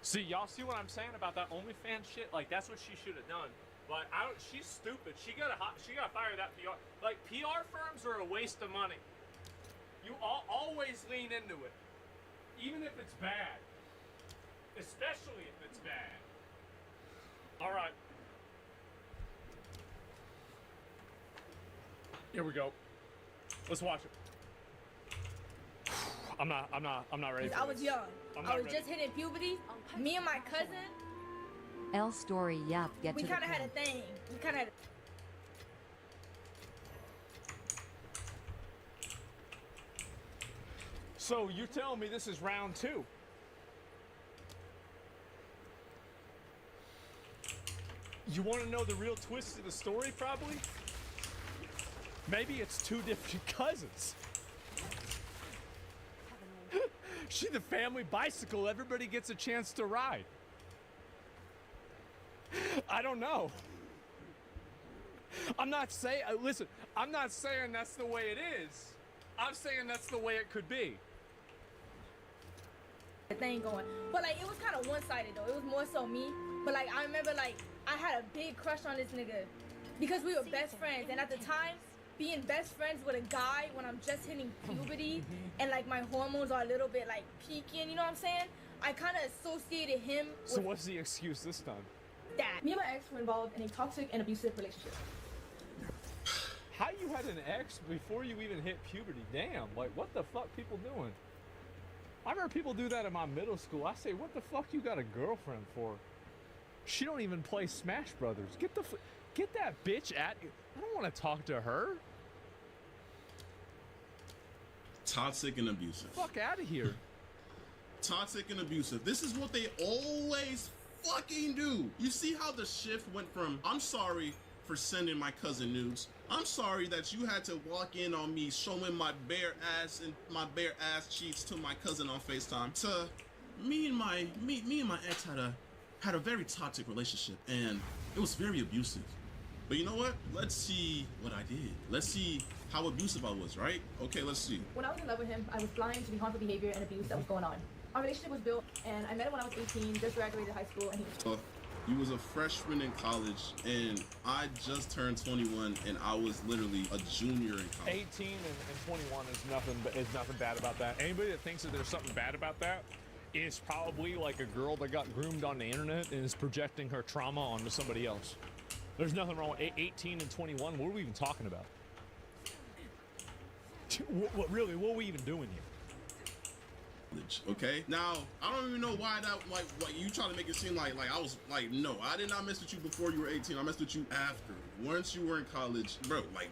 See, y'all see what I'm saying about that OnlyFans shit? Like, that's what she should have done. Like, she's stupid. She gotta fire that PR. Like, PR firms are a waste of money. You always lean into it, even if it's bad. Especially if it's bad. All right. Here we go. Let's watch it. I'm not ready for I was this. young. I'm I not was ready. just hitting puberty. Me and my cousin, L story, yeah, get we to the kind of had a point. thing. We kind of had. So you're telling me this is round 2? You want to know the real twist of the story, probably? Maybe it's 2 different cousins. She the family bicycle. Everybody gets a chance to ride. I don't know. I'm not saying, listen, I'm not saying that's the way it is. I'm saying that's the way it could be. The thing going, but like it was kind of one-sided though. It was more so me. But like I remember like I had a big crush on this nigga because we were best friends, and at the time, being best friends with a guy when I'm just hitting puberty and like my hormones are a little bit like peaking, you know what I'm saying? I kind of associated him with So what's the excuse this time? that. Me and my ex were involved in a toxic and abusive relationship. How you had an ex before you even hit puberty? Damn, like what the fuck people doing? I remember people do that in my middle school. I say, what the fuck you got a girlfriend for? She don't even play Smash Brothers. Get that bitch at you. I don't want to talk to her. Toxic and abusive. Fuck out of here. Toxic and abusive. This is what they always fucking do. You see how the shift went from, I'm sorry for sending my cousin nudes. I'm sorry that you had to walk in on me showing my bare ass and my bare ass cheeks to my cousin on FaceTime. To me and my ex had a very toxic relationship, and it was very abusive. But you know what? Let's see what I did. Let's see how abusive I was, right? Okay, let's see. When I was in love with him, I was blind to the harmful behavior and abuse that was going on. Our relationship was built, and I met him when I was 18, just graduated high school, and he was... He was a freshman in college, and I just turned 21, and I was literally a junior in college. 18 and 21 is nothing bad about that. Anybody that thinks that there's something bad about that is probably like a girl that got groomed on the internet and is projecting her trauma onto somebody else. There's nothing wrong with 18 and 21. What are we even talking about? What really? What are we even doing here? Okay, now I don't even know why that like you try to make it seem like I was like, no, I did not mess with you before you were 18. I messed with you after. Once you were in college, bro. Like,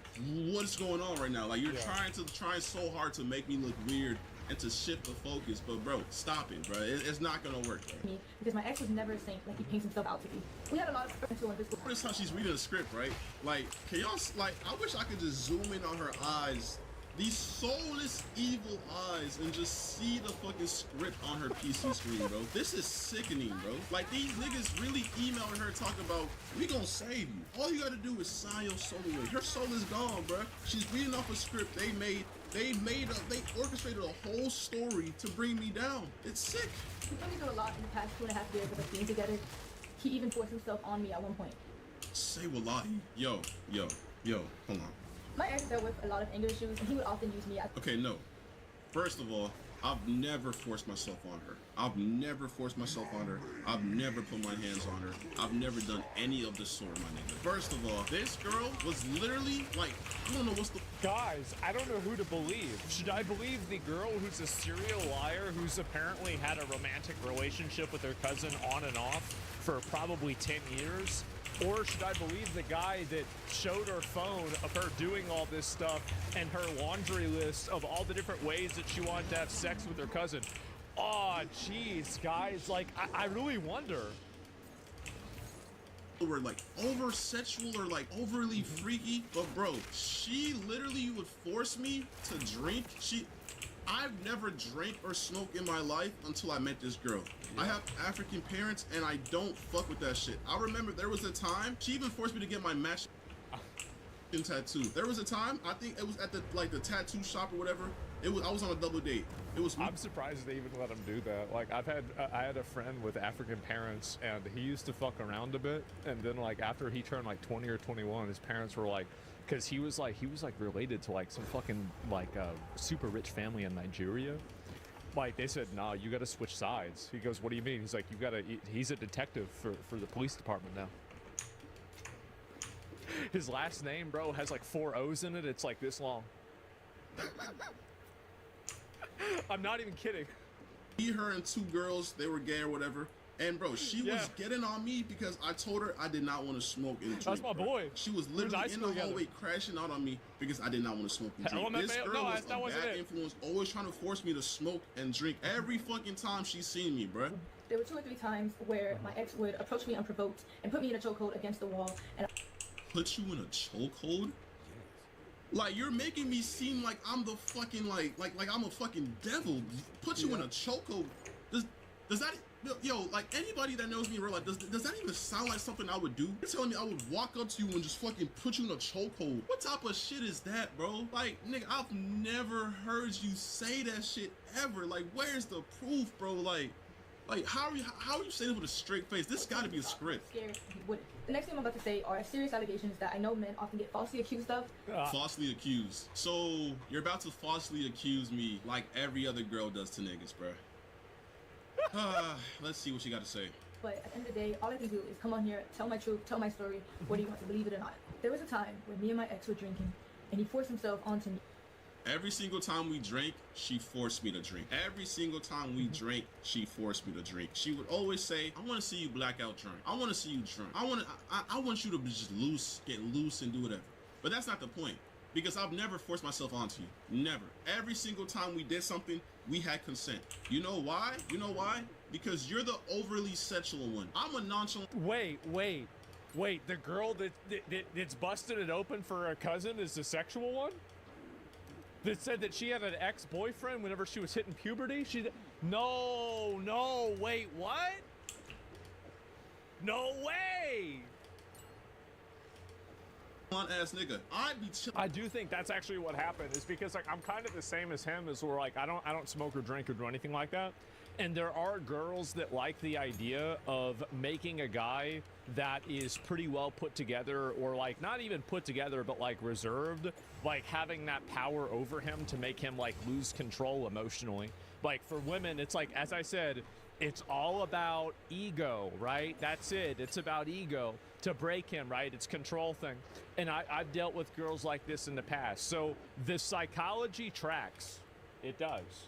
what's going on right now? Like, you're trying so hard to make me look weird and to shift the focus, but bro, stop it, bro. It's not gonna work. Bro. Because my ex was never a saint like he paints himself out to be. We had a lot of potential in this school. Notice how she's reading the script, right? Like, can y'all like? I wish I could just zoom in on her eyes. These soulless, evil eyes, and just see the fucking script on her PC screen, bro. This is sickening, bro. Like, these niggas really emailing her talking about, we gonna save you. All you gotta do is sign your soul away. Her soul is gone, bro. She's reading off a script they orchestrated a whole story to bring me down. It's sick. We put me through a lot in the past 2.5 years of us being together. He even forced himself on me at one point. Say wallahi. Yo, hold on. My ex dealt with a lot of anger issues, and he would often use me as... Okay, no. First of all, I've never forced myself on her. I've never forced myself on her. I've never put my hands on her. I've never done any of the sort, my nigga. First of all, this girl was literally like, I don't know what's the... Guys, I don't know who to believe. Should I believe the girl who's a serial liar who's apparently had a romantic relationship with her cousin on and off for probably 10 years? Or should I believe the guy that showed her phone of her doing all this stuff and her laundry list of all the different ways that she wanted to have sex with her cousin? Oh, jeez, guys, like, I really wonder. Were like over sexual or like overly freaky, but bro, she literally would force me to drink. I've never drank or smoked in my life until I met this girl. Yeah. I have African parents and I don't fuck with that shit. I remember there was a time she even forced me to get my match tattoo. There was a time, I think it was at the tattoo shop or whatever. I was on a double date. I'm surprised they even let him do that. Like, I had a friend with African parents, and he used to fuck around a bit, and then like after he turned like 20 or 21, his parents were like, because he was like related to like some fucking like super rich family in Nigeria. Like, they said, nah, you gotta switch sides. He goes, what do you mean? He's like, he's a detective for the police department now. His last name, bro, has like 4 O's in it. It's like this long. I'm not even kidding. Her and 2 girls, they were gay or whatever. And bro, she was getting on me because I told her I did not want to smoke and drink. That's my boy. She was literally in the hallway crashing out on me because I did not want to smoke and drink. This girl was a bad influence, always trying to force me to smoke and drink every fucking time she's seen me, bro. There were 2 or 3 times where my ex would approach me unprovoked and put me in a chokehold against the wall. And put you in a chokehold? Like, you're making me seem like I'm the fucking like I'm a fucking devil. Put you in a chokehold. Does Yo, like anybody that knows me in real life, does that even sound like something I would do? You're telling me I would walk up to you and just fucking put you in a chokehold? What type of shit is that, bro? Like, nigga, I've never heard you say that shit ever. Like, where's the proof, bro? Like how are you saying it with a straight face? This gotta be a script. Scared he wouldn't. The next thing I'm about to say are serious allegations that I know men often get falsely accused of. Falsely accused. So you're about to falsely accuse me like every other girl does to niggas, bro. Let's see what you got to say. But at the end of the day, all I can do is come on here, tell my truth, tell my story, whether you want to believe it or not. There was a time when me and my ex were drinking, and he forced himself onto me. Every single time we drank, she forced me to drink. Every single time we drank, she forced me to drink. She would always say, I want to see you blackout drunk. I want to see you drunk. I want you to just get loose and do whatever. But that's not the point. Because I've never forced myself onto you. Never. Every single time we did something, we had consent. You know why? You know why? Because you're the overly sexual one. I'm a nonchalant. Wait. The girl that's busted it open for her cousin is the sexual one? That said that she had an ex-boyfriend whenever she was hitting puberty? No, wait, what? No way! Ass nigga. I do think that's actually what happened, is because like I'm kind of the same as him, as where like I don't smoke or drink or do anything like that. And there are girls that like the idea of making a guy that is pretty well put together, or like not even put together, but like reserved, like having that power over him to make him like lose control emotionally. Like for women, it's like, as I said, it's all about ego, right? That's it. It's about ego to break him, right? It's control thing. And I've dealt with girls like this in the past. So the psychology tracks. It does.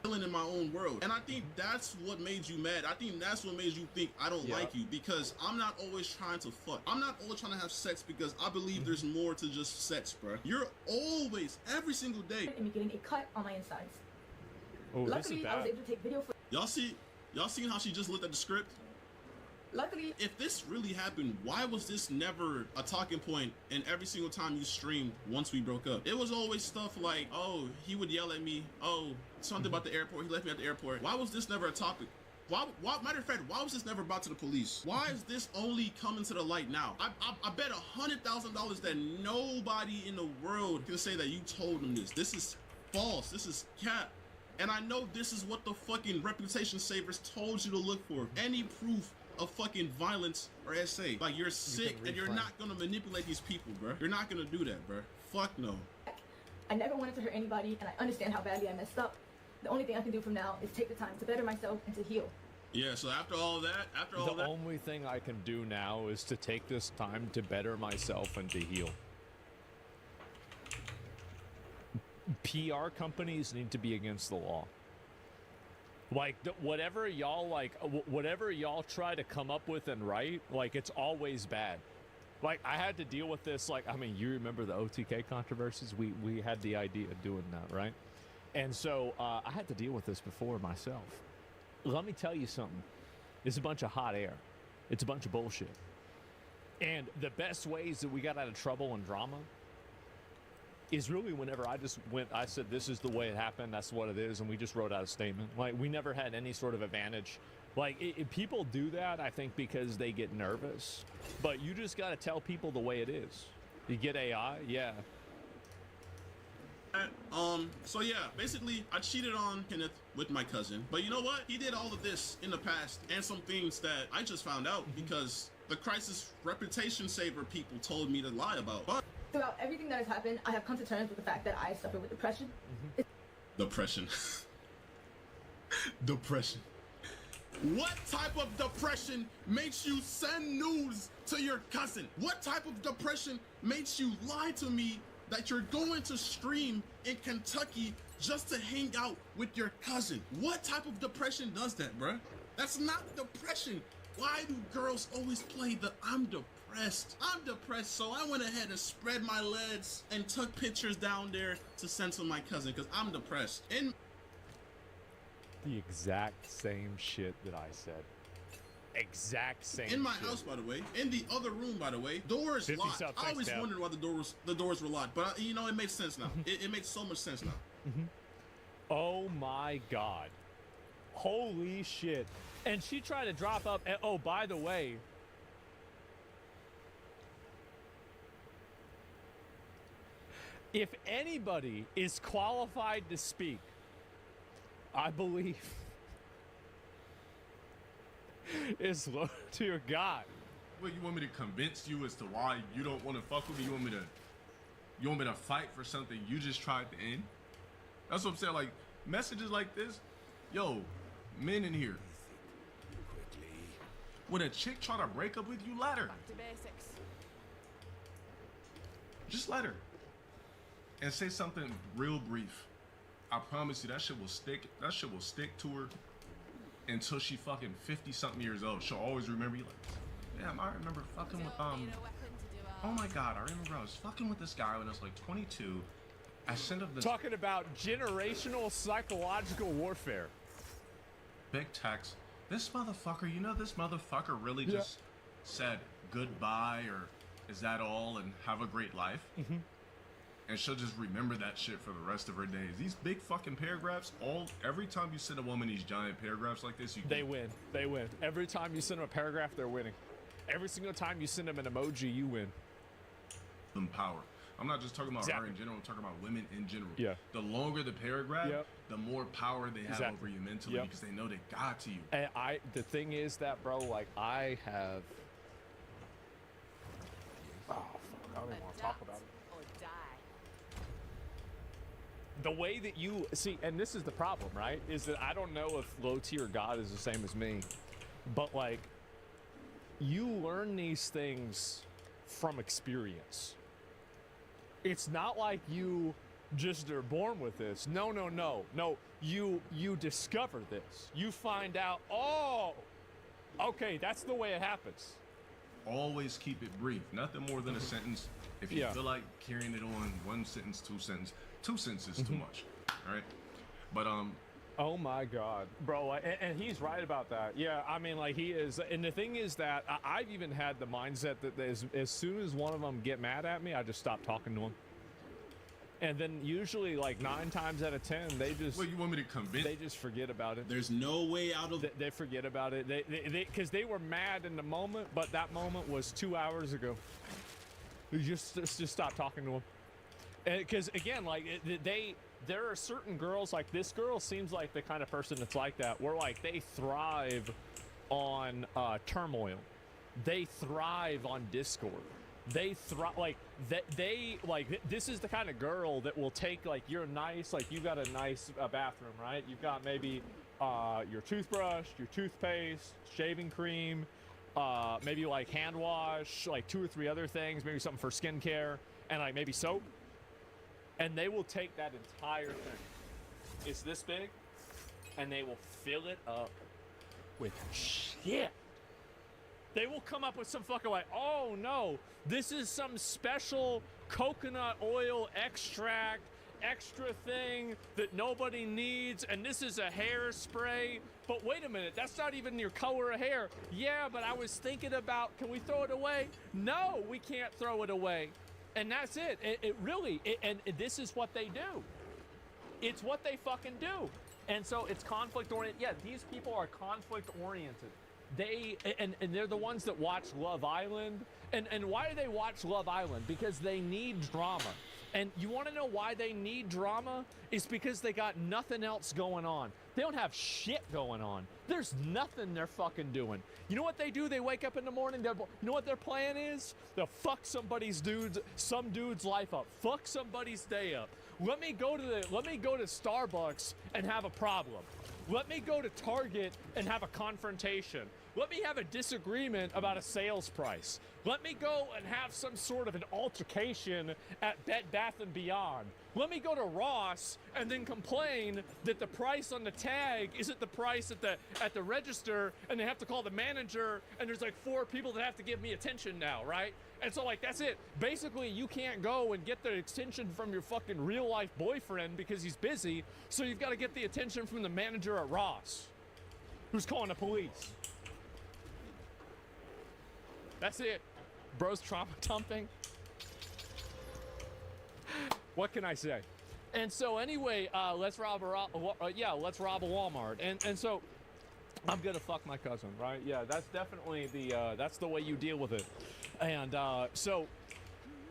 In my own world, and I think that's what made you mad. I think that's what made you think I don't like you, because I'm not always trying to fuck. I'm not always trying to have sex because I believe there's more to just sex, bro. You're always, every single day, and me getting a cut on my insides. Oh, luckily, I was able to take video footage. Y'all seen how she just looked at the script? Luckily, if this really happened, why was this never a talking point in every single time you streamed once we broke up? It was always stuff like, oh, he would yell at me. Oh, something about the airport. He left me at the airport. Why was this never a topic? Matter of fact, why was this never brought to the police? Why is this only coming to the light now? I bet $100,000 that nobody in the world can say that you told them this. This is false. This is cap. And I know this is what the fucking reputation savers told you to look for. Any proof of fucking violence or SA. Like, you're sick and you're not gonna manipulate these people, bro. You're not gonna do that, bro. Fuck no. I never wanted to hurt anybody, and I understand how badly I messed up. The only thing I can do from now is take the time to better myself and to heal. Yeah, so after all that, the only thing I can do now is to take this time to better myself and to heal. PR companies need to be against the law. Like, whatever y'all try to come up with and write, like, it's always bad. Like, I had to deal with this, like, I mean, you remember the OTK controversies? We had the idea of doing that, right? And so, I had to deal with this before myself. Let me tell you something. It's a bunch of hot air. It's a bunch of bullshit. And the best ways that we got out of trouble and drama is really whenever I said, this is the way it happened, that's what it is, and we just wrote out a statement. Like, we never had any sort of advantage. Like, people do that, I think, because they get nervous. But you just got to tell people the way it is. You get AI, yeah. So yeah, basically, I cheated on Kenneth with my cousin. But you know what? He did all of this in the past, and some things that I just found out because the crisis reputation saver people told me to lie about. But throughout everything that has happened, I have come to terms with the fact that I suffer with depression. Depression. Depression. What type of depression makes you send news to your cousin? What type of depression makes you lie to me that you're going to stream in Kentucky just to hang out with your cousin? What type of depression does that, bruh? That's not depression. Why do girls always play the I'm depressed? I'm depressed, so I went ahead and spread my legs and took pictures down there to send to my cousin because I'm depressed. And the exact same shit that I said. Exact same in my shit. house, by the way. In the other room, by the way. Doors locked. I always wondered why the doors were locked, but you know, it makes sense now. It makes so much sense now. Oh my God. Holy shit. And she tried to drop up. And, oh, by the way, if anybody is qualified to speak, I believe, is Lord to your God. Wait, you want me to convince you as to why you don't want to fuck with me? You want me to fight for something you just tried to end? That's what I'm saying. Like, messages like this, yo, men in here. When a chick try to break up with you, let her. Back to basics. Just let her. And say something real brief. I promise you that shit will stick. That shit will stick to her until she fucking 50-something years old. She'll always remember you like, damn, I remember fucking with, oh my God, I remember I was fucking with this guy when I was like 22. I sent him this. Talking about generational psychological warfare. Big text. This motherfucker, you know, this motherfucker really just said goodbye or is that all and have a great life. Mm-hmm. And she'll just remember that shit for the rest of her days. These big fucking paragraphs, every time you send a woman these giant paragraphs like this, they win. They win. Every time you send them a paragraph, they're winning. Every single time you send them an emoji, you win. Them power. I'm not just talking about her in general, I'm talking about women in general. Yeah. The longer the paragraph, the more power they have over you mentally because they know they got to you. And the thing is that, bro, like I have. Oh, fuck. I don't even want to talk about it. The way that you see, and this is the problem, right? Is that I don't know if low tier God is the same as me, but like you learn these things from experience. It's not like you just are born with this. No. You discover this. You find out, oh, okay, that's the way it happens. Always keep it brief. Nothing more than a sentence. If you feel like carrying it on, one sentence, two sentences is too much. All right. But oh my God, bro, and he's right about that. Yeah, I mean, like he is. And the thing is that I've even had the mindset that as soon as one of them get mad at me, I just stop talking to them. And then usually, like 9 times out of 10, they just. Well, you want me to convince? They just forget about it. There's no way out of. They forget about it. They because they were mad in the moment, but that moment was 2 hours ago. You just stop talking to them. Because again, like there are certain girls, like this girl seems like the kind of person that's like that, where like they thrive on turmoil, they thrive on discord, they thrive like they like this is the kind of girl that will take like you're nice, like you got a nice bathroom, right? You've got maybe your toothbrush, your toothpaste, shaving cream, maybe like hand wash, like 2 or 3 other things, maybe something for skincare, and like maybe soap. And they will take that entire thing. It's this big, and they will fill it up with shit. They will come up with some fucking like, oh no, this is some special coconut oil extract, extra thing that nobody needs, and this is a hairspray. But wait a minute, that's not even your color of hair. Yeah, but I was thinking about, can we throw it away? No, we can't throw it away. And that's it. And this is what they do. It's what they fucking do. And so it's conflict oriented. Yeah, these people are conflict oriented. And they're the ones that watch Love Island. And why do they watch Love Island? Because they need drama. And you want to know why they need drama? It's because they got nothing else going on. They don't have shit going on. There's nothing they're fucking doing. You know what they do? They wake up in the morning. You know what their plan is? They'll fuck some dude's life up. Fuck somebody's day up. Let me go to Starbucks and have a problem. Let me go to Target and have a confrontation. Let me have a disagreement about a sales price. Let me go and have some sort of an altercation at Bed Bath & Beyond. Let me go to Ross and then complain that the price on the tag isn't the price at the register, and they have to call the manager, and there's like 4 people that have to give me attention now, right? And so like, that's it. Basically, you can't go and get the attention from your fucking real life boyfriend because he's busy, so you've got to get the attention from the manager at Ross, who's calling the police. That's it. Bro's trauma dumping. What can I say? And so anyway, let's rob let's rob a Walmart. And so I'm gonna fuck my cousin, right? Yeah, that's definitely that's the way you deal with it. And so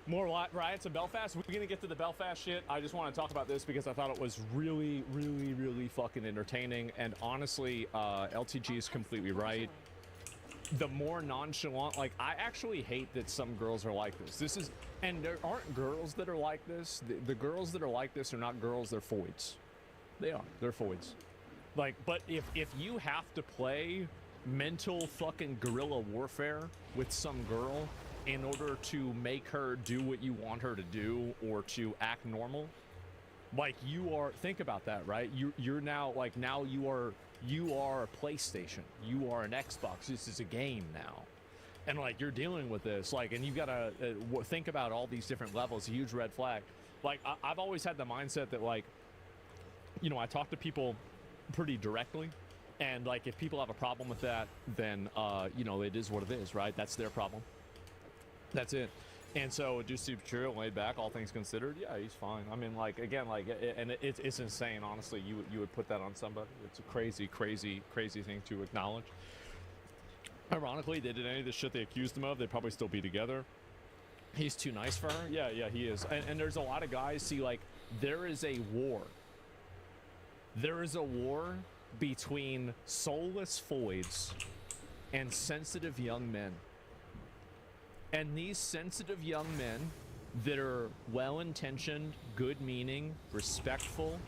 more riots in Belfast. We're gonna get to the Belfast shit. I just want to talk about this because I thought it was really, really, really fucking entertaining. And honestly, LTG is completely right. The more nonchalant, like, I actually hate that some girls are like this. And there aren't girls that are like this. The girls that are like this are not girls, they're foids. They're foids. Like, but if you have to play mental fucking guerrilla warfare with some girl in order to make her do what you want her to do or to act normal, like, think about that, right? You're now, like, now you are a PlayStation, you are an Xbox, this is a game now, and like, you're dealing with this, like, and you gotta think about all these different levels. A huge red flag. Like, I've always had the mindset that, like, you know, I talk to people pretty directly, and like, if people have a problem with that, then you know, it is what it is, right? That's their problem, that's it. And so, just super chill, laid back, all things considered, yeah, he's fine. I mean, like, again, like, and it's insane, honestly. You would put that on somebody. It's a crazy, crazy, crazy thing to acknowledge. Ironically, they did any of the shit they accused him of, they'd probably still be together. He's too nice for her. Yeah, he is. And there's a lot of guys, see, like, there is a war. There is a war between soulless foids and sensitive young men. And these sensitive young men that are well-intentioned, good-meaning, respectful,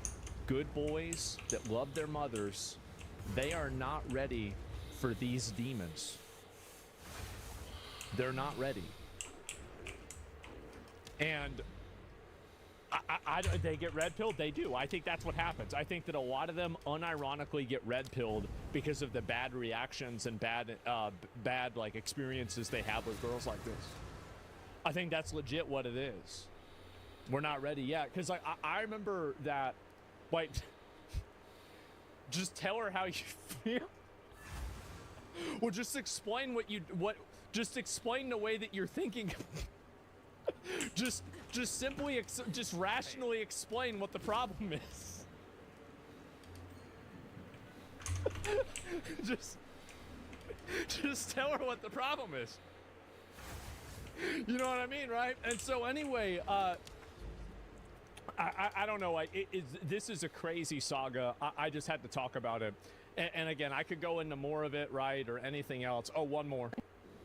good boys that love their mothers, they are not ready for these demons. They're not ready. And they get red-pilled? They do. I think that's what happens. I think that a lot of them unironically get red-pilled because of the bad reactions and bad like, experiences they have with girls like this. I think that's legit what it is. We're not ready yet. Because, like, I remember that, like, just tell her how you feel. Well, just explain just explain the way that you're thinking. Just simply, just rationally explain what the problem is. just tell her what the problem is. You know what I mean, right? And so anyway, I don't know. This is a crazy saga. I just had to talk about it. And again, I could go into more of it, right, or anything else. Oh, one more.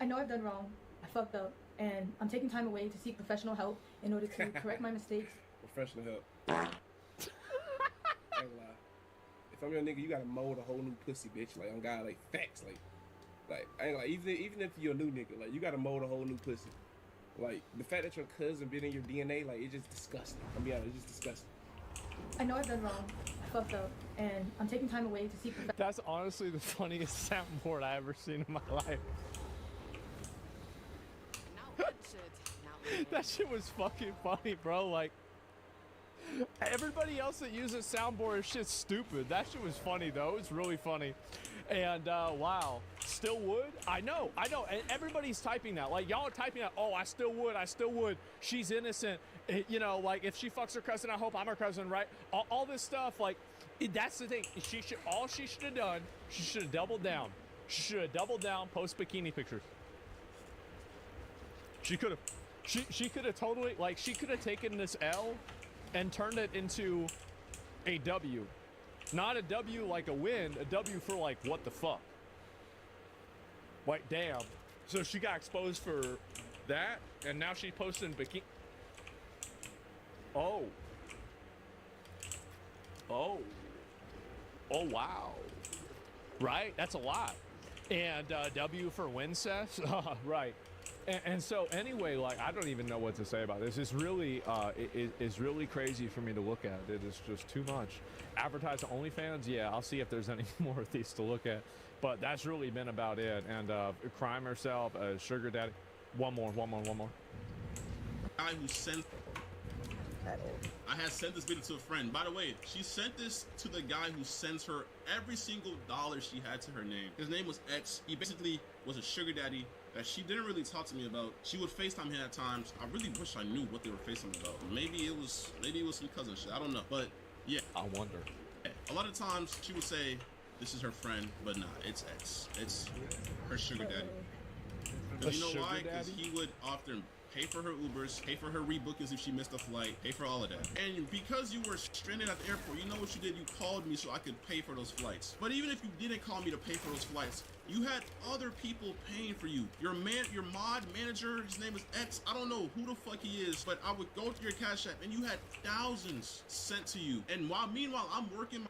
I know I've done wrong. I fucked up. And I'm taking time away to seek professional help in order to correct my mistakes. Professional help. I ain't lie. If I'm your nigga, you gotta mold a whole new pussy, bitch. Like, on God, like, facts. Like, I ain't like, even if you're a new nigga, like, you gotta mold a whole new pussy. Like, the fact that your cousin been in your DNA, like, it's just disgusting. I'm be honest, it's just disgusting. I know I've done wrong. I fucked up. And I'm taking time away to seek professional. That's honestly the funniest soundboard I ever seen in my life. That shit was fucking funny, bro. Like, everybody else that uses soundboard is shit stupid. That shit was funny, though. It was really funny. And, wow. Still would? I know. And everybody's typing that. Like, y'all are typing that, oh, I still would. She's innocent. You know, like, if she fucks her cousin, I hope I'm her cousin, right? All this stuff, like, that's the thing. All she should have done, she should have doubled down. She should have doubled down, post bikini pictures. She could have. She could have totally, like, she could have taken this L and turned it into a W. Not a W like a win, a W for, like, what the fuck. Like, damn. So she got exposed for that, and now she's posting bikini. Oh. Oh, wow. Right? That's a lot. And W for Wincest? Right. And so anyway, like, I don't even know what to say about this. It's really, it's really crazy for me to look at. It is just too much. Advertise to OnlyFans? Yeah, I'll see if there's any more of these to look at. But that's really been about it. And crime herself, sugar daddy. One more. Guy who sells. I had sent this video to a friend. By the way, she sent this to the guy who sends her every single dollar she had to her name. His name was X. He basically was a sugar daddy that she didn't really talk to me about. She would FaceTime him at times. I really wish I knew what they were FaceTiming about. Maybe it was some cousin shit. I don't know. But yeah. I wonder. A lot of times she would say this is her friend, but nah, it's X. It's her sugar daddy. Because you know why? Because he would often pay for her Ubers, pay for her rebookings if she missed a flight, pay for all of that. And because you were stranded at the airport, you know what you did? You called me so I could pay for those flights. But even if you didn't call me to pay for those flights, you had other people paying for you. Your mod manager, his name is X. I don't know who the fuck he is, but I would go to your Cash App and you had thousands sent to you. And meanwhile, I'm working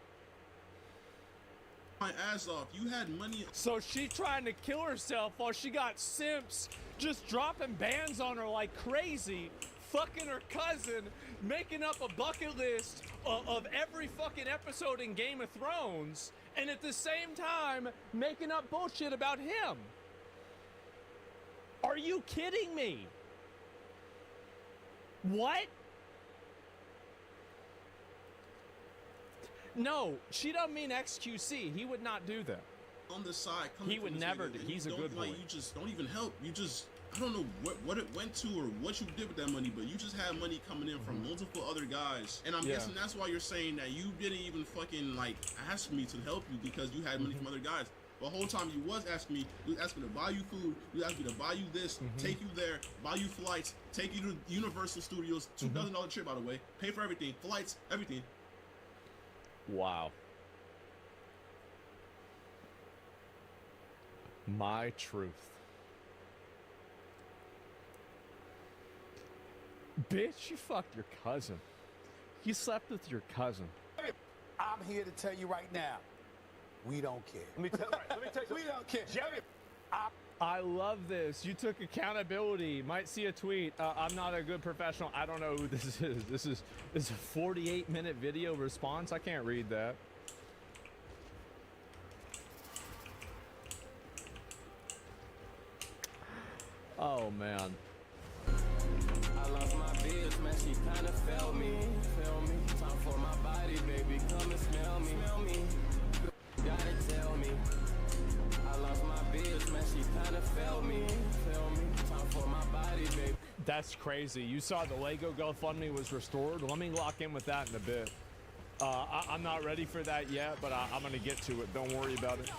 my ass off. You had money. So she trying to kill herself while she got simps just dropping bans on her like crazy, fucking her cousin, making up a bucket list of every fucking episode in Game of Thrones, and at the same time making up bullshit about him. Are you kidding me? What? No, she don't mean XQC. He would not do that. On the side, he would never do. He's a good boy. You just don't even help. You just, I don't know what it went to or what you did with that money, but you just had money coming in from multiple other guys. And I'm guessing that's why you're saying that you didn't even fucking like ask me to help you because you had money from other guys. The whole time you was asking me, you was asking me to buy you food, you asked me to buy you this, take you there, buy you flights, take you to Universal Studios, $2,000 trip by the way, pay for everything, flights, everything. Wow. My truth. Bitch, you fucked your cousin. You slept with your cousin. I'm here to tell you right now, we don't care. Let me tell you, we don't care. Jerry, I love this. You took accountability. Might see a tweet. I'm not a good professional. I don't know who this is. This is a 48-minute video response. I can't read that. Oh man. I lost my bitch, man, she kinda felt me, feel me. Time for my body, baby, come and smell me, gotta tell me. I lost my bitch, man, she kinda felt me, feel me. Time for my body, baby. That's crazy. You saw the Lego GoFundMe was restored. Let me lock in with that in a bit. I'm not ready for that yet, but I'm gonna get to it. Don't worry about it.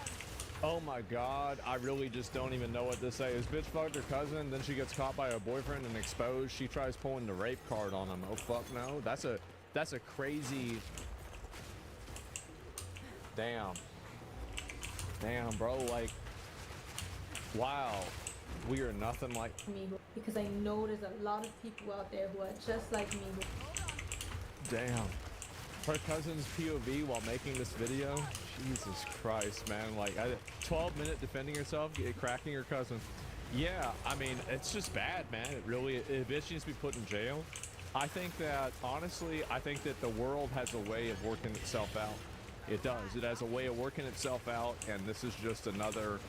Oh my God, I really just don't even know what to say. His bitch fucked her cousin, then she gets caught by her boyfriend and exposed. She tries pulling the rape card on him. Oh fuck no. That's a crazy. Damn, bro, like, wow. We are nothing like me, because I know there's a lot of people out there who are just like me. Damn. Her cousin's POV while making this video. Jesus Christ, man. Like, 12-minute defending herself, cracking her cousin. Yeah, I mean, it's just bad, man. It bitch needs to be put in jail. I think that, honestly, the world has a way of working itself out. It does. It has a way of working itself out, and this is just another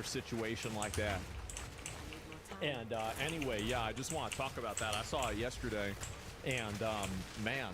situation like that. And anyway, yeah, I just want to talk about that. I saw it yesterday, and man.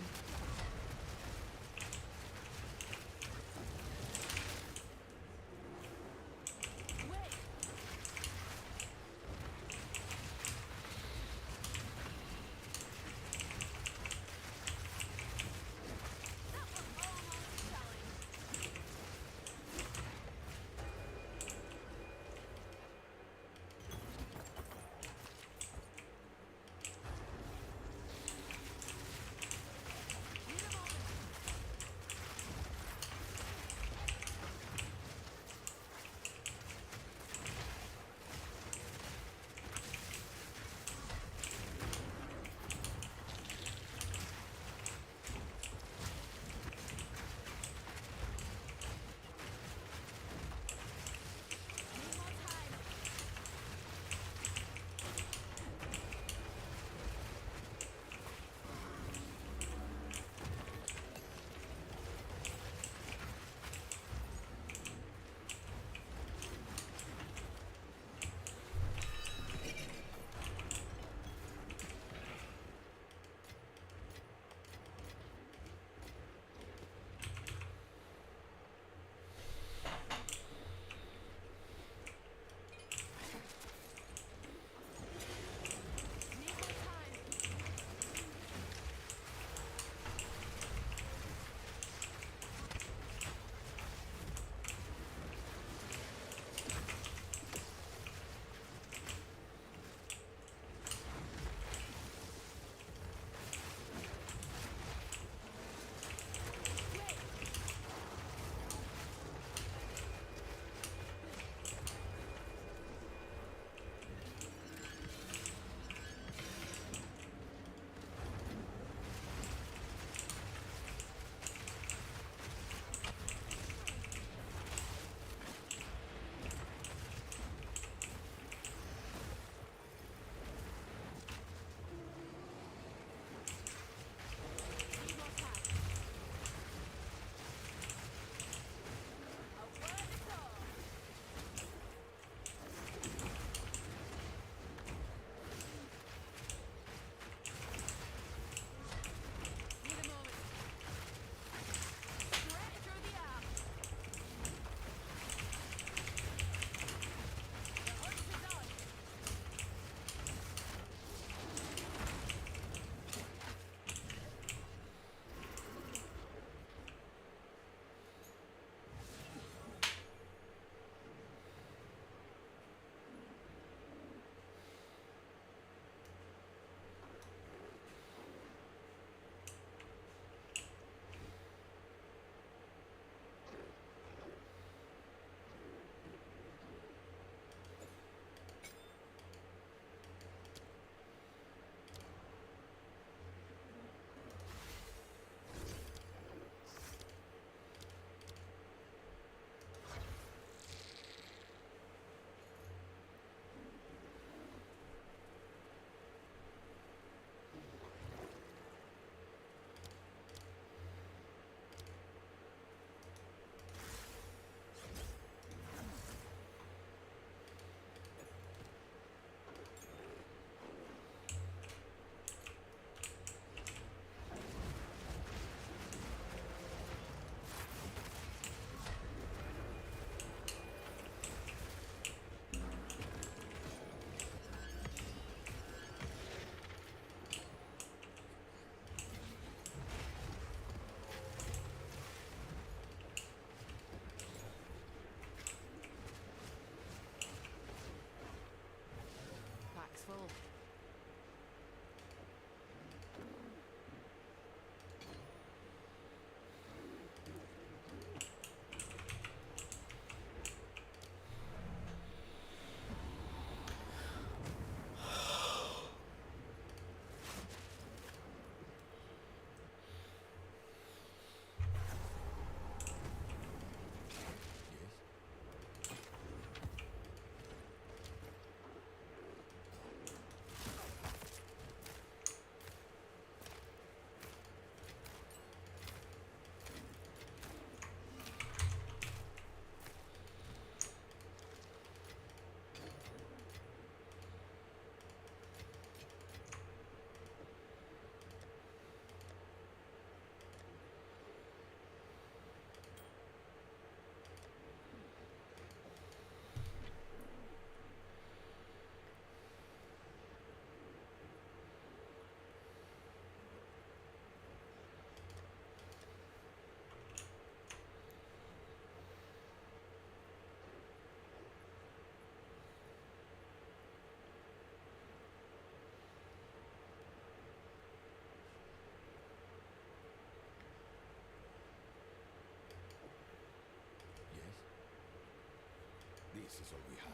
This is all we have.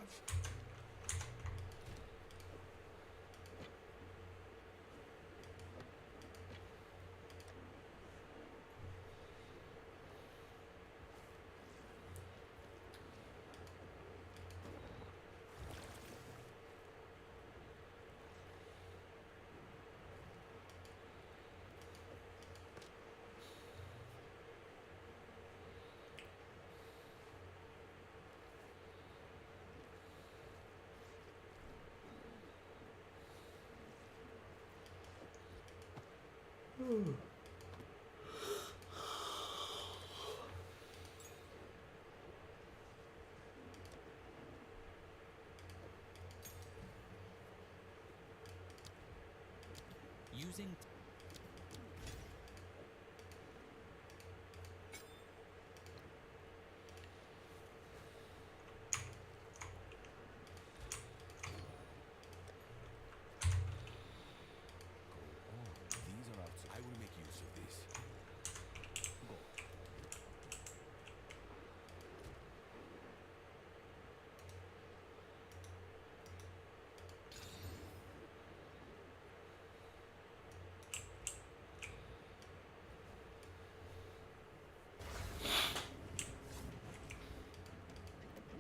Using These are outside. I will make use of this. Go.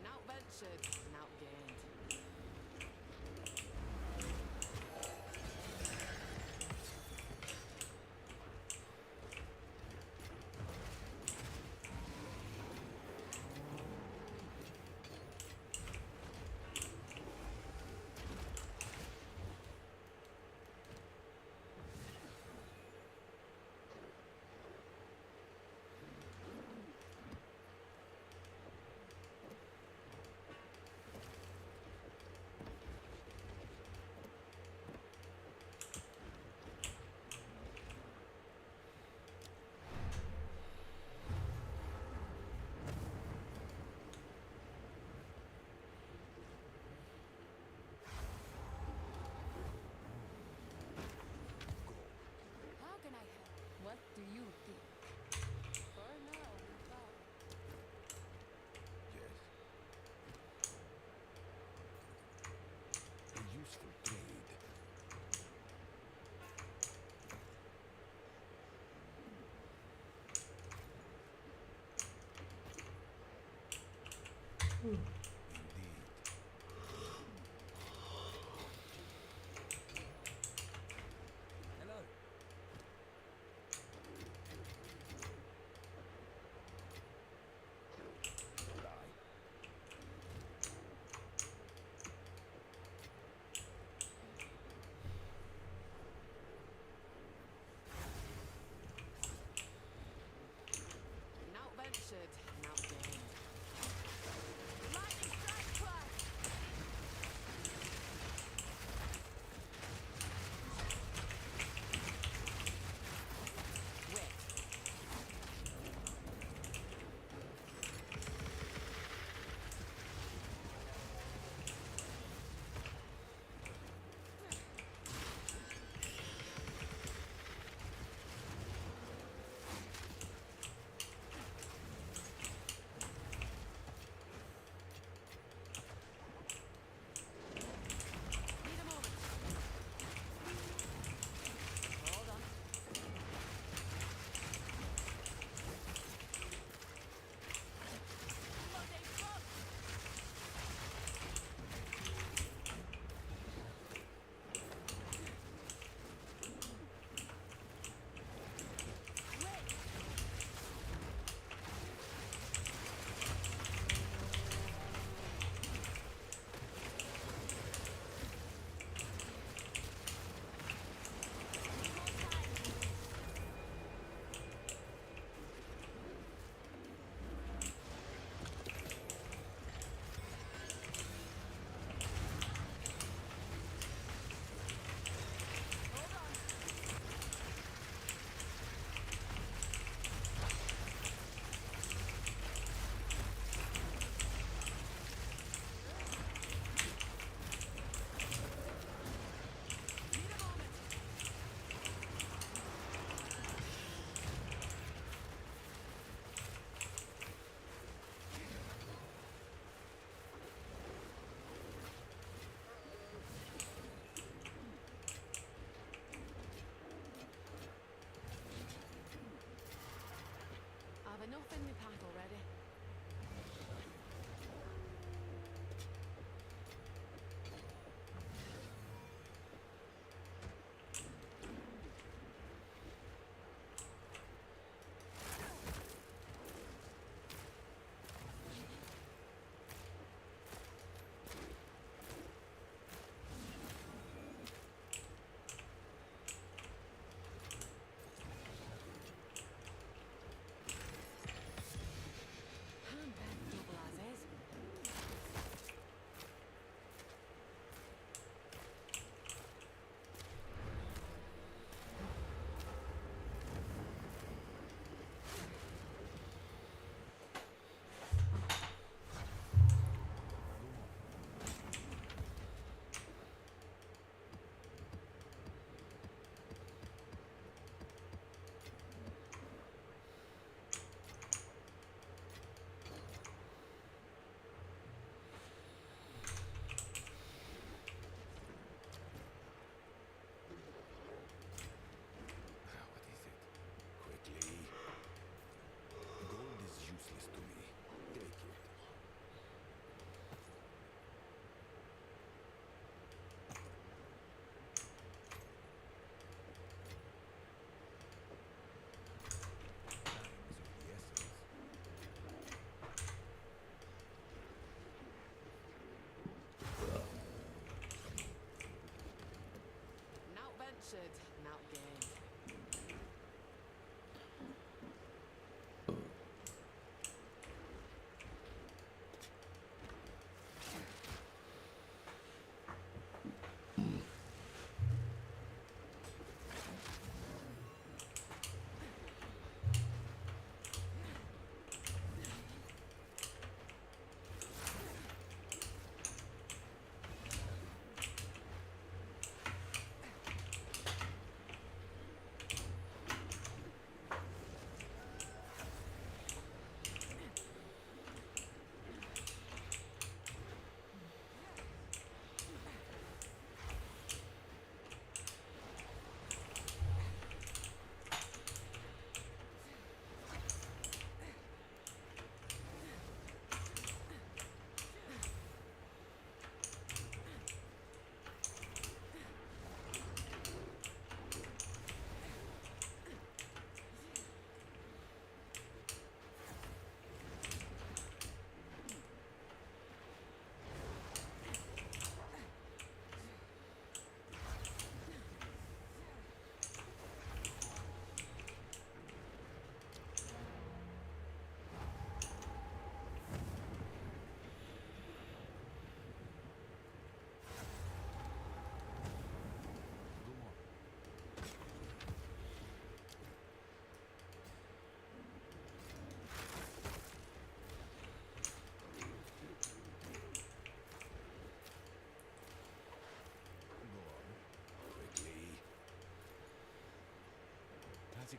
Not ventured, not gained. How can I help? What do you think? For now, without. Yes. A useful trade. hello. Not ventured, not gained. Light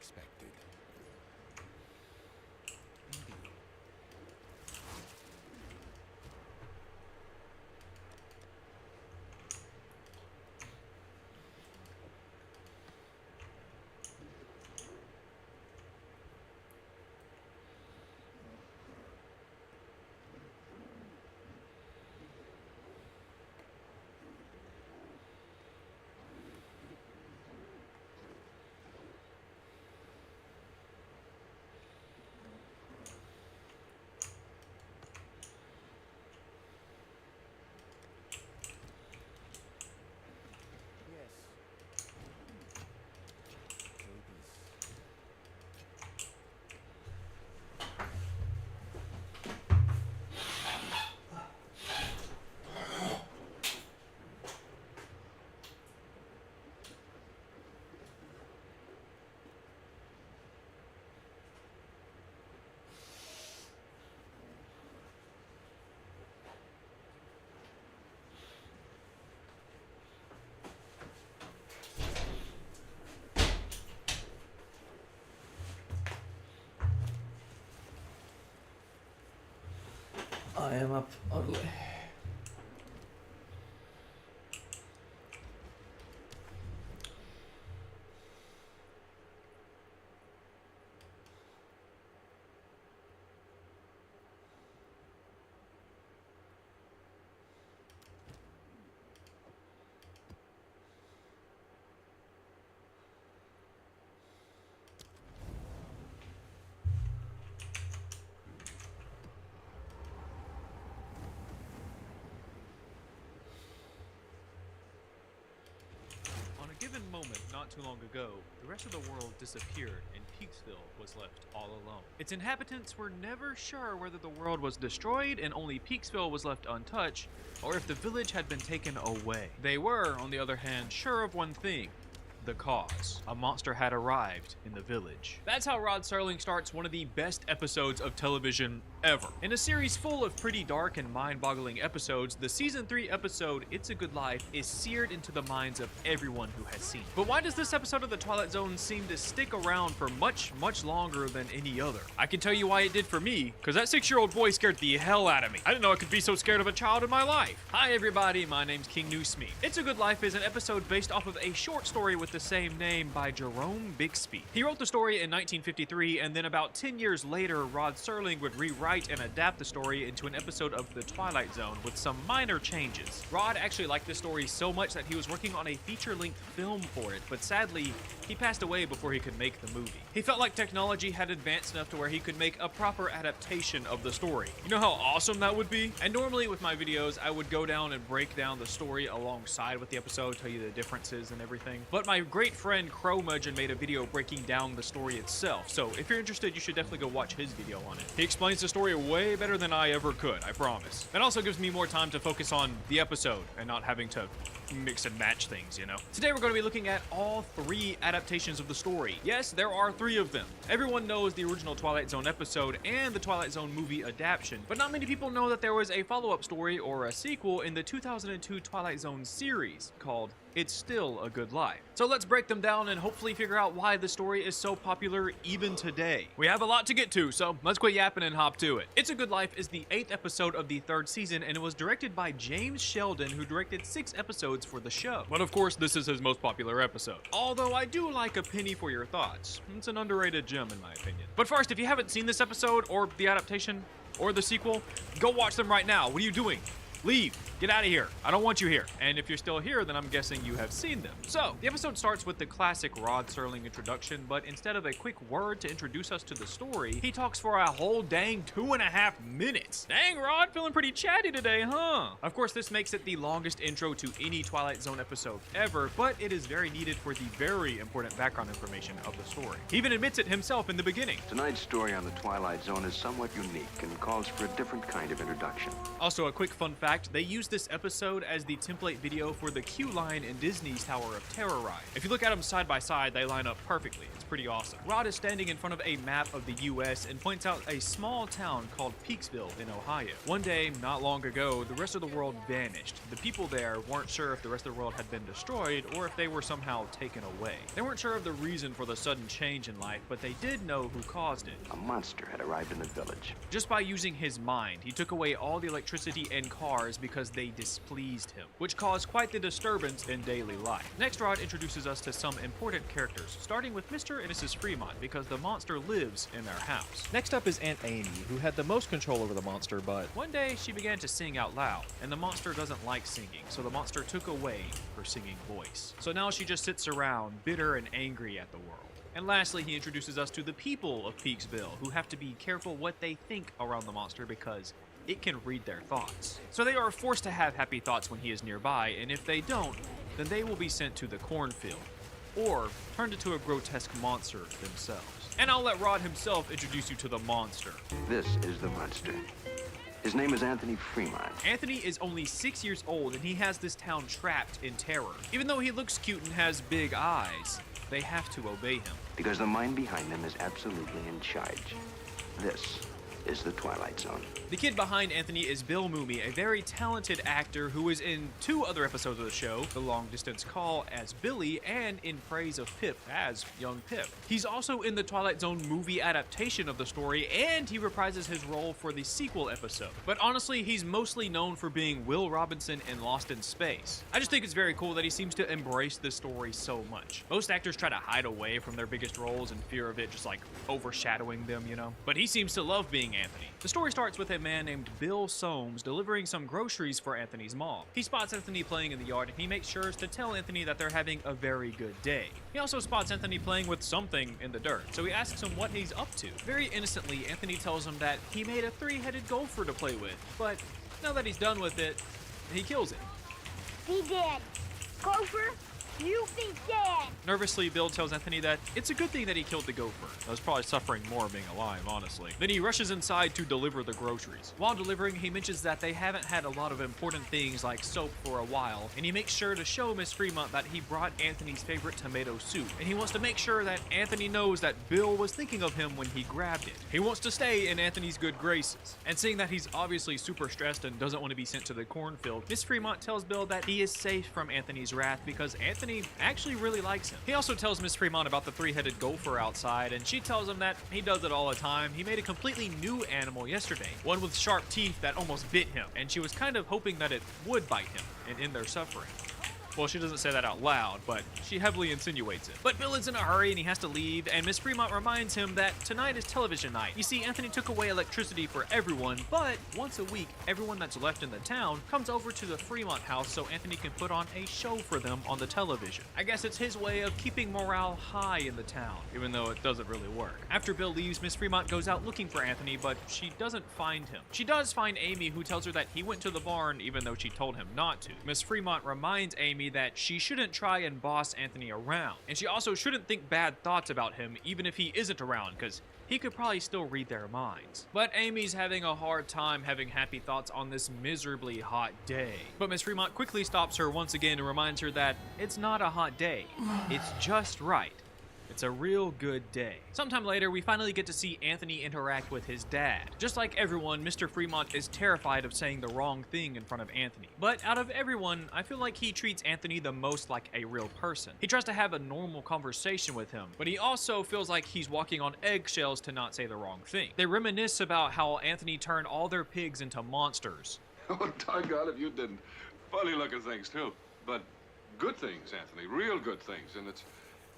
expected. I am up ugly. On a given moment not too long ago, the rest of the world disappeared and Peaksville was left all alone. Its inhabitants were never sure whether the world was destroyed and only Peaksville was left untouched, or if the village had been taken away. They were, on the other hand, sure of one thing: the cause. A monster had arrived in the village. That's how Rod Serling starts one of the best episodes of television ever. In a series full of pretty dark and mind-boggling episodes, the season 3 episode, It's a Good Life, is seared into the minds of everyone who has seen it. But why does this episode of The Twilight Zone seem to stick around for much, much longer than any other? I can tell you why it did for me, because that 6-year-old boy scared the hell out of me. I didn't know I could be so scared of a child in my life. Hi everybody, my name's King Newsme. It's a Good Life is an episode based off of a short story with the same name by Jerome Bixby. He wrote the story in 1953, and then about 10 years later, Rod Serling would rewrite and adapt the story into an episode of The Twilight Zone with some minor changes. Rod actually liked the story so much that he was working on a feature-length film for it, but sadly, he passed away before he could make the movie. He felt like technology had advanced enough to where he could make a proper adaptation of the story. You know how awesome that would be? And normally with my videos, I would go down and break down the story alongside with the episode, tell you the differences and everything. But my great friend Crowmudgeon made a video breaking down the story itself, so if you're interested, you should definitely go watch his video on it. He explains the story way better than I ever could, I promise. It also gives me more time to focus on the episode and not having to mix and match things, you know? Today we're going to be looking at all 3 adaptations of the story. Yes, there are 3 of them. Everyone knows the original Twilight Zone episode and the Twilight Zone movie adaptation, but not many people know that there was a follow-up story or a sequel in the 2002 Twilight Zone series called It's Still a Good Life. So let's break them down and hopefully figure out why the story is so popular even today. We have a lot to get to, so let's quit yapping and hop to it. It's a Good Life is the 8th episode of the 3rd season, and it was directed by James Sheldon, who directed 6 episodes for the show. But of course, this is his most popular episode. Although I do like A Penny for Your Thoughts. It's an underrated gem in my opinion. But first, if you haven't seen this episode, or the adaptation, or the sequel, go watch them right now. What are you doing? Leave. Get out of here. I don't want you here. And if you're still here, then I'm guessing you have seen them. So, the episode starts with the classic Rod Serling introduction, but instead of a quick word to introduce us to the story, he talks for a whole dang 2.5 minutes. Dang, Rod, feeling pretty chatty today, huh? Of course, this makes it the longest intro to any Twilight Zone episode ever, but it is very needed for the very important background information of the story. He even admits it himself in the beginning. Tonight's story on the Twilight Zone is somewhat unique and calls for a different kind of introduction. Also, a quick fun fact fact, they used this episode as the template video for the queue line in Disney's Tower of Terror ride. If you look at them side by side, they line up perfectly. It's pretty awesome. Rod is standing in front of a map of the US and points out a small town called Peaksville in Ohio. One day, not long ago, the rest of the world vanished. The people there weren't sure if the rest of the world had been destroyed or if they were somehow taken away. They weren't sure of the reason for the sudden change in life, but they did know who caused it. A monster had arrived in the village. Just by using his mind, he took away all the electricity and cars because they displeased him, which caused quite the disturbance in daily life. Next, Rod introduces us to some important characters, starting with Mr. and Mrs. Fremont because the monster lives in their house. Next up is Aunt Amy, who had the most control over the monster, but one day she began to sing out loud, and the monster doesn't like singing, so the monster took away her singing voice. So now she just sits around, bitter and angry at the world. And lastly, he introduces us to the people of Peaksville, who have to be careful what they think around the monster because it can read their thoughts. So they are forced to have happy thoughts when he is nearby, and if they don't, then they will be sent to the cornfield, or turned into a grotesque monster themselves. And I'll let Rod himself introduce you to the monster. This is the monster. His name is Anthony Fremont. Anthony is only 6 years old, and he has this town trapped in terror. Even though he looks cute and has big eyes, they have to obey him. Because the mind behind them is absolutely in charge. This is the Twilight Zone. The kid behind Anthony is Bill Mumy, a very talented actor who is in 2 other episodes of the show, The Long Distance Call as Billy and in Praise of Pip as young Pip. He's also in the Twilight Zone movie adaptation of the story, and he reprises his role for the sequel episode. But honestly, he's mostly known for being Will Robinson in Lost in Space. I just think it's very cool that he seems to embrace this story so much. Most actors try to hide away from their biggest roles in fear of it just like overshadowing them, you know? But he seems to love being Anthony. The story starts with a man named Bill Soames delivering some groceries for Anthony's mom. He spots Anthony playing in the yard and he makes sure to tell Anthony that they're having a very good day. He also spots Anthony playing with something in the dirt, so he asks him what he's up to. Very innocently, Anthony tells him that he made a 3-headed gopher to play with, but now that he's done with it, he kills it. Be dead. Gopher, you be dead. Nervously, Bill tells Anthony that it's a good thing that he killed the gopher. I was probably suffering more being alive, honestly. Then he rushes inside to deliver the groceries. While delivering, he mentions that they haven't had a lot of important things like soap for a while, and he makes sure to show Miss Fremont that he brought Anthony's favorite tomato soup, and he wants to make sure that Anthony knows that Bill was thinking of him when he grabbed it. He wants to stay in Anthony's good graces, and seeing that he's obviously super stressed and doesn't want to be sent to the cornfield, Miss Fremont tells Bill that he is safe from Anthony's wrath because Anthony actually really likes him. He also tells Miss Fremont about the 3-headed gopher outside, and she tells him that he does it all the time. He made a completely new animal yesterday, one with sharp teeth that almost bit him, and she was kind of hoping that it would bite him and end their suffering. Well, she doesn't say that out loud, but she heavily insinuates it. But Bill is in a hurry and he has to leave, and Miss Fremont reminds him that tonight is television night. You see, Anthony took away electricity for everyone, but once a week, everyone that's left in the town comes over to the Fremont house so Anthony can put on a show for them on the television. I guess it's his way of keeping morale high in the town, even though it doesn't really work. After Bill leaves, Miss Fremont goes out looking for Anthony, but she doesn't find him. She does find Amy, who tells her that he went to the barn even though she told him not to. Miss Fremont reminds Amy that she shouldn't try and boss Anthony around, and she also shouldn't think bad thoughts about him even if he isn't around, because he could probably still read their minds. But Amy's having a hard time having happy thoughts on this miserably hot day. But Miss Fremont quickly stops her once again and reminds her that it's not a hot day, it's just right. It's a real good day. Sometime later, we finally get to see Anthony interact with his dad. Just like everyone, Mr. Fremont is terrified of saying the wrong thing in front of Anthony. But out of everyone, I feel like he treats Anthony the most like a real person. He tries to have a normal conversation with him, but he also feels like he's walking on eggshells to not say the wrong thing. They reminisce about how Anthony turned all their pigs into monsters. Oh, doggone if you didn't. Funny looking things, too. But good things, Anthony. Real good things. And it's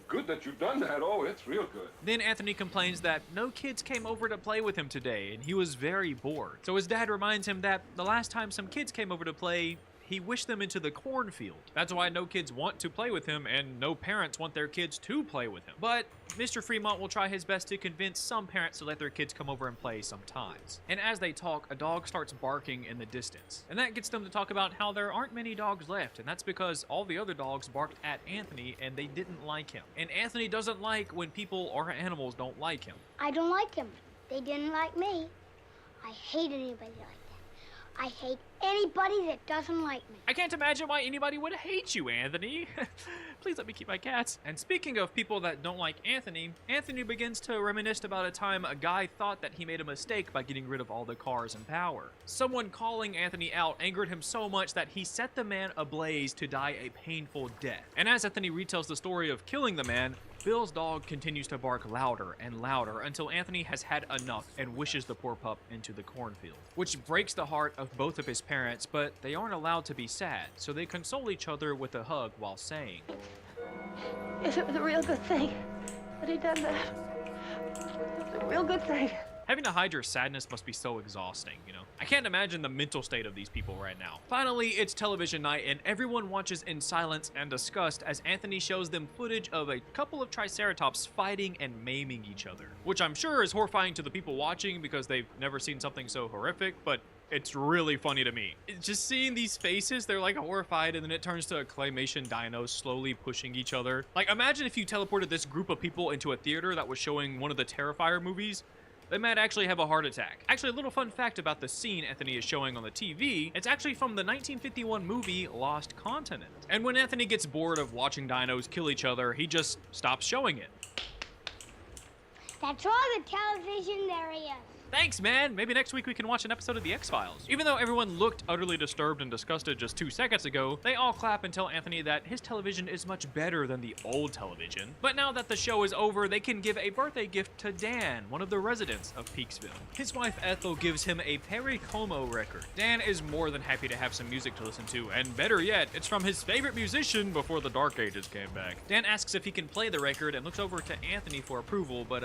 good that you've done that. Oh, it's real good. Then Anthony complains that no kids came over to play with him today, and he was very bored. So his dad reminds him that the last time some kids came over to play, he wished them into the cornfield. That's why no kids want to play with him, and no parents want their kids to play with him. But Mr. Fremont will try his best to convince some parents to let their kids come over and play sometimes. And as they talk, a dog starts barking in the distance. And that gets them to talk about how there aren't many dogs left, and that's because all the other dogs barked at Anthony and they didn't like him. And Anthony doesn't like when people or animals don't like him. I don't like them. They didn't like me. I hate anybody like that. I hate anybody that doesn't like me. I can't imagine why anybody would hate you, Anthony. Please let me keep my cats. And speaking of people that don't like Anthony, Anthony begins to reminisce about a time a guy thought that he made a mistake by getting rid of all the cars and power. Someone calling Anthony out angered him so much that he set the man ablaze to die a painful death. And as Anthony retells the story of killing the man, Bill's dog continues to bark louder and louder until Anthony has had enough and wishes the poor pup into the cornfield. Which breaks the heart of both of his parents, but they aren't allowed to be sad, so they console each other with a hug while saying, Yes, it was a real good thing that he done that. It was a real good thing. Having to hide your sadness must be so exhausting, you know? I can't imagine the mental state of these people right now. Finally, it's television night and everyone watches in silence and disgust as Anthony shows them footage of a couple of Triceratops fighting and maiming each other. Which I'm sure is horrifying to the people watching because they've never seen something so horrific, but it's really funny to me. Just seeing these faces, they're like horrified and then it turns to a claymation dinos slowly pushing each other. Like imagine if you teleported this group of people into a theater that was showing one of the Terrifier movies. They might actually have a heart attack. Actually, a little fun fact about the scene Anthony is showing on the TV, it's actually from the 1951 movie Lost Continent. And when Anthony gets bored of watching dinos kill each other, he just stops showing it. That's all the television there is. Thanks, man. Maybe next week we can watch an episode of The X-Files. Even though everyone looked utterly disturbed and disgusted just 2 seconds ago, they all clap and tell Anthony that his television is much better than the old television. But now that the show is over, they can give a birthday gift to Dan, one of the residents of Peaksville. His wife Ethel gives him a Perry Como record. Dan is more than happy to have some music to listen to, and better yet, it's from his favorite musician before the Dark Ages came back. Dan asks if he can play the record and looks over to Anthony for approval, but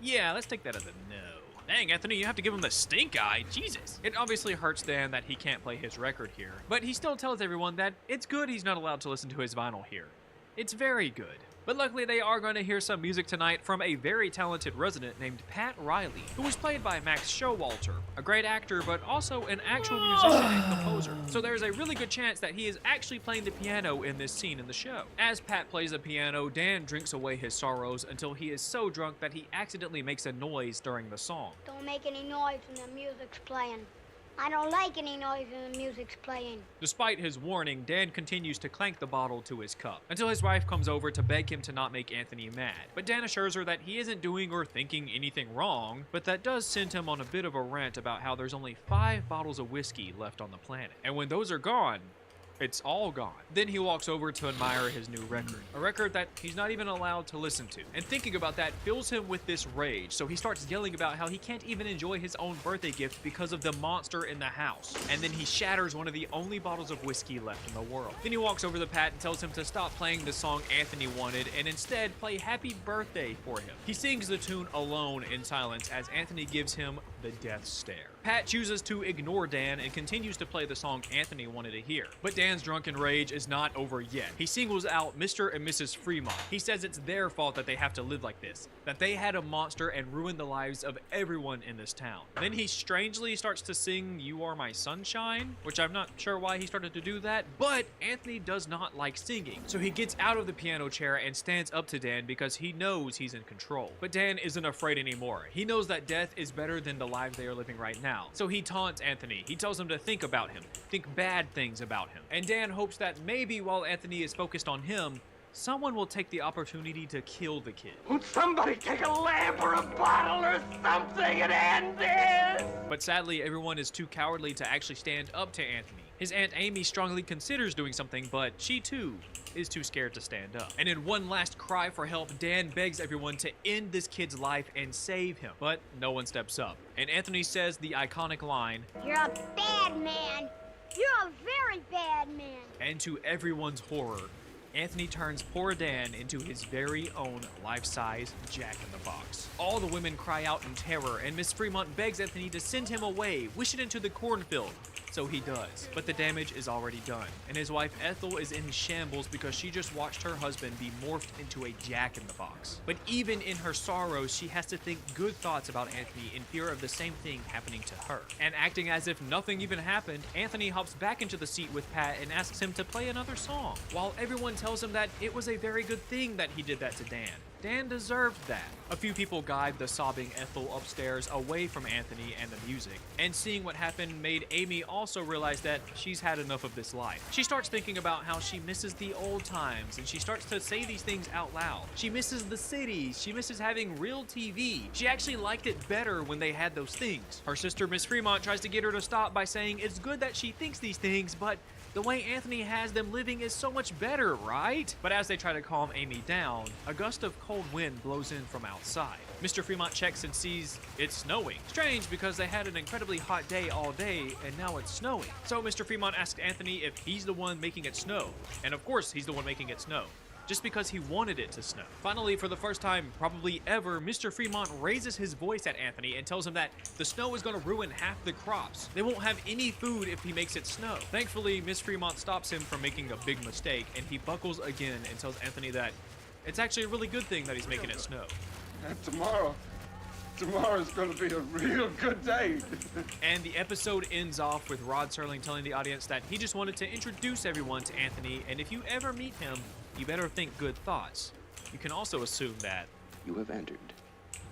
yeah, let's take that as a no. Dang, Anthony, you have to give him the stink eye. Jesus. It obviously hurts Dan that he can't play his record here, but he still tells everyone that it's good he's not allowed to listen to his vinyl here. It's very good. But luckily they are going to hear some music tonight from a very talented resident named Pat Riley, who was played by Max Showalter, a great actor but also an actual musician and composer. So there's a really good chance that he is actually playing the piano in this scene in the show. As Pat plays the piano, Dan drinks away his sorrows until he is so drunk that he accidentally makes a noise during the song. Don't make any noise when the music's playing. I don't like any noise when the music's playing. Despite his warning, Dan continues to clank the bottle to his cup, until his wife comes over to beg him to not make Anthony mad. But Dan assures her that he isn't doing or thinking anything wrong, but that does send him on a bit of a rant about how there's only 5 bottles of whiskey left on the planet. And when those are gone, it's all gone. Then he walks over to admire his new record, a record that he's not even allowed to listen to. And thinking about that fills him with this rage, so he starts yelling about how he can't even enjoy his own birthday gift because of the monster in the house. And then he shatters one of the only bottles of whiskey left in the world. Then he walks over to Pat and tells him to stop playing the song Anthony wanted and instead play Happy Birthday for him. He sings the tune alone in silence as Anthony gives him the death stare. Pat chooses to ignore Dan and continues to play the song Anthony wanted to hear. But Dan's drunken rage is not over yet. He singles out Mr. and Mrs. Fremont. He says it's their fault that they have to live like this, that they had a monster and ruined the lives of everyone in this town. Then he strangely starts to sing You Are My Sunshine, which I'm not sure why he started to do that, but Anthony does not like singing. So he gets out of the piano chair and stands up to Dan because he knows he's in control. But Dan isn't afraid anymore. He knows that death is better than the lives they are living right now. So he taunts Anthony. He tells him to think about him, think bad things about him. And Dan hopes that maybe while Anthony is focused on him, someone will take the opportunity to kill the kid. Would somebody take a lamp or a bottle or something and end this? But sadly, everyone is too cowardly to actually stand up to Anthony. His Aunt Amy strongly considers doing something, but she too is too scared to stand up. And in one last cry for help, Dan begs everyone to end this kid's life and save him. But no one steps up. And Anthony says the iconic line, You're a bad man. You're a very bad man. And to everyone's horror, Anthony turns poor Dan into his very own life-size Jack-in-the-Box. All the women cry out in terror, and Miss Fremont begs Anthony to send him away, wish it into the cornfield. So he does, but the damage is already done, and his wife Ethel is in shambles because she just watched her husband be morphed into a Jack-in-the-Box. But even in her sorrow, she has to think good thoughts about Anthony in fear of the same thing happening to her. And acting as if nothing even happened, Anthony hops back into the seat with Pat and asks him to play another song, while everyone tells him that it was a very good thing that he did that to Dan. Dan deserved that. A few people guide the sobbing Ethel upstairs away from Anthony and the music, and seeing what happened made Amy also realize that she's had enough of this life. She starts thinking about how she misses the old times, and she starts to say these things out loud. She misses the cities, she misses having real TV. She actually liked it better when they had those things. Her sister Miss Fremont tries to get her to stop by saying it's good that she thinks these things, but the way Anthony has them living is so much better, right? But as they try to calm Amy down, a gust of cold wind blows in from outside. Mr. Fremont checks and sees it's snowing. Strange, because they had an incredibly hot day all day, and now it's snowing. So Mr. Fremont asks Anthony if he's the one making it snow. And of course he's the one making it snow, just because he wanted it to snow. Finally, for the first time probably ever, Mr. Fremont raises his voice at Anthony and tells him that the snow is going to ruin half the crops. They won't have any food if he makes it snow. Thankfully, Miss Fremont stops him from making a big mistake, and he buckles again and tells Anthony that it's actually a really good thing that he's making it snow. And tomorrow's gonna be a real good day. And the episode ends off with Rod Serling telling the audience that he just wanted to introduce everyone to Anthony, and if you ever meet him, you better think good thoughts. You can also assume that You have entered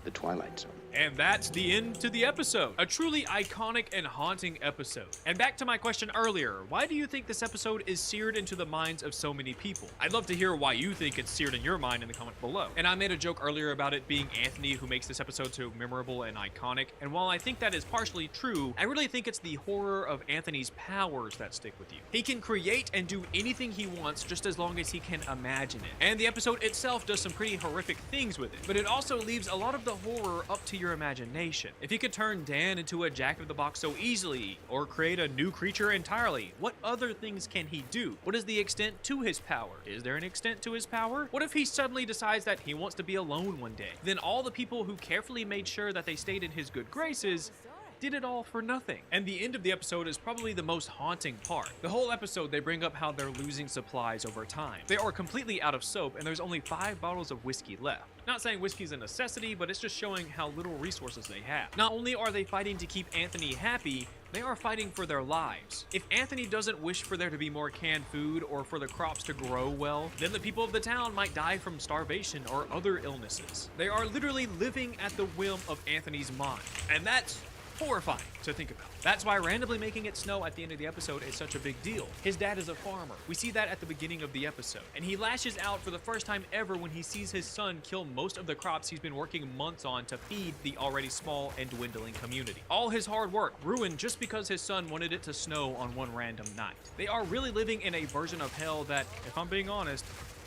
the Twilight Zone. And that's the end to the episode. A truly iconic and haunting episode. And back to my question earlier, why do you think this episode is seared into the minds of so many people? I'd love to hear why you think it's seared in your mind in the comment below. And I made a joke earlier about it being Anthony who makes this episode so memorable and iconic, and while I think that is partially true, I really think it's the horror of Anthony's powers that stick with you. He can create and do anything he wants just as long as he can imagine it. And the episode itself does some pretty horrific things with it, but it also leaves a lot of the horror up to your imagination. If he could turn Dan into a jack-of-the-box so easily, or create a new creature entirely, what other things can he do? What is the extent to his power? Is there an extent to his power? What if he suddenly decides that he wants to be alone one day? Then all the people who carefully made sure that they stayed in his good graces did it all for nothing. And the end of the episode is probably the most haunting part. The whole episode, they bring up how they're losing supplies over time. They are completely out of soap, and there's only 5 bottles of whiskey left. Not saying whiskey's a necessity, but it's just showing how little resources they have. Not only are they fighting to keep Anthony happy, they are fighting for their lives. If Anthony doesn't wish for there to be more canned food or for the crops to grow well, then the people of the town might die from starvation or other illnesses. They are literally living at the whim of Anthony's mind. And that's horrifying to think about. That's why randomly making it snow at the end of the episode is such a big deal. His dad is a farmer. We see that at the beginning of the episode. And he lashes out for the first time ever when he sees his son kill most of the crops he's been working months on to feed the already small and dwindling community. All his hard work ruined just because his son wanted it to snow on one random night. They are really living in a version of hell that, if I'm being honest,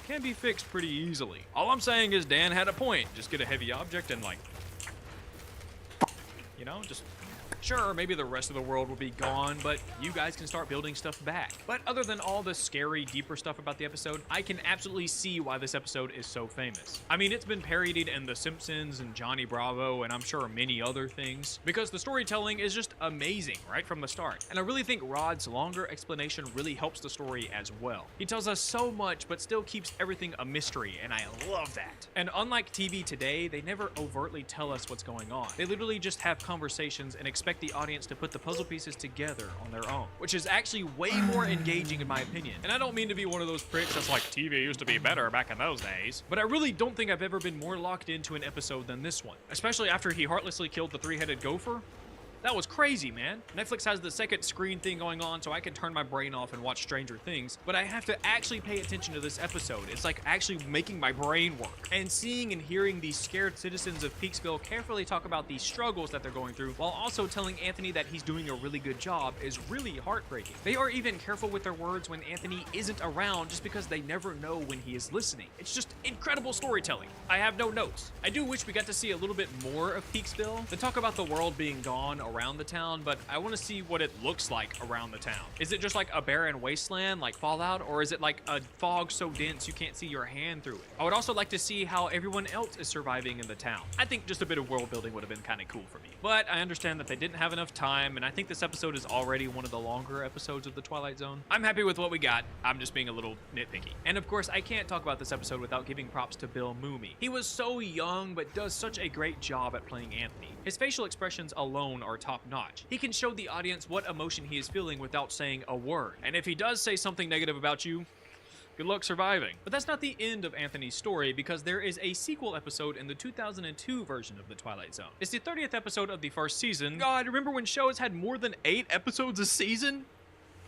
can be fixed pretty easily. All I'm saying is Dan had a point. Just get a heavy object and just sure, maybe the rest of the world will be gone, but you guys can start building stuff back. But other than all the scary, deeper stuff about the episode, I can absolutely see why this episode is so famous. I mean, it's been parodied in The Simpsons and Johnny Bravo, and I'm sure many other things, because the storytelling is just amazing right from the start. And I really think Rod's longer explanation really helps the story as well. He tells us so much, but still keeps everything a mystery, and I love that. And unlike TV today, they never overtly tell us what's going on. They literally just have conversations and expect the audience to put the puzzle pieces together on their own, which is actually way more engaging in my opinion. And I don't mean to be one of those pricks that's like, TV used to be better back in those days, but I really don't think I've ever been more locked into an episode than this one, especially after he heartlessly killed the 3-headed gopher. That was crazy, man. Netflix has the second screen thing going on, so I can turn my brain off and watch Stranger Things, but I have to actually pay attention to this episode. It's like actually making my brain work. And seeing and hearing these scared citizens of Peaksville carefully talk about these struggles that they're going through, while also telling Anthony that he's doing a really good job, is really heartbreaking. They are even careful with their words when Anthony isn't around, just because they never know when he is listening. It's just incredible storytelling. I have no notes. I do wish we got to see a little bit more of Peaksville. They talk about the world being gone around the town, but I want to see what it looks like around the town. Is it just like a barren wasteland like Fallout, or is it like a fog so dense you can't see your hand through it? I would also like to see how everyone else is surviving in the town. I think just a bit of world building would have been kind of cool for me. But I understand that they didn't have enough time, and I think this episode is already one of the longer episodes of The Twilight Zone. I'm happy with what we got. I'm just being a little nitpicky. And of course, I can't talk about this episode without giving props to Bill Mumy. He was so young, but does such a great job at playing Anthony. His facial expressions alone are top-notch. He can show the audience what emotion he is feeling without saying a word. And if he does say something negative about you, Good luck surviving. But that's not the end of Anthony's story, because there is a sequel episode in the 2002 version of The Twilight Zone. It's the 30th episode of the first season. God, remember when shows had more than 8 episodes a season?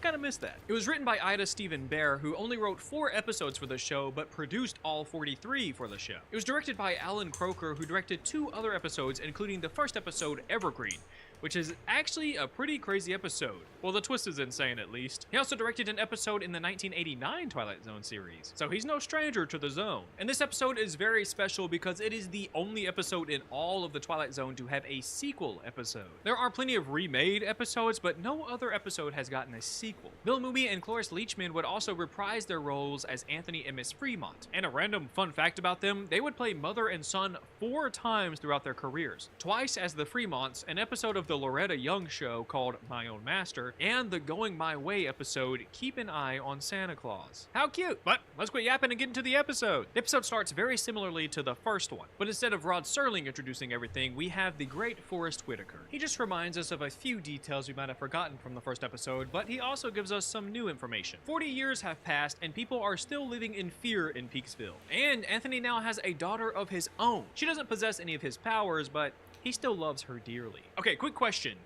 Kinda missed that. It was written by Ida Stephen Bear, who only wrote 4 episodes for the show, but produced all 43 for the show. It was directed by Alan Croker, who directed 2 other episodes, including the first episode, Evergreen, which is actually a pretty crazy episode. Well, the twist is insane, at least. He also directed an episode in the 1989 Twilight Zone series, so he's no stranger to the Zone. And this episode is very special because it is the only episode in all of the Twilight Zone to have a sequel episode. There are plenty of remade episodes, but no other episode has gotten a sequel. Bill Mumy and Cloris Leachman would also reprise their roles as Anthony and Miss Fremont. And a random fun fact about them, they would play mother and son 4 times throughout their careers. Twice as the Fremonts, an episode of the Loretta Young show called My Own Master, and the Going My Way episode, Keep an Eye on Santa Claus. How cute! But let's quit yapping and get into the episode. The episode starts very similarly to the first one, but instead of Rod Serling introducing everything, we have the great Forrest Whitaker. He just reminds us of a few details we might have forgotten from the first episode, but he also gives us some new information. 40 years have passed, and people are still living in fear in Peaksville. And Anthony now has a daughter of his own. She doesn't possess any of his powers, but he still loves her dearly. Okay, quick question.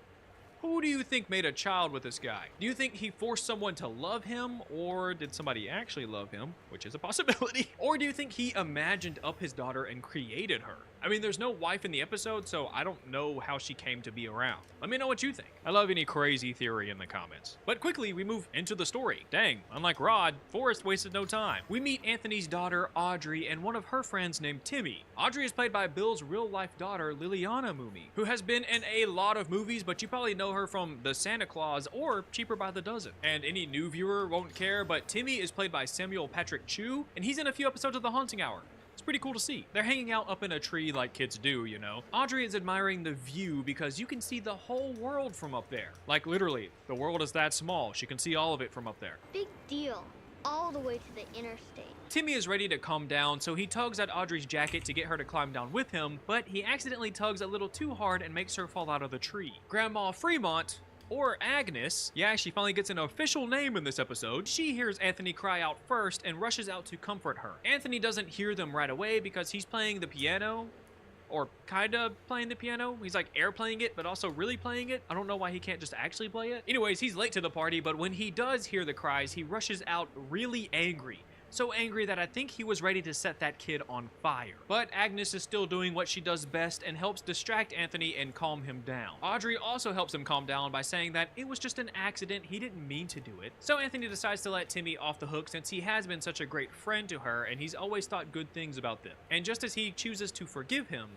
Who do you think made a child with this guy? Do you think he forced someone to love him, or did somebody actually love him, which is a possibility? Or do you think he imagined up his daughter and created her? I mean, there's no wife in the episode, so I don't know how she came to be around. Let me know what you think. I love any crazy theory in the comments. But quickly, we move into the story. Dang, unlike Rod, Forrest wasted no time. We meet Anthony's daughter, Audrey, and one of her friends named Timmy. Audrey is played by Bill's real-life daughter, Liliana Mumy, who has been in a lot of movies, but you probably know her from The Santa Claus or Cheaper by the Dozen. And any new viewer won't care, but Timmy is played by Samuel Patrick Chu, and he's in a few episodes of The Haunting Hour. It's pretty cool to see. They're hanging out up in a tree like kids do, you know. Audrey is admiring the view because you can see the whole world from up there. Like literally, the world is that small. She can see all of it from up there. Big deal. All the way to the interstate. Timmy is ready to calm down, so he tugs at Audrey's jacket to get her to climb down with him, but he accidentally tugs a little too hard and makes her fall out of the tree. Grandma Fremont, or Agnes, yeah, she finally gets an official name in this episode. She hears Anthony cry out first and rushes out to comfort her. Anthony doesn't hear them right away because he's playing the piano, or kinda playing the piano. He's like airplaying it, but also really playing it. I don't know why he can't just actually play it. Anyways, he's late to the party, but when he does hear the cries, he rushes out really angry. So angry that I think he was ready to set that kid on fire. But Agnes is still doing what she does best and helps distract Anthony and calm him down. Audrey also helps him calm down by saying that it was just an accident, he didn't mean to do it. So Anthony decides to let Timmy off the hook since he has been such a great friend to her and he's always thought good things about them. And just as he chooses to forgive him,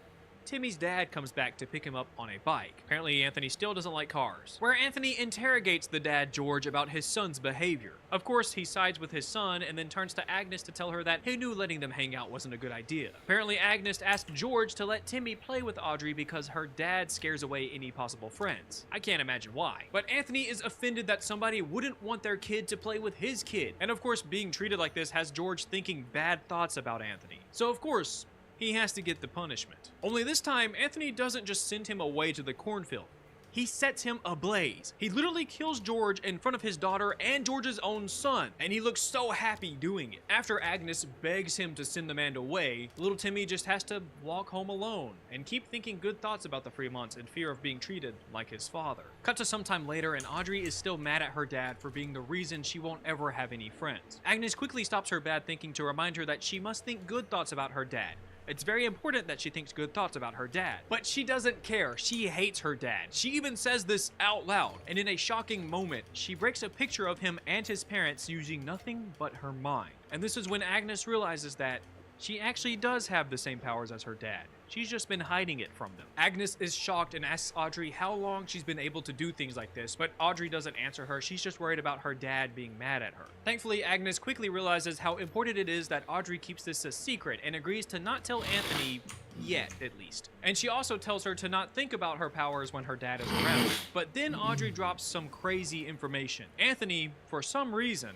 Timmy's dad comes back to pick him up on a bike. Apparently, Anthony still doesn't like cars, where Anthony interrogates the dad, George, about his son's behavior. Of course, he sides with his son and then turns to Agnes to tell her that he knew letting them hang out wasn't a good idea. Apparently, Agnes asked George to let Timmy play with Audrey because her dad scares away any possible friends. I can't imagine why. But Anthony is offended that somebody wouldn't want their kid to play with his kid. And of course, being treated like this has George thinking bad thoughts about Anthony. So of course, he has to get the punishment. Only this time, Anthony doesn't just send him away to the cornfield. He sets him ablaze. He literally kills George in front of his daughter and George's own son, and he looks so happy doing it. After Agnes begs him to send the man away, little Timmy just has to walk home alone and keep thinking good thoughts about the Fremonts in fear of being treated like his father. Cut to some time later, and Audrey is still mad at her dad for being the reason she won't ever have any friends. Agnes quickly stops her bad thinking to remind her that she must think good thoughts about her dad. It's very important that she thinks good thoughts about her dad. But she doesn't care. She hates her dad. She even says this out loud. And in a shocking moment, she breaks a picture of him and his parents using nothing but her mind. And this is when Agnes realizes that she actually does have the same powers as her dad. She's just been hiding it from them. Agnes is shocked and asks Audrey how long she's been able to do things like this, but Audrey doesn't answer her. She's just worried about her dad being mad at her. Thankfully, Agnes quickly realizes how important it is that Audrey keeps this a secret and agrees to not tell Anthony, yet at least. And she also tells her to not think about her powers when her dad is around. But then Audrey drops some crazy information. Anthony, for some reason,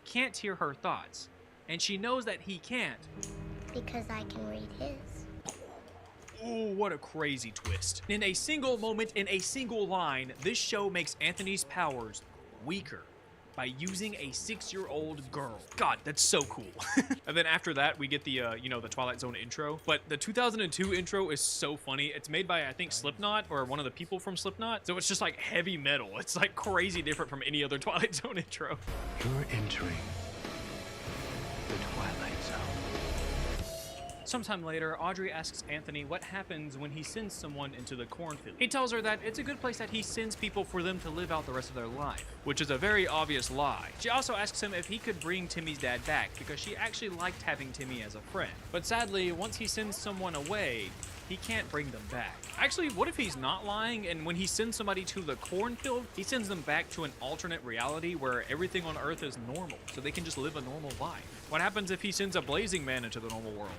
can't hear her thoughts. And she knows that he can't. Because I can read his. Oh, what a crazy twist. In a single moment, in a single line, this show makes Anthony's powers weaker. by using a 6-year-old girl. God, that's so cool. And then after that, we get the, the Twilight Zone intro. But the 2002 intro is so funny. It's made by, I think, Slipknot, or one of the people from Slipknot. So it's just like heavy metal. It's like crazy different from any other Twilight Zone intro. You're entering the Twilight Zone. Sometime later, Audrey asks Anthony what happens when he sends someone into the cornfield. He tells her that it's a good place that he sends people for them to live out the rest of their life, which is a very obvious lie. She also asks him if he could bring Timmy's dad back because she actually liked having Timmy as a friend. But sadly, once he sends someone away, he can't bring them back. Actually, what if he's not lying and when he sends somebody to the cornfield, he sends them back to an alternate reality where everything on Earth is normal, so they can just live a normal life? What happens if he sends a blazing man into the normal world?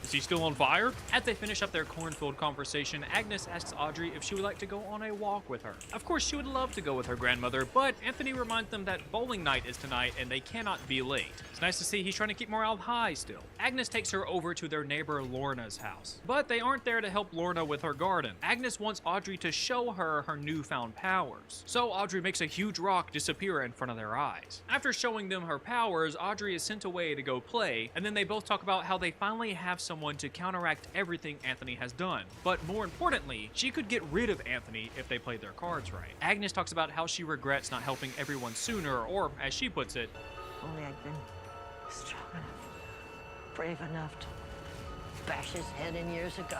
Is he still on fire? As they finish up their cornfield conversation, Agnes asks Audrey if she would like to go on a walk with her. Of course, she would love to go with her grandmother, but Anthony reminds them that bowling night is tonight and they cannot be late. It's nice to see he's trying to keep morale high still. Agnes takes her over to their neighbor Lorna's house, but they aren't there to help Lorna with her garden. Agnes wants Audrey to show her her newfound powers, so Audrey makes a huge rock disappear in front of their eyes. After showing them her powers, Audrey is sent away to go play, and then they both talk about how they finally have someone to counteract everything Anthony has done. But more importantly, she could get rid of Anthony if they played their cards right. Agnes talks about how she regrets not helping everyone sooner, or as she puts it, Only I'd been strong enough, brave enough to bash his head in years ago.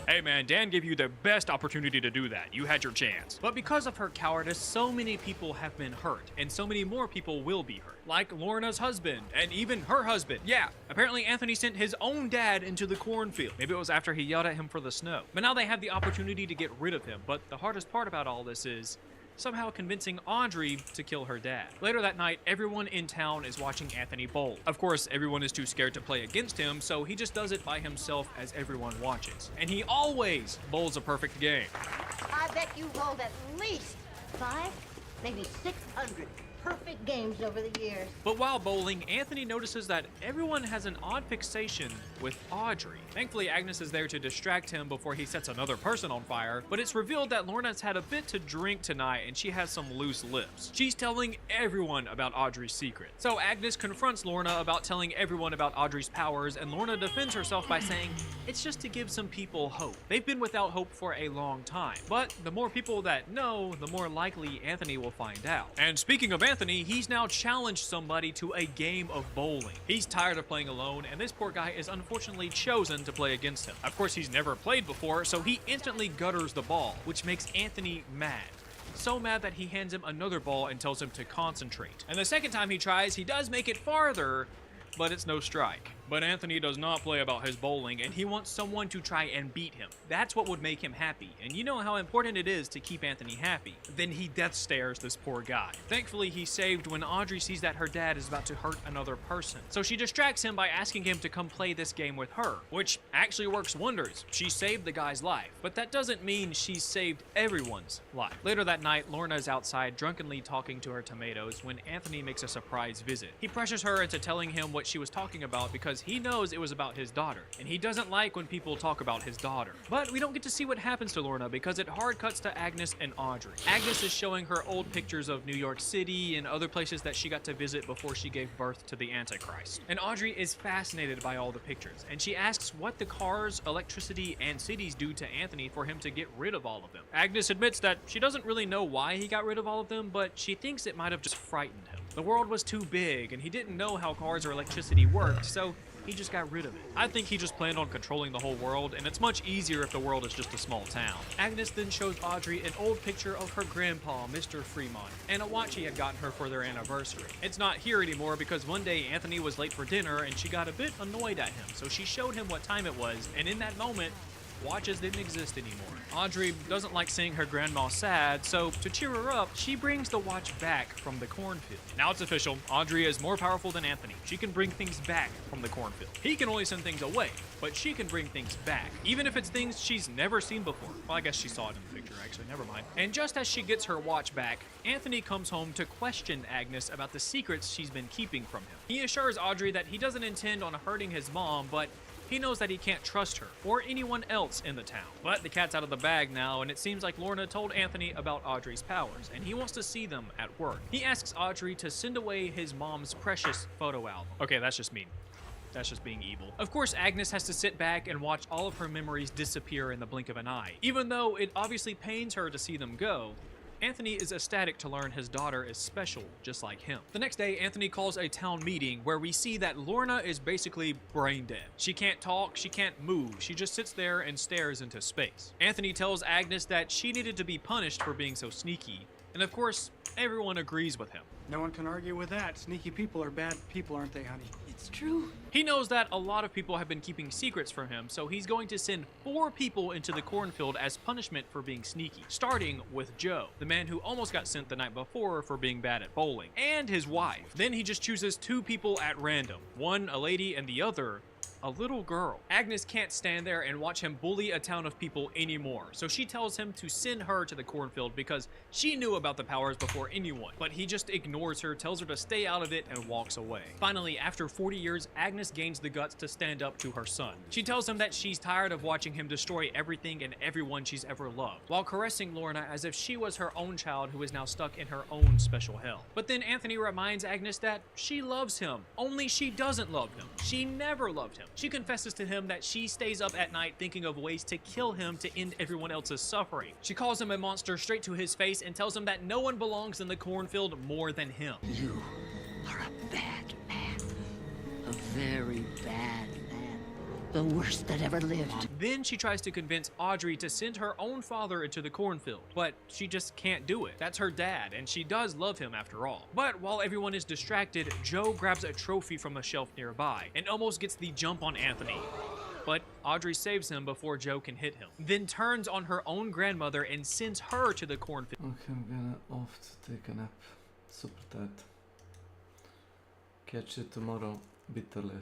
hey man, Dan gave you the best opportunity to do that. You had your chance. But because of her cowardice, so many people have been hurt, and so many more people will be hurt. Like Lorna's husband, and even her husband. Yeah, apparently Anthony sent his own dad into the cornfield. Maybe it was after he yelled at him for the snow. But now they have the opportunity to get rid of him. But the hardest part about all this is somehow convincing Audrey to kill her dad. Later that night, everyone in town is watching Anthony bowl. Of course, everyone is too scared to play against him, so he just does it by himself as everyone watches. And he always bowls a perfect game. I bet you bowled at least 5, maybe 600 perfect games over the years. But while bowling, Anthony notices that everyone has an odd fixation with Audrey. Thankfully, Agnes is there to distract him before he sets another person on fire, but it's revealed that Lorna's had a bit to drink tonight and she has some loose lips. She's telling everyone about Audrey's secret. So Agnes confronts Lorna about telling everyone about Audrey's powers, and Lorna defends herself by saying it's just to give some people hope. They've been without hope for a long time, but the more people that know, the more likely Anthony will find out. And speaking of Anthony, he's now challenged somebody to a game of bowling. He's tired of playing alone, and this poor guy is unfortunately chosen to play against him. Of course, he's never played before, so he instantly gutters the ball, which makes Anthony mad. So mad that he hands him another ball and tells him to concentrate. And the second time he tries, he does make it farther, but it's no strike. But Anthony does not play about his bowling, and he wants someone to try and beat him. That's what would make him happy, and you know how important it is to keep Anthony happy. Then he death stares this poor guy. Thankfully, he's saved when Audrey sees that her dad is about to hurt another person. So she distracts him by asking him to come play this game with her, which actually works wonders. She saved the guy's life, but that doesn't mean she's saved everyone's life. Later that night, Lorna is outside drunkenly talking to her tomatoes when Anthony makes a surprise visit. He pressures her into telling him what she was talking about because he knows it was about his daughter, and he doesn't like when people talk about his daughter. But we don't get to see what happens to Lorna because it hard cuts to Agnes and Audrey. Agnes is showing her old pictures of New York City and other places that she got to visit before she gave birth to the Antichrist. And Audrey is fascinated by all the pictures, and she asks what the cars, electricity, and cities do to Anthony for him to get rid of all of them. Agnes admits that she doesn't really know why he got rid of all of them, but she thinks it might have just frightened him. The world was too big, and he didn't know how cars or electricity worked, so he just got rid of it. I think he just planned on controlling the whole world, and it's much easier if the world is just a small town. Agnes then shows Audrey an old picture of her grandpa, Mr. Fremont, and a watch he had gotten her for their anniversary. It's not here anymore because one day Anthony was late for dinner and she got a bit annoyed at him, so she showed him what time it was, and in that moment, watches didn't exist anymore. Audrey doesn't like seeing her grandma sad, so to cheer her up, she brings the watch back from the cornfield. Now it's official, Audrey is more powerful than Anthony. She can bring things back from the cornfield. He can only send things away, but she can bring things back, even if it's things she's never seen before. Well, I guess she saw it in the picture, actually, never mind. And just as she gets her watch back, Anthony comes home to question Agnes about the secrets she's been keeping from him. He assures Audrey that he doesn't intend on hurting his mom, but He knows that he can't trust her or anyone else in the town. But the cat's out of the bag now, and it seems like Lorna told Anthony about Audrey's powers, and he wants to see them at work. He asks Audrey to send away his mom's precious photo album. Okay, that's just mean. That's just being evil. Of course, Agnes has to sit back and watch all of her memories disappear in the blink of an eye. Even though it obviously pains her to see them go, Anthony is ecstatic to learn his daughter is special, just like him. The next day, Anthony calls a town meeting where we see that Lorna is basically brain dead. She can't talk, she can't move, she just sits there and stares into space. Anthony tells Agnes that she needed to be punished for being so sneaky, and of course, everyone agrees with him. No one can argue with that. Sneaky people are bad people, aren't they, honey? It's true. He knows that a lot of people have been keeping secrets from him, so he's going to send 4 people into the cornfield as punishment for being sneaky, starting with Joe, the man who almost got sent the night before for being bad at bowling, and his wife. Then he just chooses 2 people at random, one a lady and the other a little girl. Agnes can't stand there and watch him bully a town of people anymore, so she tells him to send her to the cornfield because she knew about the powers before anyone, but he just ignores her, tells her to stay out of it, and walks away. Finally, after 40 years, Agnes gains the guts to stand up to her son. She tells him that she's tired of watching him destroy everything and everyone she's ever loved, while caressing Lorna as if she was her own child who is now stuck in her own special hell. But then Anthony reminds Agnes that she loves him, only she doesn't love him. She never loved him. She confesses to him that she stays up at night thinking of ways to kill him to end everyone else's suffering. She calls him a monster straight to his face and tells him that no one belongs in the cornfield more than him. You are a bad man. A very bad man. The worst that ever lived. Then she tries to convince Audrey to send her own father into the cornfield, but she just can't do it. That's her dad, and she does love him after all. But while everyone is distracted, Joe grabs a trophy from a shelf nearby and almost gets the jump on Anthony. But Audrey saves him before Joe can hit him, then turns on her own grandmother and sends her to the cornfield. Okay, I'm gonna off to take a nap. Super tired. Catch you tomorrow, bit earlier.